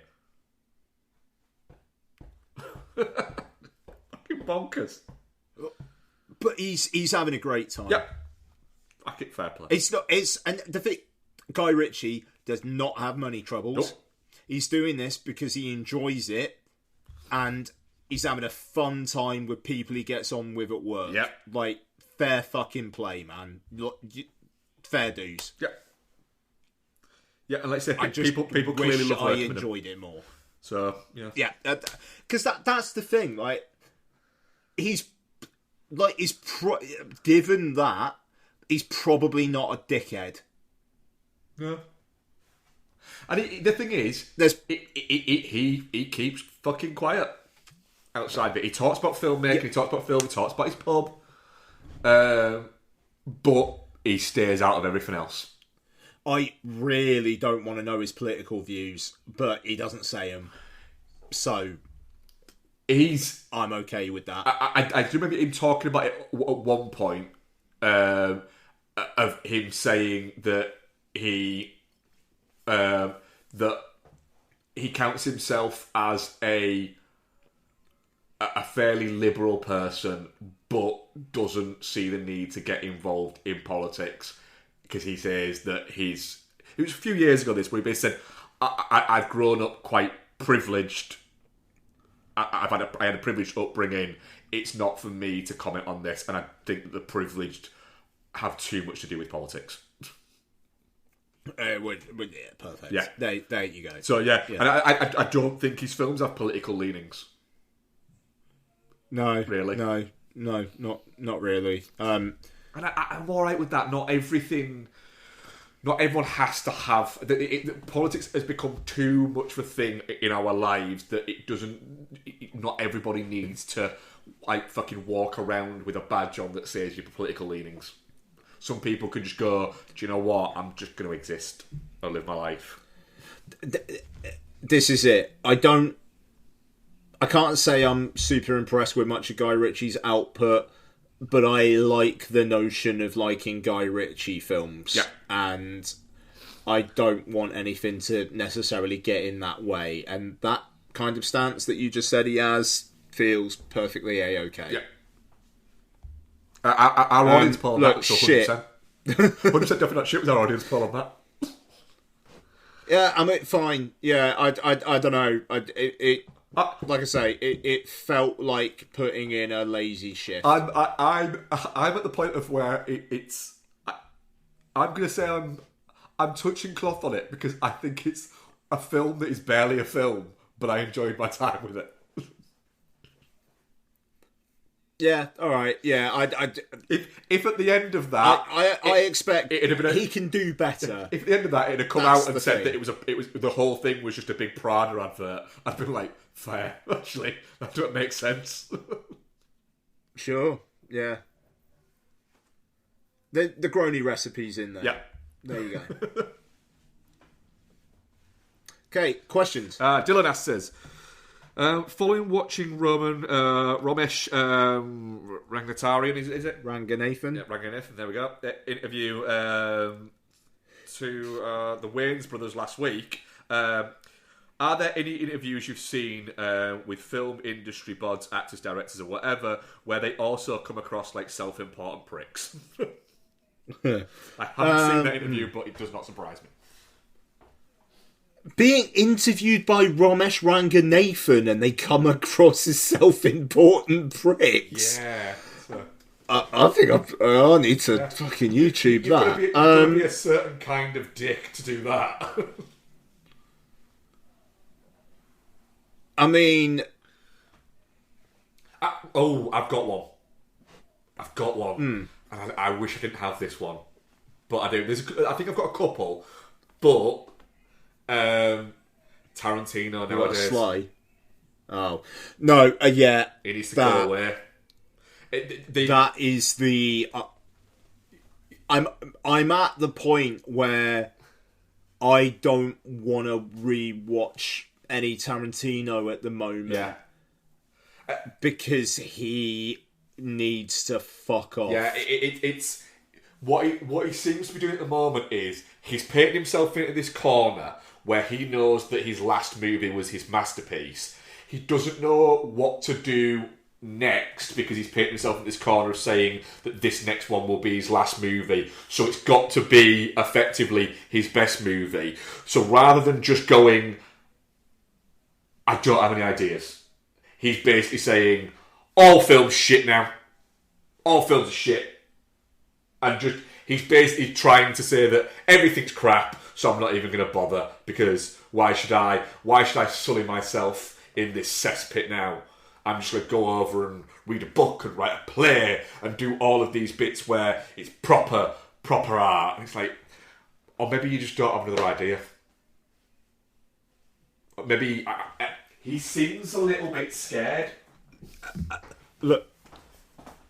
Fucking bonkers. But he's having a great time. Yep. Fuck it, fair play. And the thing, Guy Ritchie does not have money troubles. Nope. He's doing this because he enjoys it, and he's having a fun time with people he gets on with at work. Yep. Like, fair fucking play, man. Fair dues. Yeah. Yeah, and like I said, I just people clearly love I working with him. enjoyed it more. So, yeah. Yeah, because that's the thing. Like, given that, he's probably not a dickhead. No. And the thing is, he keeps fucking quiet outside of it. He talks about filmmaking, he talks about film, he talks about his pub. But he stays out of everything else. I really don't want to know his political views, but he doesn't say them. So, I'm okay with that. I do remember him talking about it at one point, of him saying that he that he counts himself as a fairly liberal person, but doesn't see the need to get involved in politics because he says that it was a few years ago this where he basically said, I've grown up quite privileged. I had a privileged upbringing. It's not for me to comment on this, and I think that the privileged have too much to do with politics. Yeah, perfect. Yeah, there you go. So yeah. And I don't think his films have political leanings. No, really, no, not really. And I'm all right with that. Not everyone has to have. Politics has become too much of a thing in our lives that it doesn't. Not everybody needs to like fucking walk around with a badge on that says your political leanings. Some people can just go, do you know what? I'm just going to exist and live my life. This is it. I can't say I'm super impressed with much of Guy Ritchie's output, but I like the notion of liking Guy Ritchie films. Yeah. And I don't want anything to necessarily get in that way. And that kind of stance that you just said he has feels perfectly A-okay. Yeah. Our audience poll on that, so 100%. 100% definitely not shit with our audience poll on that. Yeah, I mean, fine. Yeah, I don't know. Like I say, it felt like putting in a lazy shift. I'm at the point of where it's. I'm going to say I'm touching cloth on it because I think it's a film that is barely a film, but I enjoyed my time with it. Yeah, all right. Yeah, if at the end of that, I expect he can do better. If at the end of that it had come out and said that it was the whole thing was just a big Prada advert, I'd been like, fair. Actually, that don't make sense. Sure. Yeah. The Grony recipe's in there. Yeah. There you go. Okay, questions. Dylan says, following watching Ramesh Ranganathan, is it? Ranganathan. Yeah, Ranganathan, there we go. Interview to the Wayans brothers last week. Are there any interviews you've seen with film industry bods, actors, directors, or whatever, where they also come across like self-important pricks? I haven't seen that interview, but it does not surprise me. Being interviewed by Ramesh Ranganathan and they come across as self-important pricks. Yeah. I think I need to fucking YouTube that. You've got to be a certain kind of dick to do that. I mean... I've got one. And I wish I didn't have this one. But I do. I think I've got a couple. But... Tarantino nowadays. Sly. Oh. No, yeah. He needs to go away. That is the... I'm at the point where I don't want to re-watch any Tarantino at the moment. Yeah. Because he needs to fuck off. Yeah, it's... What he seems to be doing at the moment is he's painted himself into this corner where he knows that his last movie was his masterpiece. He doesn't know what to do next because he's painted himself in this corner of saying that this next one will be his last movie. So it's got to be effectively his best movie. So rather than just going, I don't have any ideas, he's basically saying, all films shit now. All films are shit. And he's basically trying to say that everything's crap, so I'm not even going to bother because why should I sully myself in this cesspit now? I'm just going to go over and read a book and write a play and do all of these bits where it's proper art. And it's like, or maybe you just don't have another idea. Or maybe he seems a little bit scared. Look,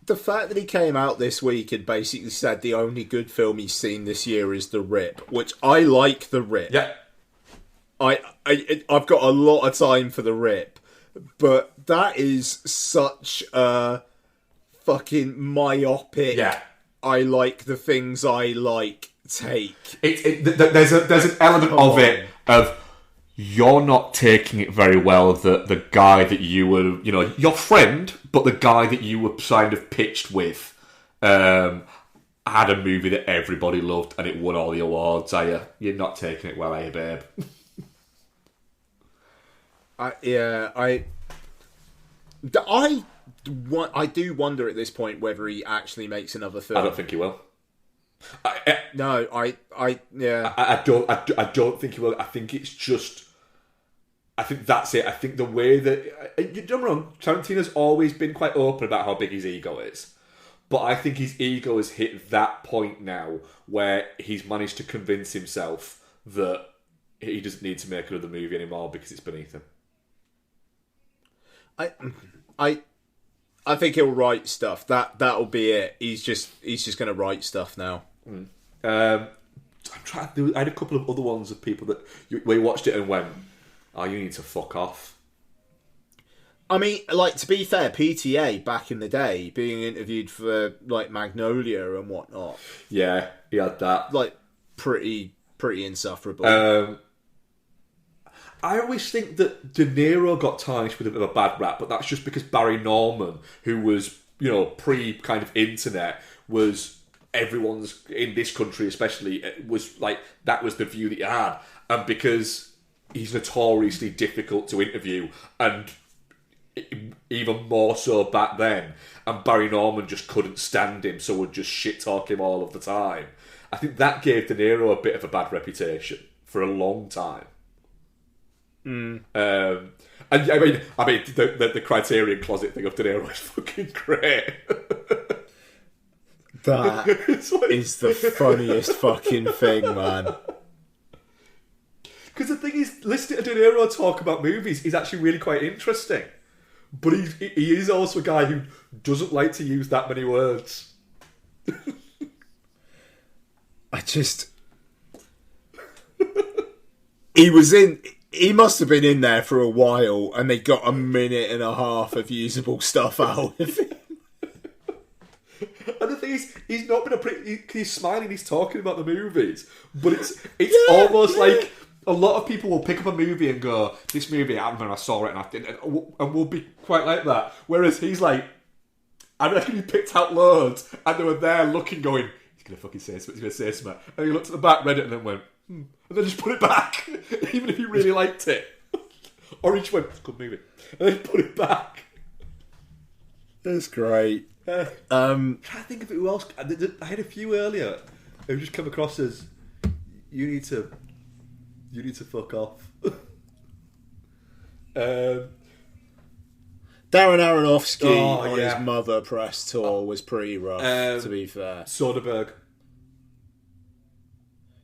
the fact that he came out this week and basically said the only good film he's seen this year is The Rip, which I like The Rip. Yeah. I've got a lot of time for The Rip, but that is such a fucking myopic. Yeah. I like the things I like. Take. There's an element of it of you're not taking it very well that the guy that you were, your friend, but the guy that you were kind of pitched with, had a movie that everybody loved and it won all the awards, are you? You're not taking it well, are you, babe? I do wonder at this point whether he actually makes another film. I don't think he will. I don't think he will. I think it's just. I think that's it. I think the way that don't get me wrong, Tarantino's always been quite open about how big his ego is, but I think his ego has hit that point now where he's managed to convince himself that he doesn't need to make another movie anymore because it's beneath him. I think he'll write stuff. That'll be it. He's just going to write stuff now. I'm trying. I had a couple of other ones of people where you watched it and went, "Oh, you need to fuck off." I mean, like, to be fair, PTA back in the day being interviewed for like Magnolia and whatnot. Yeah, he had that. Like, pretty insufferable. I always think that De Niro got tarnished with a bit of a bad rap, but that's just because Barry Norman, who was, pre kind of internet, was everyone's, in this country especially, was like, that was the view that you had. And because he's notoriously difficult to interview, and even more so back then, and Barry Norman just couldn't stand him, so would just shit talk him all of the time. I think that gave De Niro a bit of a bad reputation for a long time. And I mean, the Criterion Closet thing of De Niro is fucking great. That is the funniest fucking thing, man. Because the thing is, listening to De Niro talk about movies is actually really quite interesting. But he is also a guy who doesn't like to use that many words. He must have been in there for a while, and they got a minute and a half of usable stuff out of him. And the thing is, he's not been he's smiling, he's talking about the movies, but it's almost like a lot of people will pick up a movie and go, "This movie, I remember I saw it, and we'll be quite like that." Whereas he's like, I reckon he picked out loads, and they were there looking, going, "He's gonna fucking say something. He's gonna say something." And he looked at the back, read it, and then went, and then just put it back, even if he really liked it. Or he just went, "It's a good movie," and then put it back. That's great. I'm trying to think of who else. I had a few earlier who just come across as, you need to fuck off. Darren Aronofsky on his Mother press tour was pretty rough, to be fair. Soderbergh.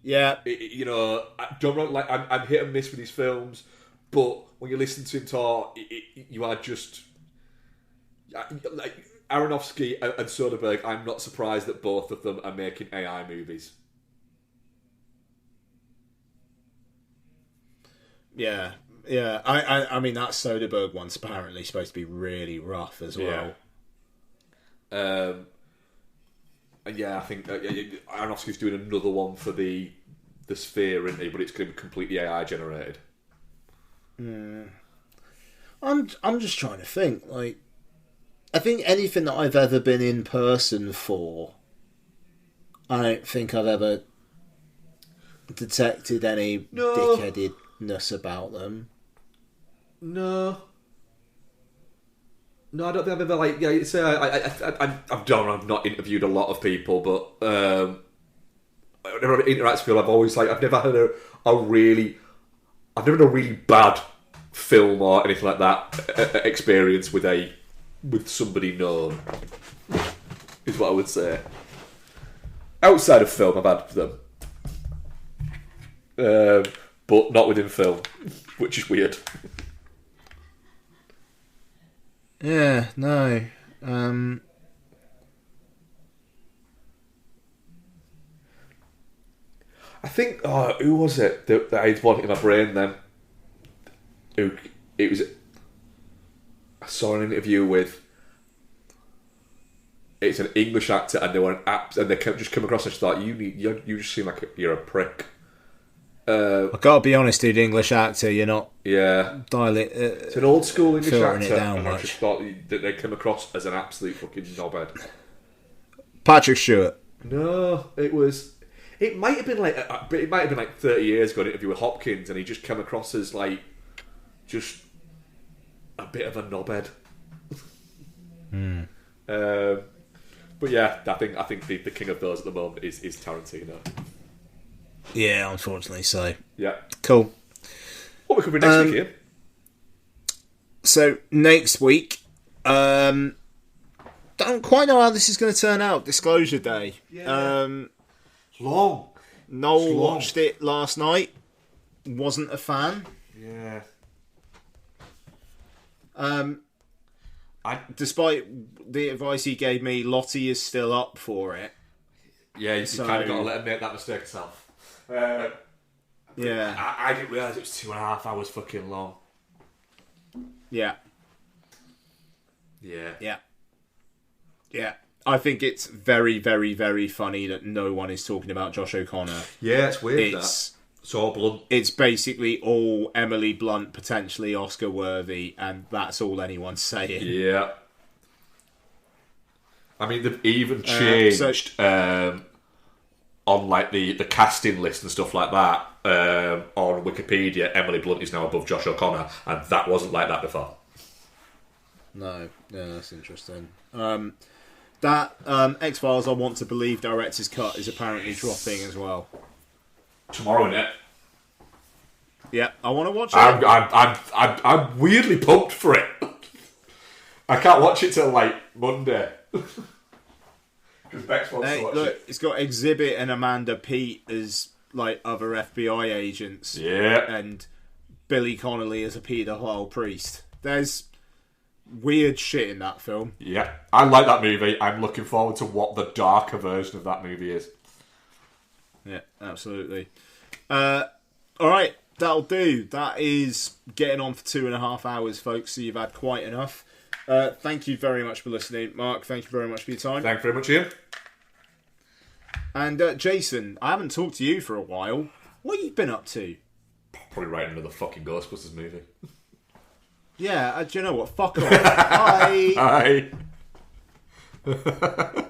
Yeah. I'm hit and miss with his films, but when you listen to him talk, you are just... Like Aronofsky and Soderbergh, I'm not surprised that both of them are making AI movies. Yeah. I mean, that Soderbergh one's apparently supposed to be really rough as well. And I think Aronofsky's doing another one for the Sphere, isn't he? But it's going to be completely AI generated. I'm just trying to think. Like, I think anything that I've ever been in person for, I don't think I've ever detected any dickheadedness about them. No, I don't think I've ever say I've not interviewed a lot of people, but whenever I've interacted with people, I've always I've never had a really bad film or anything like that experience with somebody known, is what I would say. Outside of film, I've had them, but not within film, which is weird. Yeah, no. I think, who was it that I had one in my brain then? It was... I saw an interview with... It's an English actor, and they were and they just come across and just thought, you just seem like you're a prick. I gotta be honest, dude. English actor, you're not dialing. It's an old school English filtering actor, it down and I much. just thought that they come across as an absolute fucking knobhead. Patrick Stewart. No, it was. It might have been like 30 years ago. An interview with Hopkins, and he just came across as like just a bit of a knobhead. But yeah, I think the king of those at the moment is Tarantino. Yeah, unfortunately so. Yeah. Cool. What we could be next week, Ian? So next week, don't quite know how this is going to turn out. Disclosure Day. Yeah. Long. Noel watched it last night. Wasn't a fan. Yeah. Despite the advice he gave me, Lottie is still up for it. Yeah, you kind of got to let him make that mistake himself. Yeah. I didn't realise it was 2.5 hours fucking long. Yeah. Yeah. Yeah. Yeah. I think it's very, very, very funny that no one is talking about Josh O'Connor. Yeah, it's weird. It's all Blunt. It's basically all Emily Blunt, potentially Oscar worthy, and that's all anyone's saying. Yeah. I mean, they've even changed on like the casting list and stuff like that on Wikipedia. Emily Blunt is now above Josh O'Connor, and that wasn't like that before. No, yeah, that's interesting. That X-Files I Want to Believe director's cut is apparently dropping as well. Tomorrow, innit? Yeah, I want to watch it. I'm weirdly pumped for it. I can't watch it till like Monday. Because Bex wants to watch it. It's got Exhibit and Amanda Peet as like other FBI agents. Yeah. And Billy Connolly as a paedophile priest. There's weird shit in that film. Yeah. I like that movie. I'm looking forward to what the darker version of that movie is. Yeah, absolutely. Alright, that'll do. That is getting on for 2.5 hours, folks, so you've had quite enough. Thank you very much for listening. Mark, thank you very much for your time. Thank you very much, Ian. And Jason, I haven't talked to you for a while. What have you been up to? Probably writing another fucking Ghostbusters movie. Yeah, do you know what? Fuck off. Bye. Bye.